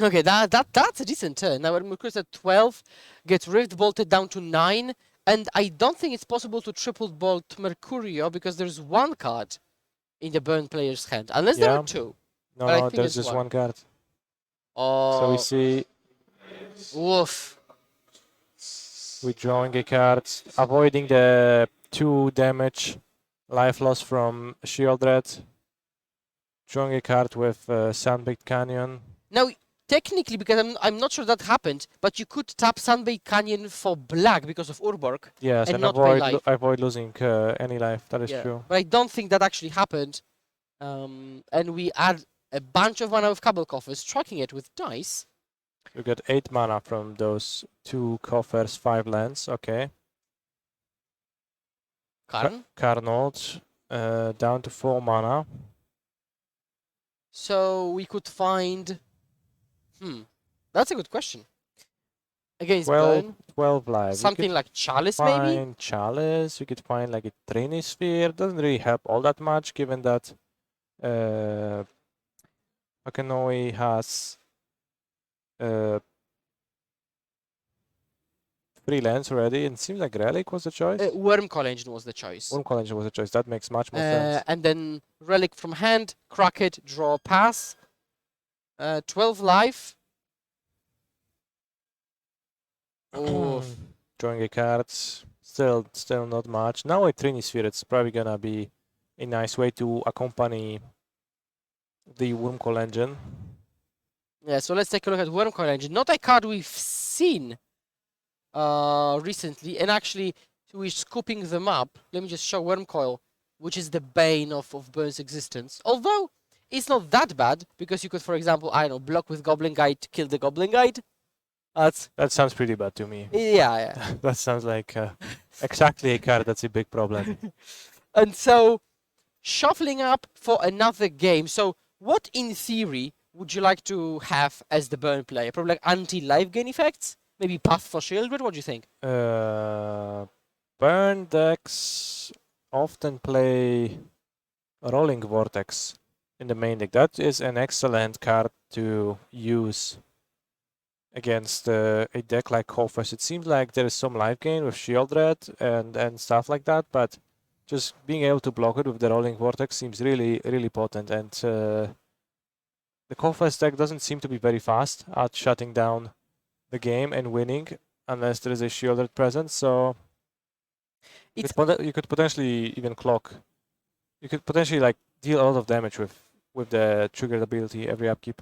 Okay, that's a decent turn. Now Mercurio's at 12, gets Rift Bolted down to 9, and I don't think it's possible to triple bolt Mercurio, because there's 1 card in the burn player's hand, unless there are 2. No, there's just 1 card. Oh. So we see Woof. withdrawing a card, avoiding the 2 damage life loss from Shield Red, drawing a card with Sandbaked Canyon. Now, technically, because I'm not sure that happened, but you could tap Sunbaked Canyon for black because of Urborg. Yes, and not pay life. avoid losing any life. That is true. But I don't think that actually happened. And we add a bunch of mana with Cabal Coffers, tracking it with dice. You get 8 mana from those 2 coffers, 5 lands. Okay. Karn? Carnold, down to 4 mana. So we could find... That's a good question. against 12, Burn. 12 life. Something like Chalice, maybe? Find Chalice. You could find like a Training Sphere. Doesn't really help all that much, given that Hakanoi has freelance already, and it seems like Relic was the choice. Wormcoil Engine was the choice. Wormcoil Engine was the choice. That makes much more sense. And then Relic from hand, crack it, draw, pass. 12 life. Oh, Drawing a card. Still not much. Now a Training Sphere, it's probably gonna be a nice way to accompany the Wormcoil Engine. yeah, so let's take a look at Wormcoil Engine. Not a card we've seen recently, and actually we're scooping them up. Let me just show Wormcoil, which is the bane of Burn's existence. Although it's not that bad, because you could, for example, I don't know, block with Goblin Guide to kill the Goblin Guide. That sounds pretty bad to me. Yeah. That sounds like exactly a card that's a big problem. And so, shuffling up for another game. So, what in theory would you like to have as the Burn player? Probably like anti-life gain effects? Maybe Path for Shieldred? What do you think? Burn decks often play Rolling Vortex in the main deck. That is an excellent card to use against a deck like Kofus. It seems like there is some life gain with Shieldred and stuff like that, but just being able to block it with the Rolling Vortex seems really, really potent. And the Kofus deck doesn't seem to be very fast at shutting down the game and winning unless there is a Shieldred present. So you could potentially even clock. You could potentially like deal a lot of damage with the triggered ability every upkeep.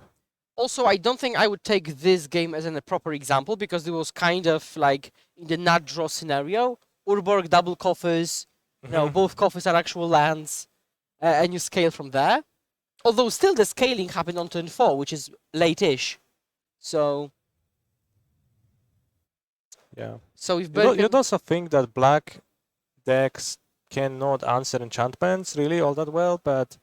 Also, I don't think I would take this game as a proper example, because it was kind of like in the nut draw scenario. Urborg, double coffers, no, both coffers are actual lands, and you scale from there. Although still the scaling happened on turn 4, which is late-ish. So... yeah. So if You'd also think that black decks cannot answer enchantments really all that well, but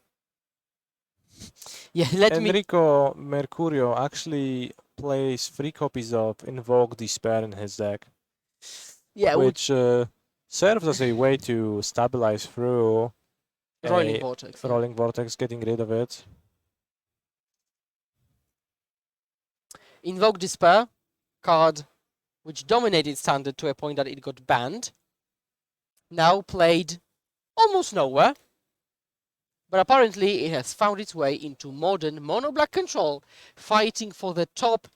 yeah, Enrico Mercurio actually plays 3 copies of Invoke Despair in his deck, which serves as a way to stabilize through Rolling Vortex. Rolling Vortex, getting rid of it. Invoke Despair, card which dominated Standard to a point that it got banned. Now played almost nowhere. But apparently it has found its way into modern mono-black control, fighting for the top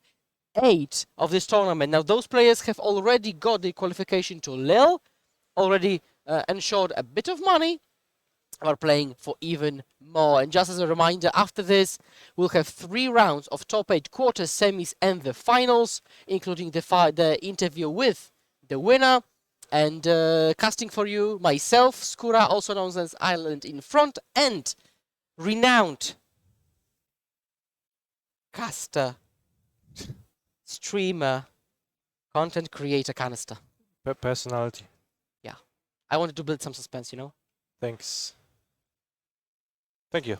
8 of this tournament. Now those players have already got the qualification to Lille, already ensured a bit of money, are playing for even more. And just as a reminder, after this, we'll have 3 rounds of top 8 quarters, semis, and the finals, including the interview with the winner. And casting for you, myself, Skura, also known as Island in Front, and renowned caster, streamer, content creator, Kanister. Personality. Yeah. I wanted to build some suspense, you know? Thanks. Thank you.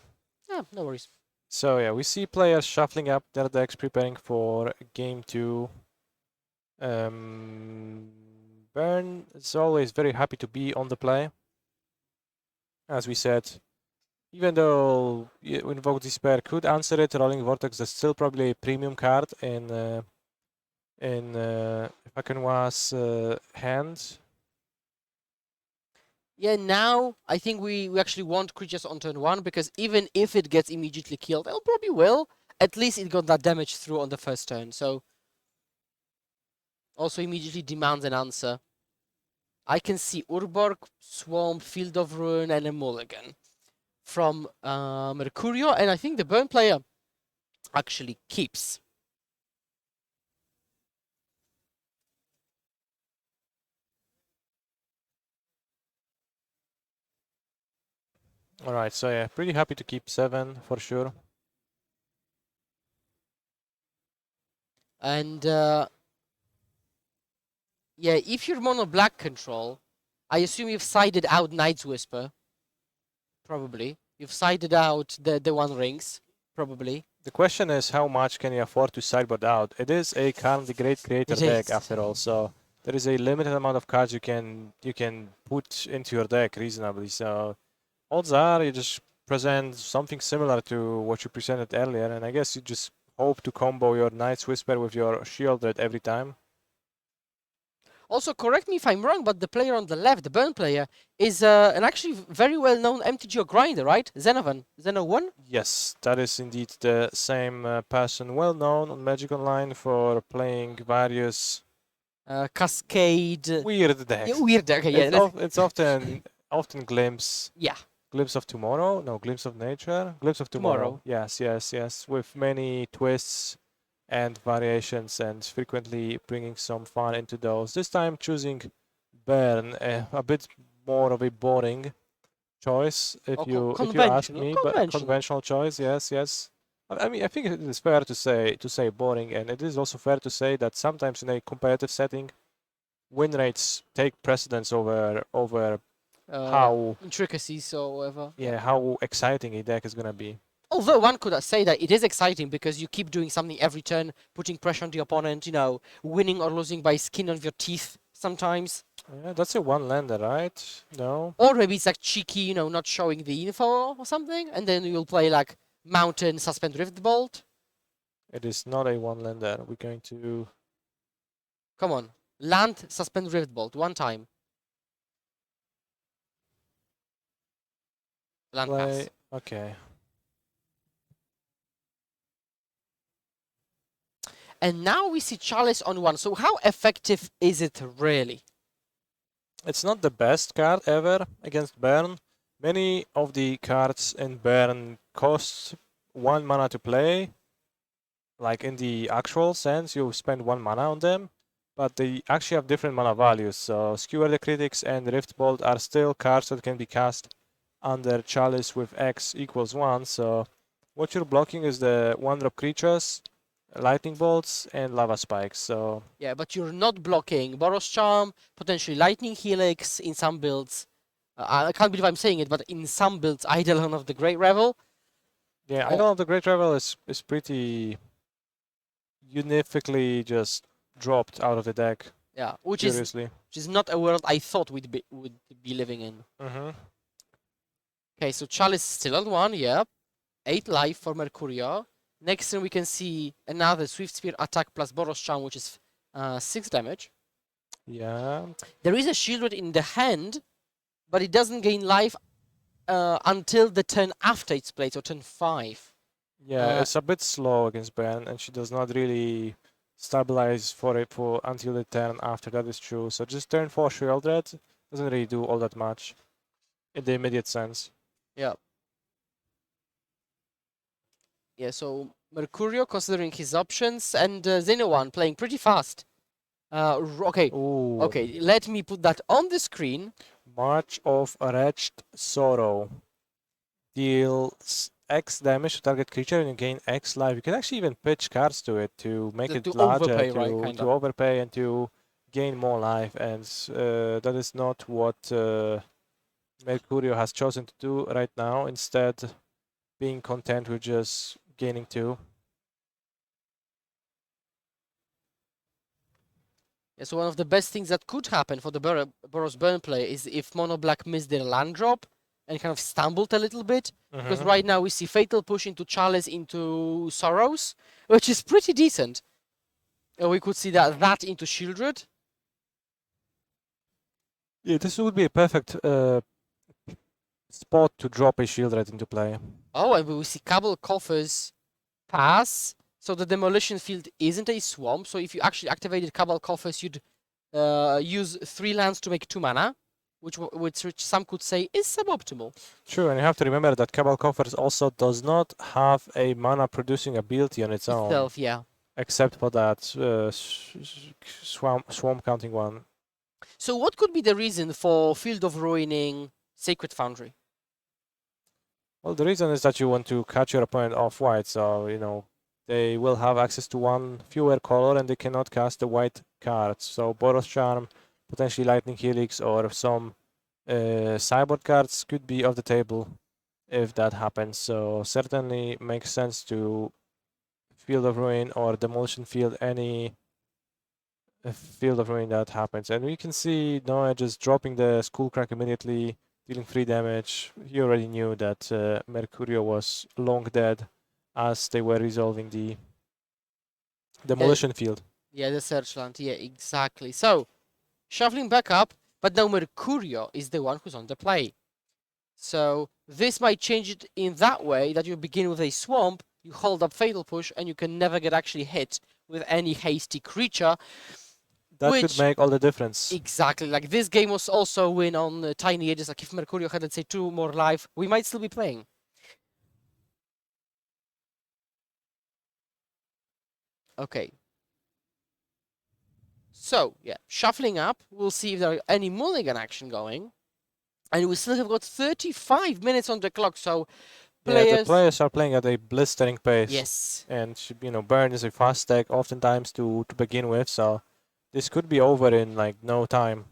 Yeah, no worries. So yeah, we see players shuffling up their decks, preparing for game 2. Burn is always very happy to be on the play. As we said, even though Invoke Despair could answer it, Rolling Vortex is still probably a premium card in Fakenwa's hand. Yeah, now I think we actually want creatures on turn 1, because even if it gets immediately killed, it probably will. At least it got that damage through on the first turn, so also immediately demands an answer. I can see Urborg, Swamp, Field of Ruin, and a Mulligan from Mercurio, and I think the Burn player actually keeps. Alright, so yeah, pretty happy to keep 7 for sure. And yeah, if you're mono black control, I assume you've sided out Night's Whisper. Probably. You've sided out the One Rings. Probably. The question is how much can you afford to sideboard out? It is a currently great creator It deck is. after all, so there is a limited amount of cards you can put into your deck reasonably. So odds are you just present something similar to what you presented earlier, and I guess you just hope to combo your Knight's Whisper with your Shield Red every time. Also, correct me if I'm wrong, but the player on the left, the burn player, is an actually very well-known MTGO grinder, right? Zeno1? Yes, that is indeed the same person, well known on Magic Online for playing various Cascade. weird decks. Weird. Okay, yeah. It's often glimpse Yeah. Glimpse of Tomorrow? No, Glimpse of Nature? Glimpse of Tomorrow. Tomorrow. Yes. With many twists and variations and frequently bringing some fun into those. This time choosing Burn, a bit more of a boring choice if you ask me, but a conventional choice, yes. I mean, I think it is fair to say boring, and it is also fair to say that sometimes in a competitive setting, win rates take precedence over how intricacies or whatever. yeah, how exciting a deck is gonna be. Although one could say that it is exciting because you keep doing something every turn, putting pressure on the opponent, winning or losing by skin of your teeth sometimes. Yeah, that's a one-lander, right? No? Or maybe it's like cheeky, not showing the info or something, and then you'll play like Mountain, Suspend Rift Bolt. It is not a one-lander. We're going to... Come on. Land, Suspend Rift Bolt, one time. Land pass. Okay. And now we see Chalice on one. So how effective is it really? It's not the best card ever against Burn. Many of the cards in Burn cost 1 mana to play. Like in the actual sense, you spend 1 mana on them. But they actually have different mana values. So Skewer the Critics and Rift Bolt are still cards that can be cast under Chalice with X equals 1. So what you're blocking is the 1-drop creatures, lightning bolts, and lava spikes. So yeah, but you're not blocking Boros Charm, potentially Lightning Helix in some builds. I can't believe I'm saying it, but in some builds, Eidolon of the Great Revel. yeah, Eidolon of the Great Revel is pretty unifically just dropped out of the deck. Yeah, which seriously. is not a world I thought would be living in. Okay, so Chalice is still on 1, yeah. 8 life for Mercurio. Next turn we can see another Swift Spear attack plus Boros Charm, which is 6 damage. Yeah. There is a Shieldred in the hand, but it doesn't gain life until the turn after it's played, so turn 5. Yeah, it's a bit slow against Burn, and she does not really stabilize for until the turn after. That is true. So just turn 4 Shieldred doesn't really do all that much in the immediate sense. Yeah. Yeah, so Mercurio considering his options, and Zeno1 playing pretty fast. Okay. Ooh. Okay, let me put that on the screen. March of Wretched Sorrow. Deals X damage to target creature and you gain X life. You can actually even pitch cards to it to make it larger, to overpay and to gain more life. And that is not what Mercurio has chosen to do right now. Instead, being content with just gaining 2. Yeah, so one of the best things that could happen for the Boros Burn play is if Mono Black missed their land drop and kind of stumbled a little bit. Because right now we see Fatal Push into Chalice into Sorrows, which is pretty decent. We could see that into Shieldred. Yeah, this would be a perfect spot to drop a Shieldred into play. Oh, and we see Cabal Coffers pass. So the Demolition Field isn't a swamp. So if you actually activated Cabal Coffers, you'd use 3 lands to make 2 mana, which some could say is suboptimal. True, and you have to remember that Cabal Coffers also does not have a mana producing ability on its own. Yeah. Except for that swamp counting one. So what could be the reason for Field of Ruining Sacred Foundry? Well, the reason is that you want to catch your opponent off white, so they will have access to 1 fewer color and they cannot cast the white cards. So Boros Charm, potentially Lightning Helix, or some sideboard cards could be off the table if that happens. So certainly makes sense to Field of Ruin or Demolition Field, any Field of Ruin that happens. And we can see Noah just dropping the Skullcrack immediately, dealing 3 damage. He already knew that Mercurio was long dead as they were resolving the Demolition Field. Yeah, the Searchland. Yeah, exactly. So, shuffling back up, but now Mercurio is the one who's on the play. So, this might change it in that way that you begin with a Swamp, you hold up Fatal Push, and you can never get actually hit with any hasty creature. That could make all the difference. Exactly. Like, this game was also win on tiny edges. Like, if Mercurio had, let's say, 2 more life, we might still be playing. Okay. So, yeah, shuffling up. We'll see if there are any mulligan action going. And we still have got 35 minutes on the clock, so players... Yeah, the players are playing at a blistering pace. Yes. And, Burn is a fast deck oftentimes to begin with, so this could be over in, like, no time.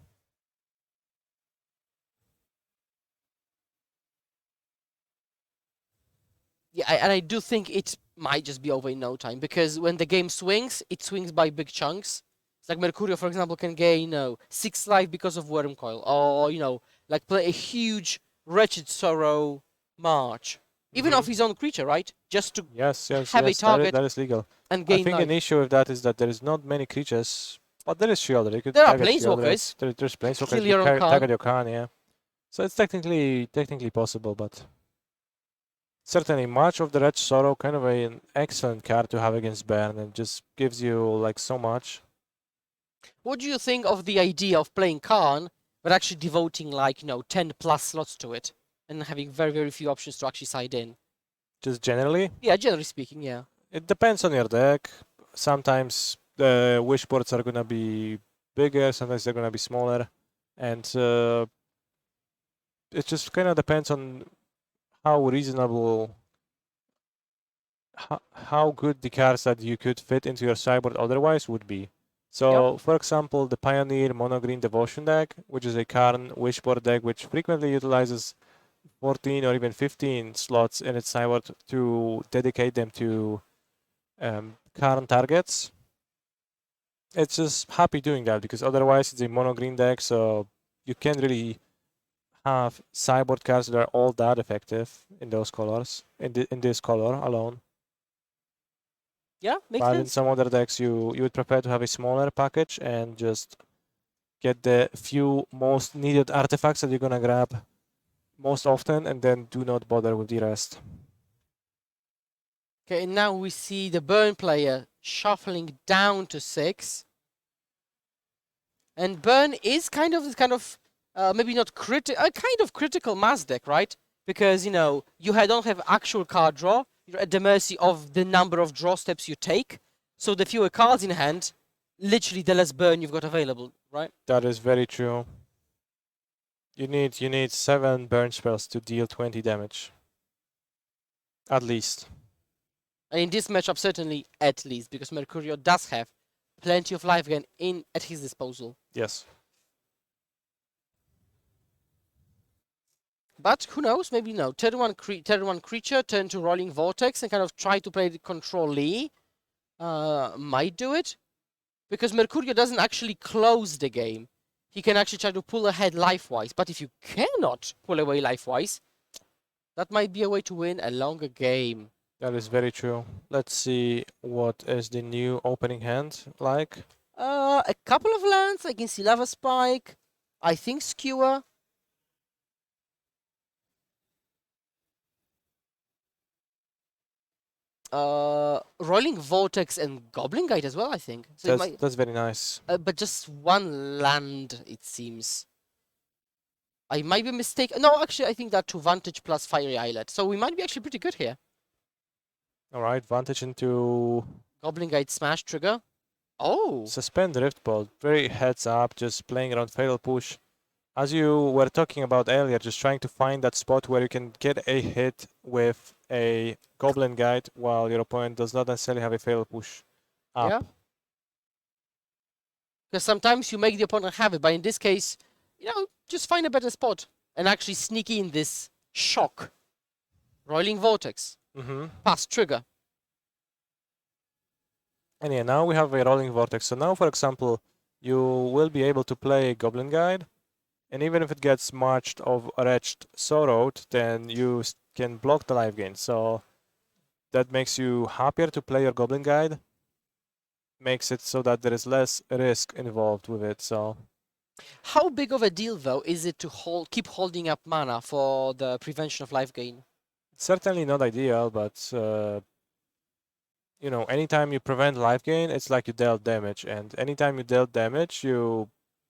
Yeah, and I do think it might just be over in no time, because when the game swings, it swings by big chunks. It's like Mercurio, for example, can gain 6 life because of Worm Coil, or, like play a huge Wretched Sorrow March. Even off his own creature, right? Just to yes, have a target that is legal. and gain I think life. an issue with that is that there is not many creatures, but there is Shielder. You could There are target Planeswalkers. Shielders. There's Planeswalkers. Kill You your own could Khan. target your Khan, yeah. So it's technically possible, but certainly March of the Red Sorrow, kind of an excellent card to have against Baron, and just gives you like so much. What do you think of the idea of playing Khan, but actually devoting like 10 plus slots to it, and having very, very few options to actually side in? Just generally? Yeah, generally speaking, yeah. It depends on your deck. Sometimes the wish boards are gonna be bigger, sometimes they're gonna be smaller, and it just kind of depends on how reasonable, how good the cards that you could fit into your sideboard otherwise would be. So, for example, the Pioneer Mono Green Devotion deck, which is a Karn Wishboard deck, which frequently utilizes 14 or even 15 slots in its sideboard to dedicate them to Karn targets. It's just happy doing that because otherwise it's a mono green deck, so you can't really have sideboard cards that are all that effective in those colors, in this color alone. Yeah, makes But in sense. some other decks, you would prefer to have a smaller package and just get the few most needed artifacts that you're gonna grab most often, and then do not bother with the rest. Okay, and now we see the Burn player shuffling down to 6. And Burn is kind of maybe not critical, kind of critical mass deck, right? Because, you don't have actual card draw. You're at the mercy of the number of draw steps you take. So the fewer cards in hand, literally the less Burn you've got available, right? That is very true. You need 7 burn spells to deal 20 damage. At least. And in this matchup, certainly at least, because Mercurio does have plenty of life again at his disposal. Yes. But who knows? Maybe no. Turn one creature, turn to Rolling Vortex, and kind of try to play the Control Lee. Might do it. Because Mercurio doesn't actually close the game. He can actually try to pull ahead life-wise. But if you cannot pull away life-wise, that might be a way to win a longer game. That is very true. Let's see what is the new opening hand like. A couple of lands. I can see Lava Spike. I think Skura. Rolling Vortex and Goblin Guide as well, I think. So that's very nice. But just one land, it seems. I might be mistaken. No, actually, I think that 2 Vantage plus Fiery Islet. So we might be actually pretty good here. All right, Vantage into Goblin Guide Smash trigger. Oh! Suspend Riftbolt. Very heads up, just playing around Fatal Push. As you were talking about earlier, just trying to find that spot where you can get a hit with a Goblin Guide while your opponent does not necessarily have a Fatal Push up. Yeah. Because sometimes you make the opponent have it, but in this case, just find a better spot and actually sneak in this shock. Rolling Vortex. Mm-hmm. Pass trigger. And yeah, now we have a rolling vortex. So now, for example, you will be able to play Goblin Guide, and even if it gets marched of Wretched Sorrowed, then you can block the life gain. So that makes you happier to play your Goblin Guide, makes it so that there is less risk involved with it. So How big of a deal, though, is it to keep holding up mana for the prevention of life gain? certainly not ideal, but you know, anytime you prevent life gain, it's like you dealt damage, and anytime you dealt damage,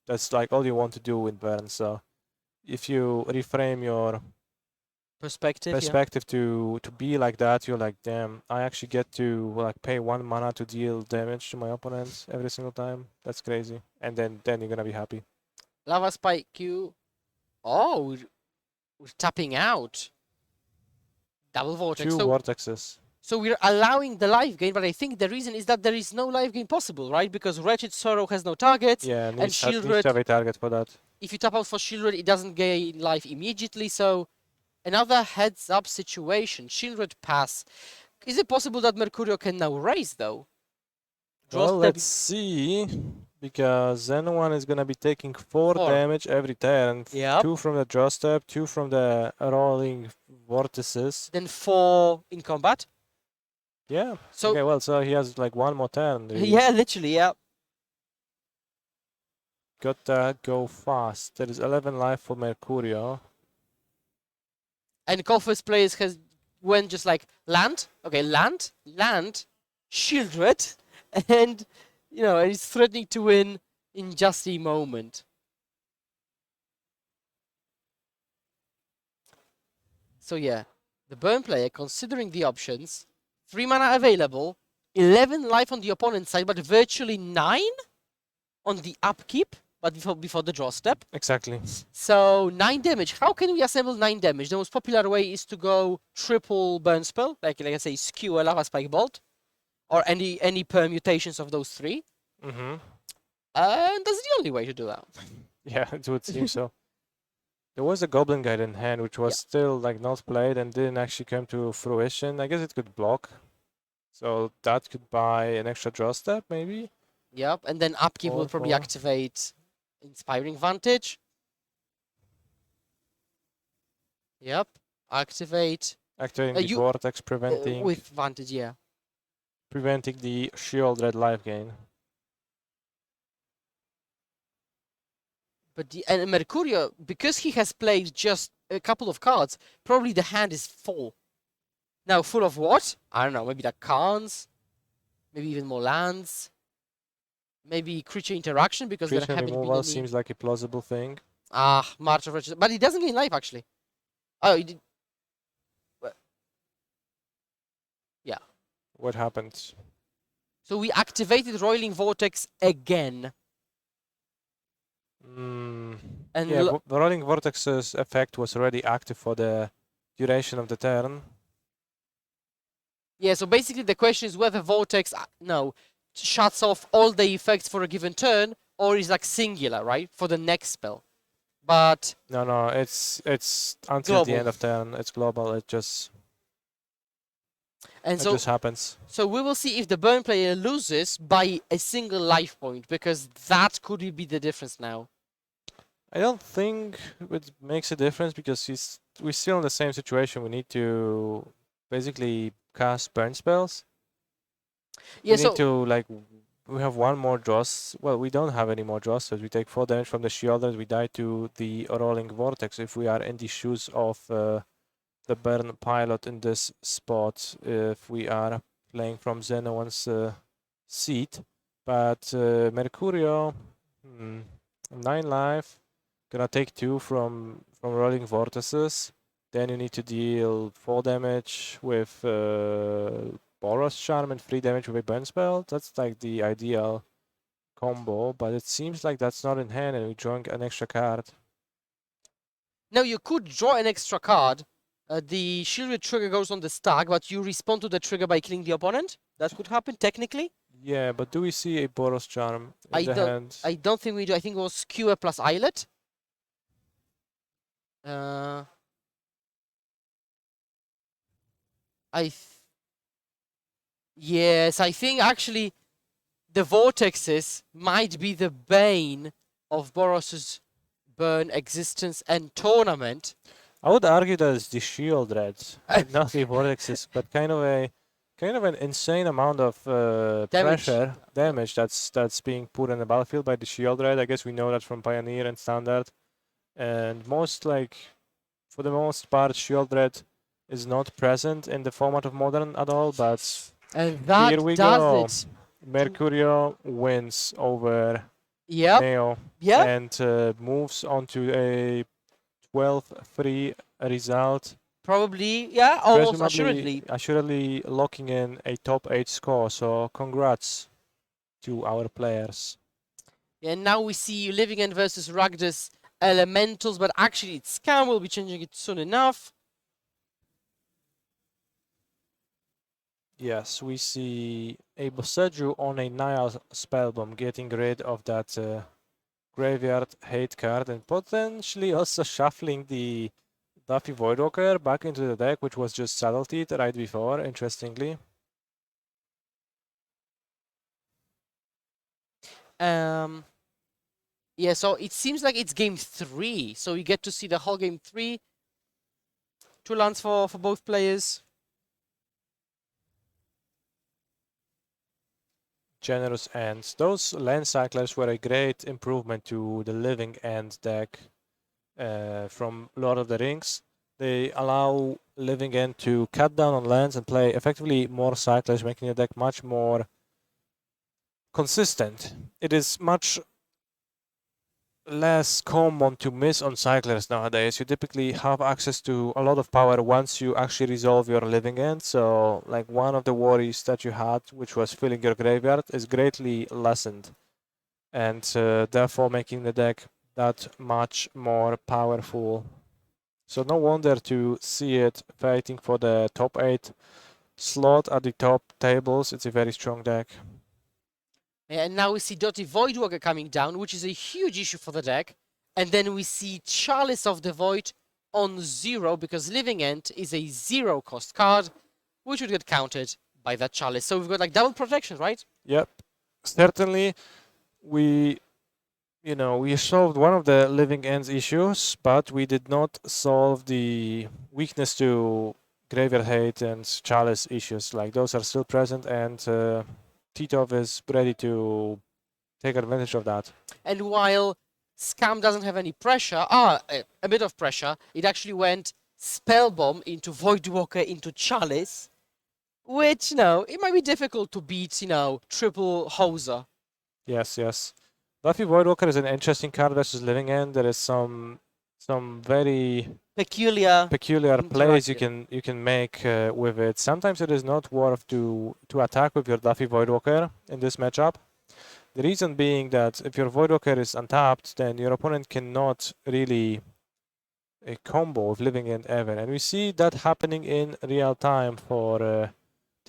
that's like all you want to do in burn. So if you reframe your Perspective, yeah. perspective to be like that, you're like, damn, I actually get to like pay 1 mana to deal damage to my opponents every single time. That's crazy. And then you're gonna be happy. Lava Spike Q. Oh, we're tapping out. Double Vortex. 2 vortexes. So we're allowing the life gain, but I think the reason is that there is no life gain possible, right? Because Wretched Sorrow has no target. Yeah, and needs Shieldred, to have a target for that. if you tap out for Shieldred, it doesn't gain life immediately. So another heads-up situation. Shieldred pass. Is it possible that Mercurio can now raise, though? Draw Well, step- let's see. Because Zenon is gonna be taking 4 4. damage every turn. Yep. 2 from the draw step, 2 from the rolling vortices. Then 4 in combat. Yeah. So Okay, well, so he has like 1 more turn. Really. yeah, literally, yeah. Gotta go fast. There is 11 life for Mercurio. And Golfers players went just like land, okay, land, Shieldred, and and he's threatening to win in just a moment. So yeah, the burn player, considering the options, 3 mana available, 11 life on the opponent's side, but virtually 9 on the upkeep, but before the draw step. Exactly. So 9 damage. How can we assemble 9 damage? The most popular way is to go triple burn spell, like I say, Skewer, Lava Spike Bolt, or any permutations of those 3. Mm-hmm. And that's the only way to do that. Yeah, it would seem so. There was a Goblin Guide in hand, which was still like not played and didn't actually come to fruition. I guess it could block. So that could buy an extra draw step, maybe? Yep, and then upkeep will probably 4. activate Inspiring Vantage. Yep, activate Activating the you- Vortex, preventing with Vantage, yeah. preventing the Shieldred life gain. But and Mercurio, because he has played just a couple of cards, probably the hand is full. Now, full of what? I don't know, maybe the cards, maybe even more lands, maybe creature interaction, because Creature there haven't been removal any... seems like a plausible thing. March of Wretched, but he doesn't gain life, actually. Oh, he did... Yeah. What happened? So we activated Roiling Vortex again. And Yeah, the Rolling Vortex's effect was already active for the duration of the turn. Yeah, so basically the question is whether Vortex, shuts off all the effects for a given turn, or is like singular, right, for the next spell. But No, it's until the Global. end of turn. It's global. It just and it so just happens. so we will see if the burn player loses by a single life point, because that could be the difference now. I don't think it makes a difference because we're still in the same situation. We need to basically cast burn spells. Yeah, We need to we have 1 more draws. Well, we don't have any more draws, so we take 4 damage from the Shieldred. We die to the Rolling Vortex if we are in the shoes of the burn pilot in this spot. If we are playing from Zenon's seat, but Mercurio, 9 life. Gonna take 2 from Rolling Vortices. Then you need to deal 4 damage with Boros Charm and 3 damage with a burn spell. That's like the ideal combo, but it seems like that's not in hand and we drawing an extra card. now you could draw an extra card. The Shieldred trigger goes on the stack, but you respond to the trigger by killing the opponent. That could happen, technically. Yeah, but do we see a Boros Charm in the hand? I don't think we do. I think it was Skewer plus Islet. Yes, I think actually the vortexes might be the bane of Boros's burn existence and tournament. I would argue that it's the shield reds, not the vortexes, but kind of an insane amount of Damage. damage that's being put on the battlefield by the shield red. I guess we know that from Pioneer and Standard, and for the most part, shield red is not present in the format of Modern at all. But And that here we does go. it. Mercurio wins over Yep. Neo Yep. and moves on to a 12-3 result. Probably, yeah, almost Presumably, assuredly. assuredly locking in a top 8 score. So congrats to our players. And now we see Living End versus Ragdos Elementals, but actually it's Scam. We'll be changing it soon enough. Yes, we see a Boseju on a Nile Spellbomb getting rid of that graveyard hate card and potentially also shuffling the Duffy Voidwalker back into the deck, which was just subtlety right before, interestingly. Yeah, so it seems like it's game 3, so we get to see the whole game 3. 2 lands for both players. Generous ends. Those land cyclers were a great improvement to the Living End deck from Lord of the Rings. They allow Living End to cut down on lands and play effectively more cyclers, making the deck much more consistent. It is much less common to miss on cyclers nowadays. You typically have access to a lot of power once you actually resolve your Living End. So like one of the worries that you had, which was filling your graveyard, is greatly lessened, and therefore making the deck that much more powerful. So no wonder to see it fighting for the top 8 slot at the top tables. It's a very strong deck. And now we see Dotty Voidwalker coming down, which is a huge issue for the deck. And then we see Chalice of the Void on 0, because Living End is a 0 cost card, which would get countered by that Chalice. So we've got like double protection, right? Yep. Certainly, we solved one of the Living Ends issues, but we did not solve the weakness to Graveyard Hate and Chalice issues. Like those are still present, and Titov is ready to take advantage of that. And while Scam doesn't have any pressure, a bit of pressure, it actually went Spellbomb into Voidwalker into Chalice, which, it might be difficult to beat, triple Hoser. Yes, yes. Duffy Voidwalker is an interesting card versus Living End. There is some very Peculiar plays you can make with it. Sometimes it is not worth to attack with your Duffy Voidwalker in this matchup. The reason being that if your Voidwalker is untapped, then your opponent cannot really a combo with Living End ever. And we see that happening in real time for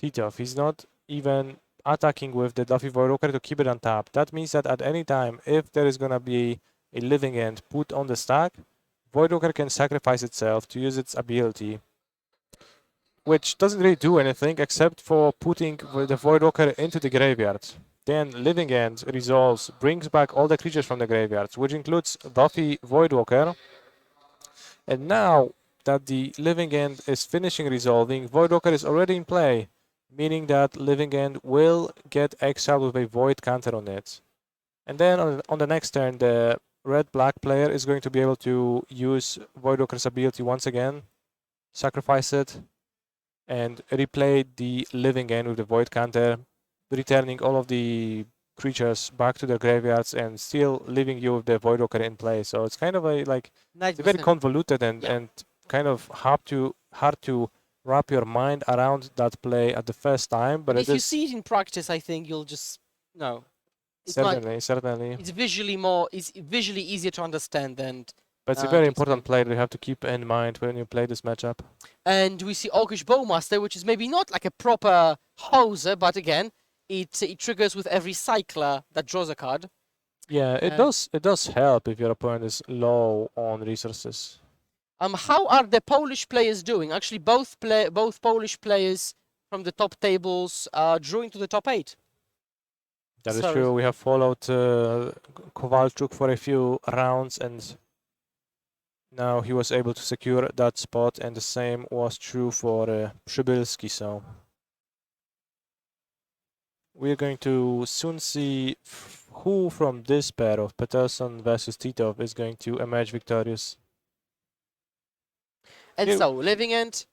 Titov. He's not even attacking with the Duffy Voidwalker to keep it untapped. That means that at any time, if there is gonna be a Living End put on the stack, Voidwalker can sacrifice itself to use its ability, which doesn't really do anything except for putting the Voidwalker into the graveyard. Then Living End resolves, brings back all the creatures from the graveyards, which includes Duffy Voidwalker. And now that the Living End is finishing resolving, Voidwalker is already in play, meaning that Living End will get exiled with a Void counter on it. And then on the next turn, the red-black player is going to be able to use Voidwalker's ability once again, sacrifice it, and replay the Living End with the Void counter, returning all of the creatures back to their graveyards and still leaving you with the Voidwalker in play. So it's kind of it's very convoluted and kind of hard to wrap your mind around that play at the first time. But if you see it in practice, I think you'll just certainly. It's visually easier to understand than. But it's a very important play that you have to keep in mind when you play this matchup. And we see Orcish Bowmaster, which is maybe not like a proper hoser, but again, it triggers with every cycler that draws a card. Yeah, it does help if your opponent is low on resources. How are the Polish players doing? Actually, both Polish players from the top tables drew into the top 8. That is So- true. We have followed Kowalczuk for a few rounds, and now he was able to secure that spot, and the same was true for Przybylski. So we're going to soon see who from this pair of Peterson versus Titov is going to emerge victorious. And Yeah. so, Living End,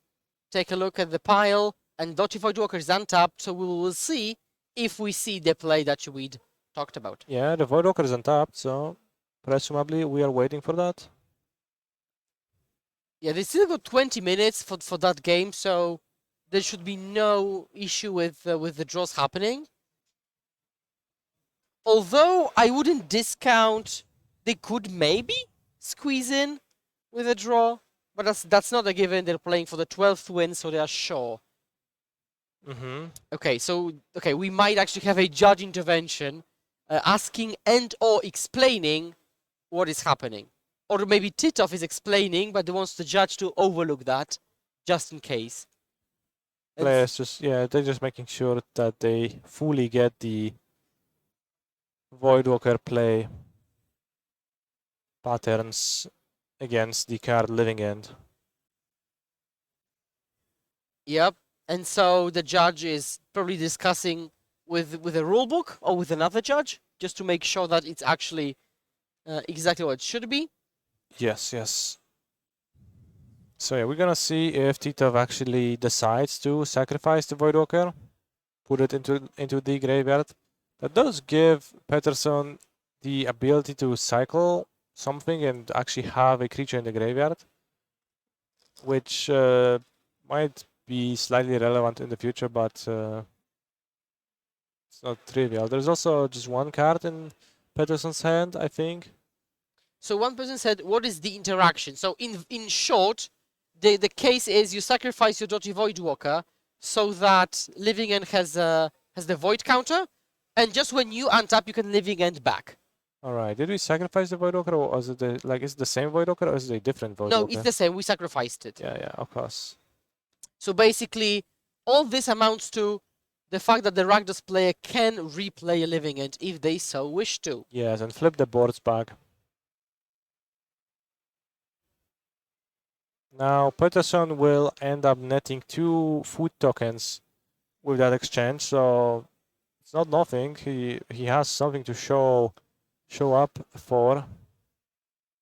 take a look at the pile, and Dotty Voidwalker is untapped, so we will see if we see the play that we'd talked about. Yeah, the Voidwalker is untapped, so presumably we are waiting for that. Yeah, they still got 20 minutes for that game, so there should be no issue with the draws happening. Although I wouldn't discount they could maybe squeeze in with a draw, but that's not a given. They're playing for the 12th win, so they are sure. Mm-hmm. Okay, we might actually have a judge intervention asking and or explaining what is happening. Or maybe Titov is explaining, but they wants the judge to overlook that, just in case. And Players just, yeah, they're just making sure that they fully get the Voidwalker play patterns against the card Living End. Yep. And so the judge is probably discussing with a rulebook or with another judge, just to make sure that it's actually exactly what it should be. Yes, yes. So yeah, we're gonna see if Titov actually decides to sacrifice the Voidwalker, put it into the graveyard. That does give Peterson the ability to cycle something and actually have a creature in the graveyard, which might be slightly relevant in the future, but it's not trivial. There's also just one card in Peterson's hand, I think. So one person said, what is the interaction? So in short, the case is you sacrifice your Dotty Voidwalker so that Living End has the Void counter, and just when you untap, you can Living End back. All right. Did we sacrifice the Voidwalker, or is it is it the same Voidwalker, or is it a different Voidwalker? No, it's the same. We sacrificed it. Yeah, of course. So basically, all this amounts to the fact that the Rakdos player can replay a Living End if they so wish to. Yes, and flip the boards back. Now Peterson will end up netting 2 food tokens with that exchange, so it's not nothing. He has something to show up for,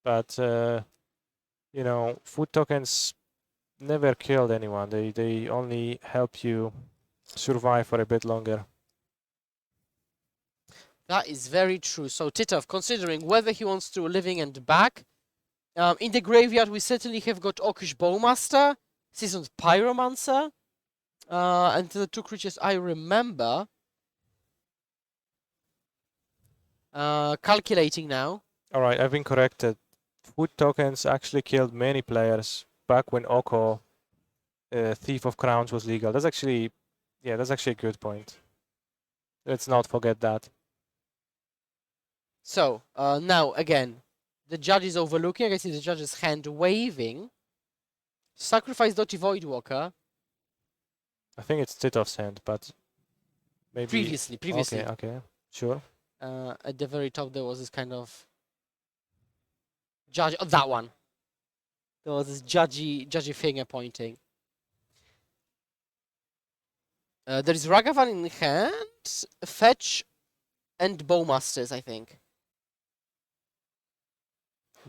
but you know, food tokens never killed anyone. They only help you survive for a bit longer. That is very true. So Titov, considering whether he wants to Living End back, in the graveyard we certainly have got Orcish Bowmaster, Seasoned Pyromancer, and the two creatures I remember. Calculating now. All right, I've been corrected. Food tokens actually killed many players back when Oko, Thief of Crowns, was legal. That's actually a good point. Let's not forget that. So, now, again, the judge is overlooking. I can see the judge's hand waving. Sacrifice Dotty Voidwalker. I think it's Titov's hand, but maybe... Previously. Okay, sure. At the very top, there was this kind of judge. Oh, that one. There was this judgy finger pointing. There is Ragavan in hand, Fetch, and Bowmasters, I think.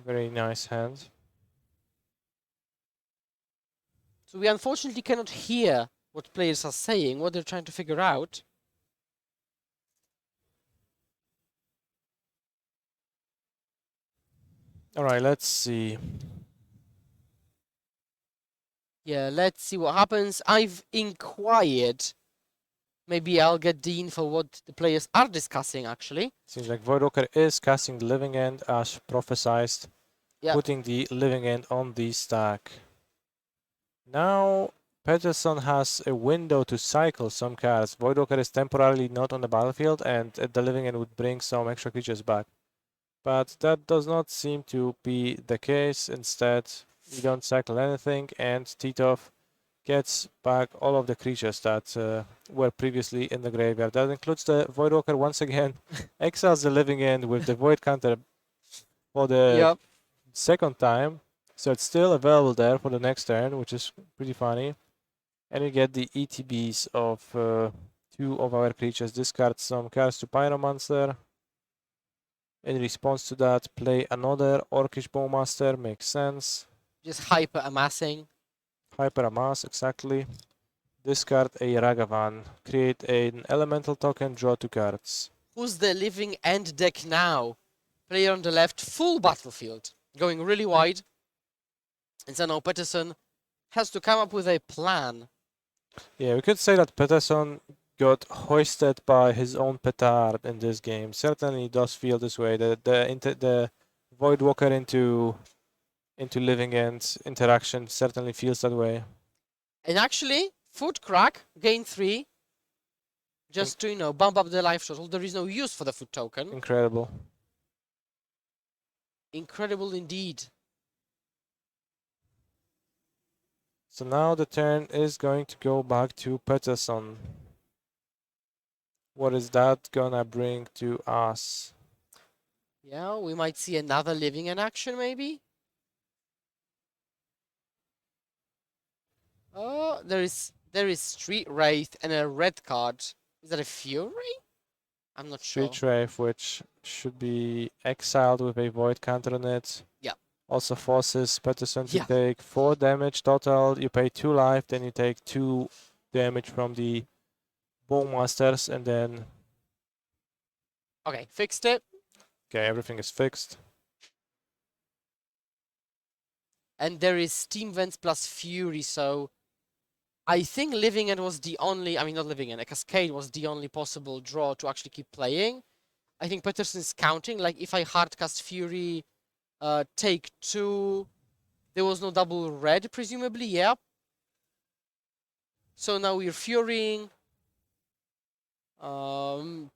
Very nice hand. So we unfortunately cannot hear what players are saying, what they're trying to figure out. All right, let's see. Yeah, let's see what happens. I've inquired. Maybe I'll get the info what the players are discussing, actually. Seems like Voidwalker is casting the Living End as prophesized, Yeah. putting the Living End on the stack. Now Peterson has a window to cycle some cards. Voidwalker is temporarily not on the battlefield, and the Living End would bring some extra creatures back. But that does not seem to be the case. Instead, we don't cycle anything, and Titov gets back all of the creatures that were previously in the graveyard. That includes the Voidwalker once again. Exiles the living end with the Void counter for the Yep. second time. So it's still available there for the next turn, which is pretty funny. And you get the ETBs of 2 of our creatures. Discard some cards to Pyromancer. In response to that, play another Orcish Bowmaster. Makes sense. Just hyper amassing. Hyper Amass, exactly. Discard a Ragavan. Create an elemental token, draw 2 cards. Who's the living end deck now? Player on the left, full battlefield, going really wide. And so now Peterson has to come up with a plan. Yeah, we could say that Peterson got hoisted by his own petard in this game. Certainly does feel this way. The Voidwalker into living end interaction certainly feels that way. And actually, foot crack, gain 3. Just to, you know, bump up the life total. There is no use for the foot token. Incredible. Incredible indeed. So now the turn is going to go back to Peterson. What is that gonna bring to us? Yeah, we might see another living in action, maybe. Oh, there is Street Wraith and a red card. Is that a Fury? I'm not sure. Street Wraith, which should be exiled with a void counter on it. Yeah. Also forces Peterson to Yeah. take 4 damage total. You pay 2 life, then you take 2 damage from the Bowmasters, and then Okay, fixed it. okay, everything is fixed. And there is Steam Vents plus Fury, so I think Living End was the only, I mean not Living End, a Cascade was the only possible draw to actually keep playing. I think Peterson is counting, like if I hardcast Fury, take 2, there was no double red, presumably, yeah. So now we're Furying. Alright,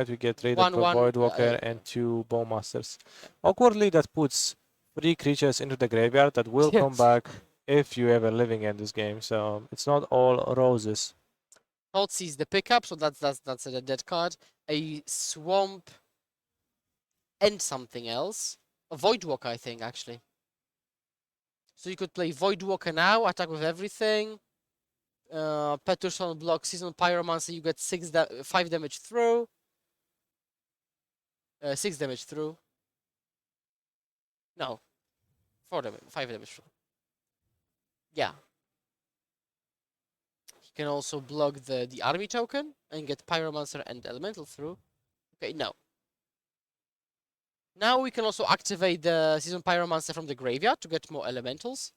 we get rid of One, a one, Voidwalker and 2 Bowmasters. Awkwardly, that puts 3 creatures into the graveyard that will come back if you ever living in this game. So it's not all roses. Thoughtseize the pickup, so that's a dead card. A Swamp and something else. A Voidwalker, I think, actually. So you could play Voidwalker now, attack with everything. Peterson block Seasonal Pyromancer, you get 5 damage through. 6 damage through. No. 4 damage, 5 damage through. Yeah. He can also block the army token and get Pyromancer and Elemental through. Okay, no. Now we can also activate the Season Pyromancer from the graveyard to get more elementals.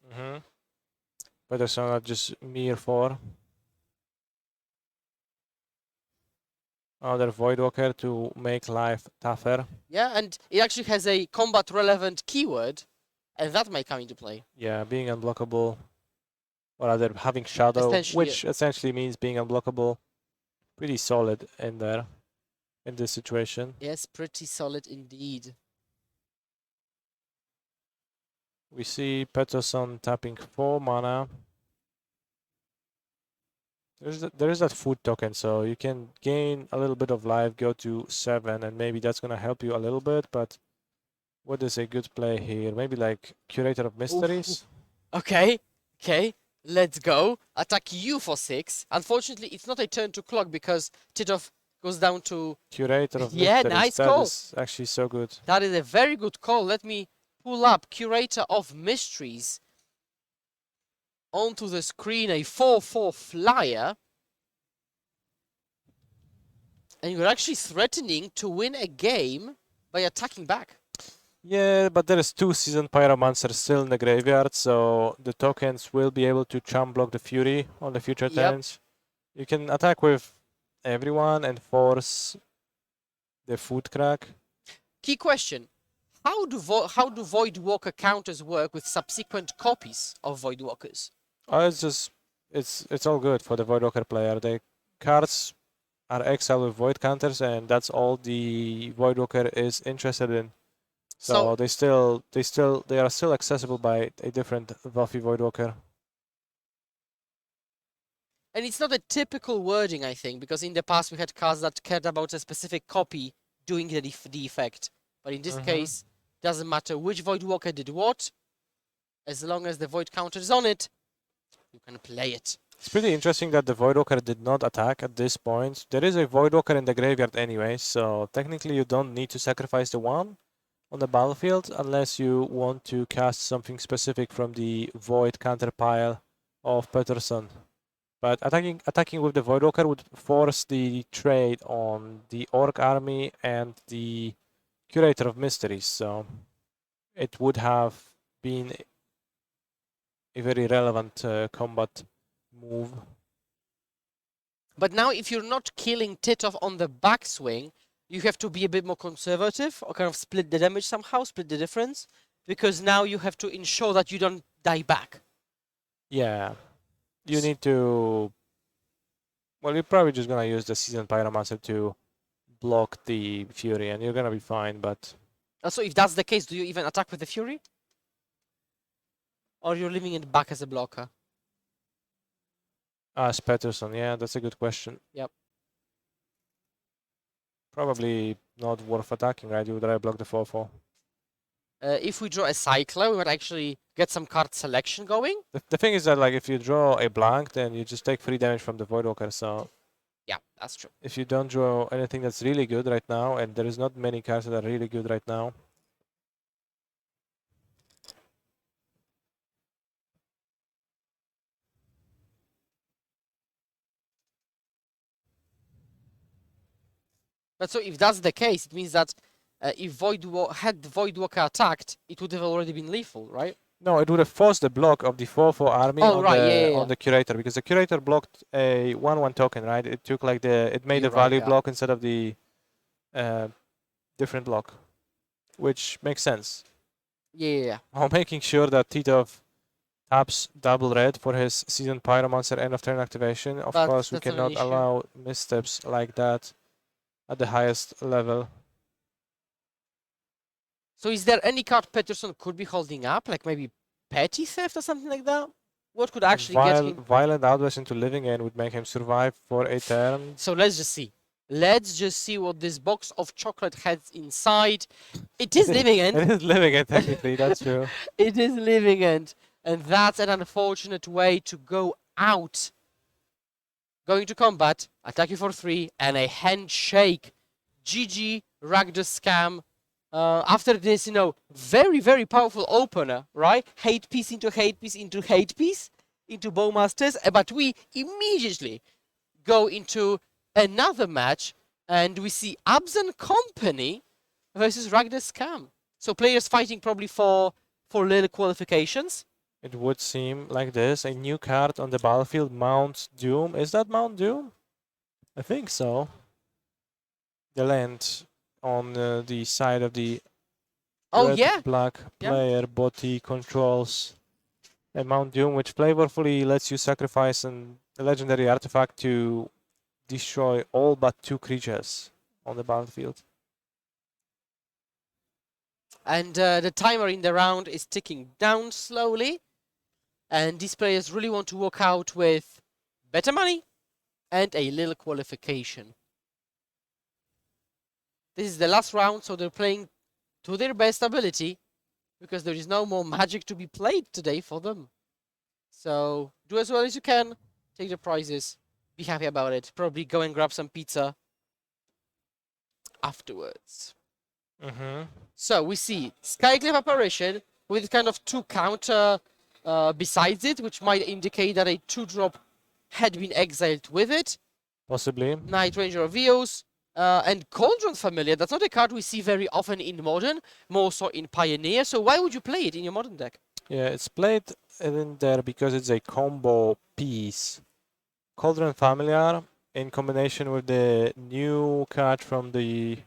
Peterson are just mere 4. Another Voidwalker to make life tougher. Yeah, and it actually has a combat relevant keyword, and that might come into play. Yeah, being unblockable. Or rather, having Shadow, Essentially, which essentially means being unblockable. Pretty solid in there, in this situation. Yes, pretty solid indeed. We see Peterson tapping 4 mana. There is that food token, so you can gain a little bit of life, go to 7, and maybe that's gonna help you a little bit, but what is a good play here? Maybe like Curator of Mysteries? Okay, let's go. Attack you for 6. Unfortunately, it's not a turn to clock because Titov goes down to... Curator of Yeah, Mysteries. nice That call. is actually so good. That is a very good call. Let me pull up Curator of Mysteries onto the screen, a 4/4 flyer. And you're actually threatening to win a game by attacking back. Yeah, but there is 2 Seasoned Pyromancers still in the graveyard, so the tokens will be able to chump block the Fury on the future turns. You can attack with everyone and force the food crack. Key question. How do Voidwalker counters work with subsequent copies of Voidwalkers? Oh, it's all good for the Voidwalker player. The cards are exiled with void counters, and that's all the Voidwalker is interested in. So they are still accessible by a different Buffy Voidwalker. And it's not a typical wording, I think, because in the past we had cards that cared about a specific copy doing the effect. But in this case, doesn't matter which Voidwalker did what, as long as the Void counter is on it, you can play it. It's pretty interesting that the Voidwalker did not attack at this point. There is a Voidwalker in the graveyard anyway, so technically you don't need to sacrifice the one on the battlefield unless you want to cast something specific from the Void counter pile of Peterson. But attacking with the Voidwalker would force the trade on the Orc army and the Curator of Mysteries, so it would have been a very relevant combat move. But now if you're not killing Titov on the backswing, you have to be a bit more conservative or kind of split the damage somehow, split the difference, because now you have to ensure that you don't die back. Yeah. You need to... Well, you're probably just gonna use the Seasoned Pyromancer to block the Fury, and you're gonna be fine, but... Also, if that's the case, do you even attack with the Fury? Or you're leaving it back as a blocker? As Peterson, yeah, that's a good question. Yep. Probably not worth attacking, right? You would rather block the 4/4. If we draw a Cycler, we might actually get some card selection going. The thing is that, like, if you draw a blank, then you just take 3 damage from the Voidwalker, so... Yeah, that's true. If you don't draw anything that's really good right now, and there is not many cards that are really good right now... But so if that's the case, it means that if had Voidwalker attacked, it would have already been lethal, right? No, it would have forced the block of the 4/4 army Oh, on, right, the, yeah, yeah, on the Curator, because the Curator blocked a 1/1 token, right? It took like it made You're the right, value yeah. block instead of the different block, which makes sense. Yeah. While making sure that Titov taps double red for his Seasoned Pyromancer end of turn activation. Of But course, we that's not an cannot issue. allow missteps like that at the highest level. So is there any card Peterson could be holding up, like maybe Petty Theft or something like that? What could actually get him? Violent Outburst into Living End would make him survive for a turn. So let's just see. Let's just see what this box of chocolate has inside. It is Living End. It is Living End, technically, that's true. It is Living End. And that's an unfortunate way to go out. Going to combat, attack you for 3, and a handshake. GG, Ragdos Scam. After this, very, very powerful opener, right? Hate piece into hate piece into hate piece into Bowmasters. But we immediately go into another match, and we see Abs and Company versus Ragdos Scam. So players fighting probably for little qualifications. It would seem like this. A new card on the battlefield, Mount Doom. Is that Mount Doom? I think so. The land on the side of the red-black player body controls a Mount Doom, which flavorfully lets you sacrifice a legendary artifact to destroy all but 2 creatures on the battlefield. And the timer in the round is ticking down slowly. And these players really want to walk out with better money and a little qualification. This is the last round, so they're playing to their best ability because there is no more Magic to be played today for them. So do as well as you can, take the prizes, be happy about it, probably go and grab some pizza afterwards. So we see Skyclave Apparition with kind of 2 counter besides it, which might indicate that a 2-drop had been exiled with it. Possibly. Night Ranger of Eos. And Cauldron Familiar, that's not a card we see very often in Modern, more so in Pioneer. So why would you play it in your Modern deck? Yeah, it's played in there because it's a combo piece. Cauldron Familiar in combination with the new card from the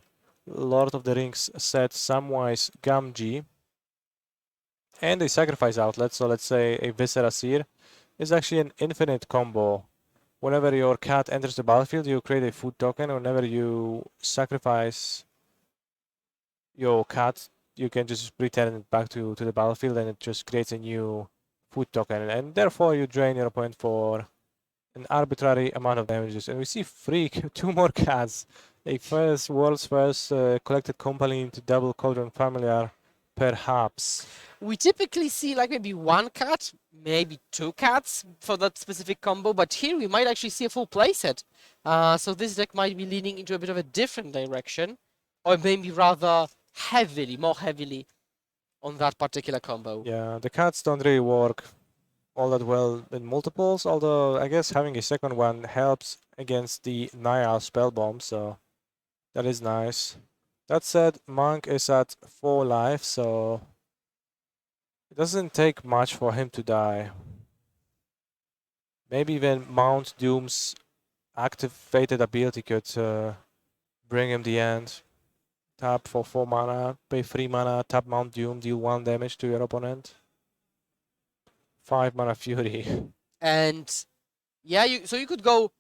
Lord of the Rings set, Samwise Gamgee, and a sacrifice outlet, so let's say a Viscera Seer, is actually an infinite combo. Whenever your cat enters the battlefield, you create a food token. Whenever you sacrifice your cat, you can just return it back to the battlefield, and it just creates a new food token. And therefore, you drain your opponent for an arbitrary amount of damages. And we see Freak, 2 more cats. A world's first collected company into double cauldron familiar, perhaps. We typically see like maybe 1 cat, maybe 2 cats for that specific combo, but here we might actually see a full playset. So this deck might be leaning into a bit of a different direction, or maybe rather more heavily on that particular combo. Yeah, the cats don't really work all that well in multiples, although I guess having a second one helps against the Naya spell bomb, so that is nice. That said, Monk is at 4 life, so it doesn't take much for him to die. Maybe even Mount Doom's activated ability could bring him the end. Tap for 4 mana, pay 3 mana, tap Mount Doom, deal 1 damage to your opponent. 5 mana Fury. And yeah, so you could go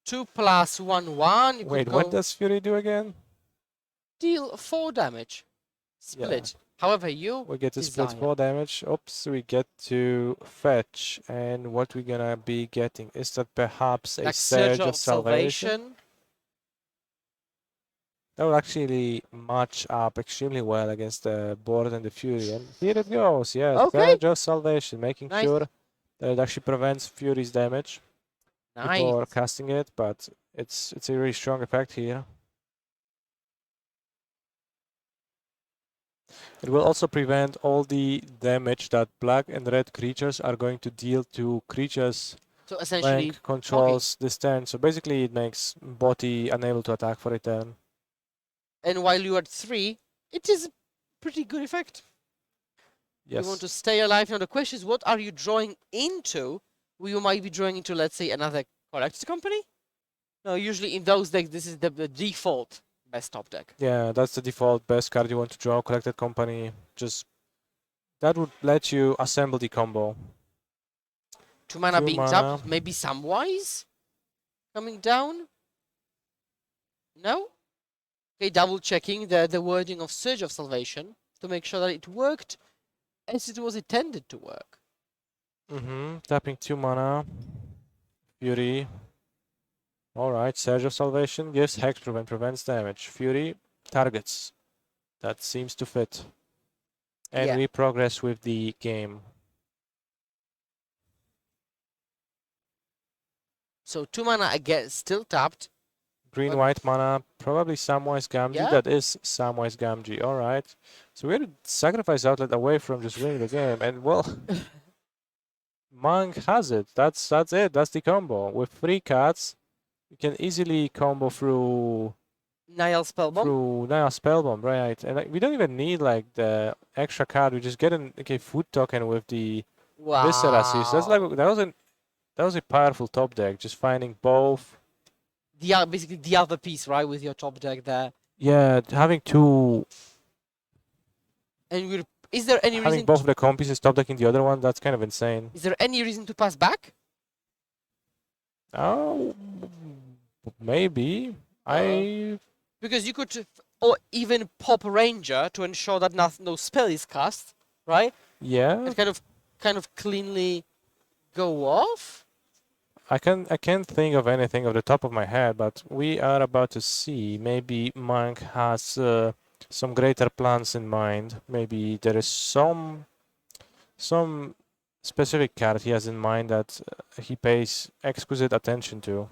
2 plus 1/1. Wait, could what go does Fury do again? deal 4 damage. Split. However you We get to split desire. 4 damage. Oops, we get to fetch. And what we're gonna be getting is that perhaps a Like Surge of Salvation. That will actually match up extremely well against the board and the Fury. And here it goes, yes, Okay. Surge of Salvation, making Nice. sure that it actually prevents Fury's damage Nice. before casting it, but it's a really strong effect here. It will also prevent all the damage that black and red creatures are going to deal to creatures So essentially, blank controls this turn. So basically it makes Botti unable to attack for a turn. and while you are at 3, it is a pretty good effect. Yes. You want to stay alive. Now the question is, what are you drawing into? You might be drawing into, let's say, another collected company? No, usually in those decks, this is the default best top deck. Yeah, that's the default best card you want to draw, collected company. Just that would let you assemble the combo. 2 mana 2 being mana. tapped, maybe Samwise coming down? No? Okay, double checking the wording of Surge of Salvation to make sure that it worked as it was intended to work. Tapping 2 mana. Fury. Alright, Surge of Salvation gives Hex prevents damage. Fury targets. That seems to fit. And Yeah. we progress with the game. So 2 mana again, still tapped. Green, But- white mana, probably Samwise Gamgee. Yeah. That is Samwise Gamgee. Alright. So we're going to sacrifice outlet away from just winning the game. And well, Monk has it. That's it. That's the combo. With 3 cards, you can easily combo through Nile Spellbomb. Naya Spellbomb, right? And like, we don't even need like the extra card. We just get an food token with the Wow. Viscera Assist. That's like that was a powerful top deck. Just finding both. Basically the other piece, right, with your top deck there. Yeah, having And is there any having reason? both of the comp pieces top deck in the other one. That's kind of insane. Is there any reason to pass back? Oh, maybe. Because you could, or even pop Ranger to ensure that no spell is cast, right? Yeah. And kind of cleanly go off. I can't think of anything off the top of my head, but we are about to see. Maybe Monk has some greater plans in mind. Maybe there is some specific card he has in mind that he pays exquisite attention to.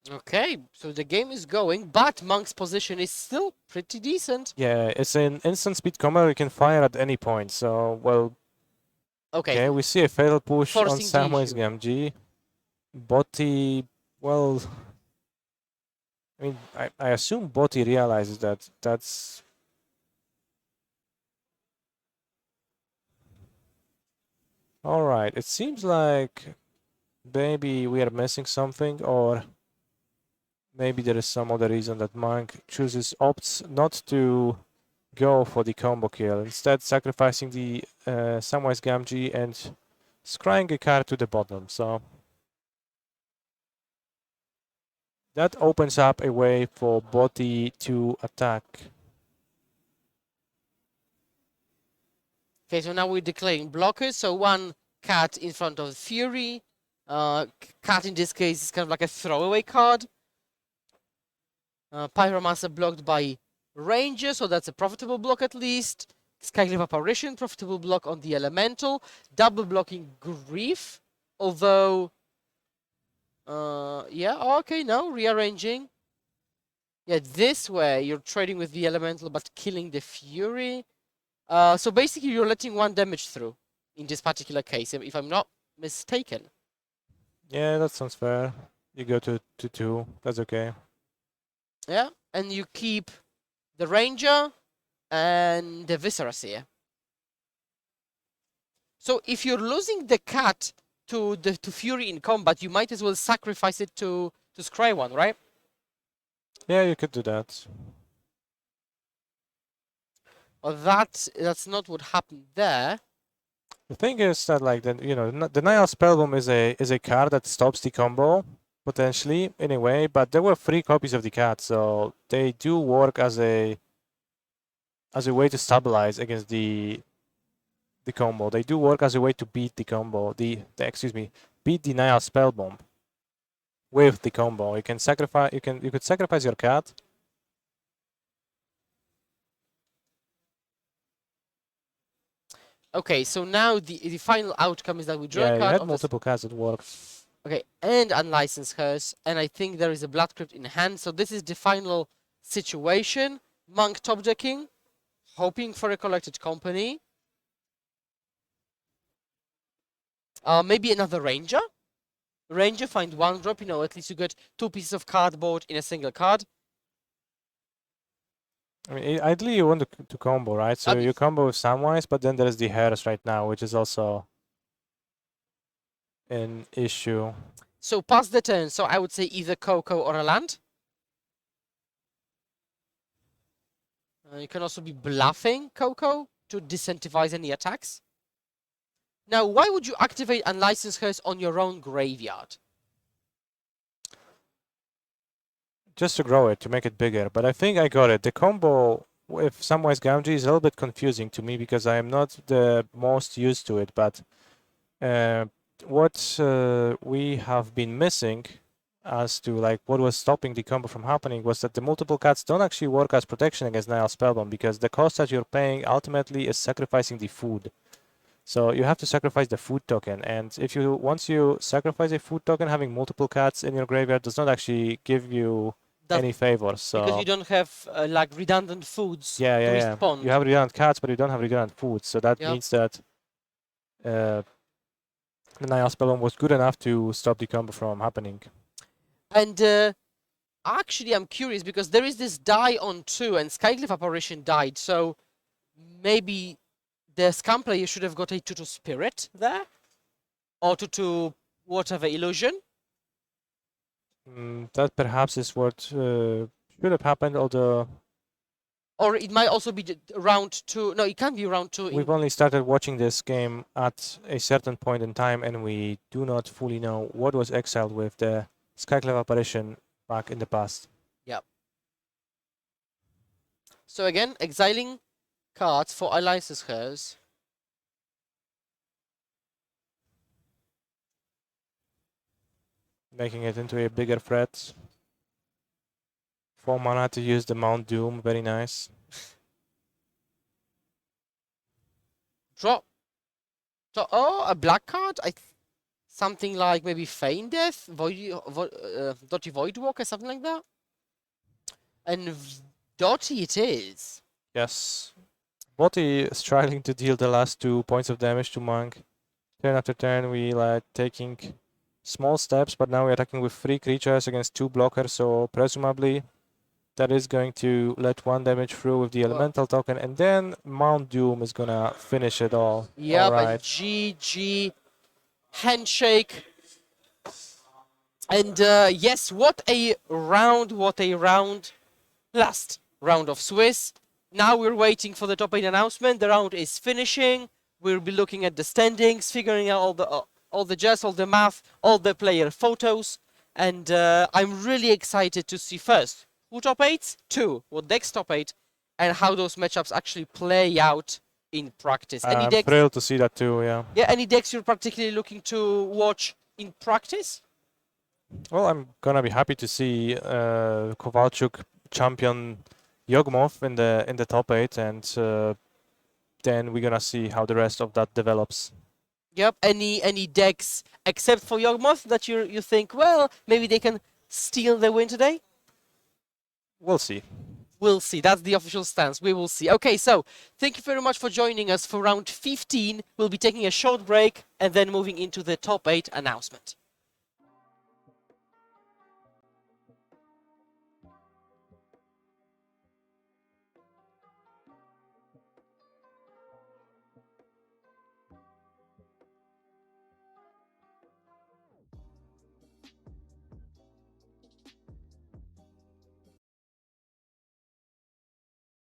Okay, so the game is going, but Monk's position is still pretty decent. Yeah, it's an instant speed combo you can fire at any point. So, well, Okay, we see a fatal push on Forcing the Samwise issue. Gamgee. Botti, well, I mean, I assume Botti realizes that that's... Alright, it seems like maybe we are missing something, or maybe there is some other reason that Monk opts not to go for the combo kill, instead sacrificing the Samwise Gamgee and scrying a card to the bottom. So that opens up a way for Botti to attack. Okay, so now we're declaring blockers. So one cat in front of Fury. Cat in this case is kind of like a throwaway card. Pyromancer blocked by Ranger, so that's a profitable block at least. Skyclave Apparition, profitable block on the Elemental. Double blocking Grief, although... yeah, okay, no, rearranging. Yeah, this way you're trading with the Elemental but killing the Fury. So basically you're letting one damage through in this particular case, if I'm not mistaken. Yeah, that sounds fair. You go to 2. That's okay. Yeah, and you keep the Ranger and the Viscera here. So if you're losing the cat to Fury in combat, you might as well sacrifice it to scry one, right? Yeah, you could do that. Well, that's not what happened there. The thing is that, like, the Nihil Spellbomb is a card that stops the combo potentially in a way, but there were 3 copies of the cat, so they do work as a way to stabilize against the combo. They do work as a way to beat the combo. Excuse me, beat the Nihil Spellbomb with the combo. You can sacrifice. You could sacrifice your cat. Okay, so now the final outcome is that we draw Yeah, a you card had of multiple cats that worked. okay, and unlicense hers, and I think there is a Blood Crypt in hand, so this is the final situation. Monk top decking, hoping for a collected company. Maybe another Ranger? Ranger, find 1 drop, you know, at least you get 2 pieces of cardboard in a single card. I mean, ideally you want to combo, right? So you combo with Samwise, but then there is the Harris right now, which is also an issue. So pass the turn, so I would say either Coco or a land. You can also be bluffing Coco to disincentivize any attacks. Now, why would you activate Unlicensed Hearse on your own graveyard? Just to grow it, to make it bigger. But I think I got it. The combo with Samwise Gamgee is a little bit confusing to me because I am not the most used to it. But what we have been missing as to like what was stopping the combo from happening was that the multiple cuts don't actually work as protection against Nihil Spellbomb because the cost that you're paying ultimately is sacrificing the food. So you have to sacrifice the food token, and if you once you sacrifice a food token, having multiple cats in your graveyard does not actually give you any favors. So because you don't have like redundant foods to respond. You have redundant cats, but you don't have redundant foods. So that means that the Nihil Spellbomb was good enough to stop the combo from happening. And actually, I'm curious because there is this die on 2, and Skyclave Apparition died. So maybe the Scum player should have got a 2/2 Spirit there, or 2/2 whatever illusion. That perhaps is what should have happened, although... Or it might also be round 2. No, it can't be round 2. We've only started watching this game at a certain point in time, and we do not fully know what was exiled with the Skyclave Apparition back in the past. Yep. So again, exiling cards for Alliance's Hers. Making it into a bigger threat. 4 mana to use the Mount Doom, very nice. Drop. Oh, a black card? Something like maybe Feign Death, Dotty Voidwalker, something like that. And Dotty it is. Yes. Botti struggling to deal the last 2 points of damage to Monk. Turn after turn, we like taking small steps, but now we're attacking with 3 creatures against 2 blockers, so presumably that is going to let 1 damage through with the elemental token, and then Mount Doom is gonna finish it all. Yeah, all but right. GG. Handshake. And yes, what a round, Last round of Swiss. Now we're waiting for the top 8 announcement. The round is finishing. We'll be looking at the standings, figuring out all the jazz, all the math, all the player photos. And I'm really excited to see first who top 8, 2, what decks top 8, and how those matchups actually play out in practice? Any I'm decks? thrilled to see that too, yeah. Yeah, any decks you're particularly looking to watch in practice? Well, I'm gonna be happy to see Kowalczuk champion Yogmov in the top 8, and then we're gonna see how the rest of that develops. Yep. Any decks except for Yawgmoth that you think, well, maybe they can steal the win today? We'll see. We'll see. That's the official stance. We will see. Okay, so thank you very much for joining us for round 15. We'll be taking a short break and then moving into the top 8 announcement.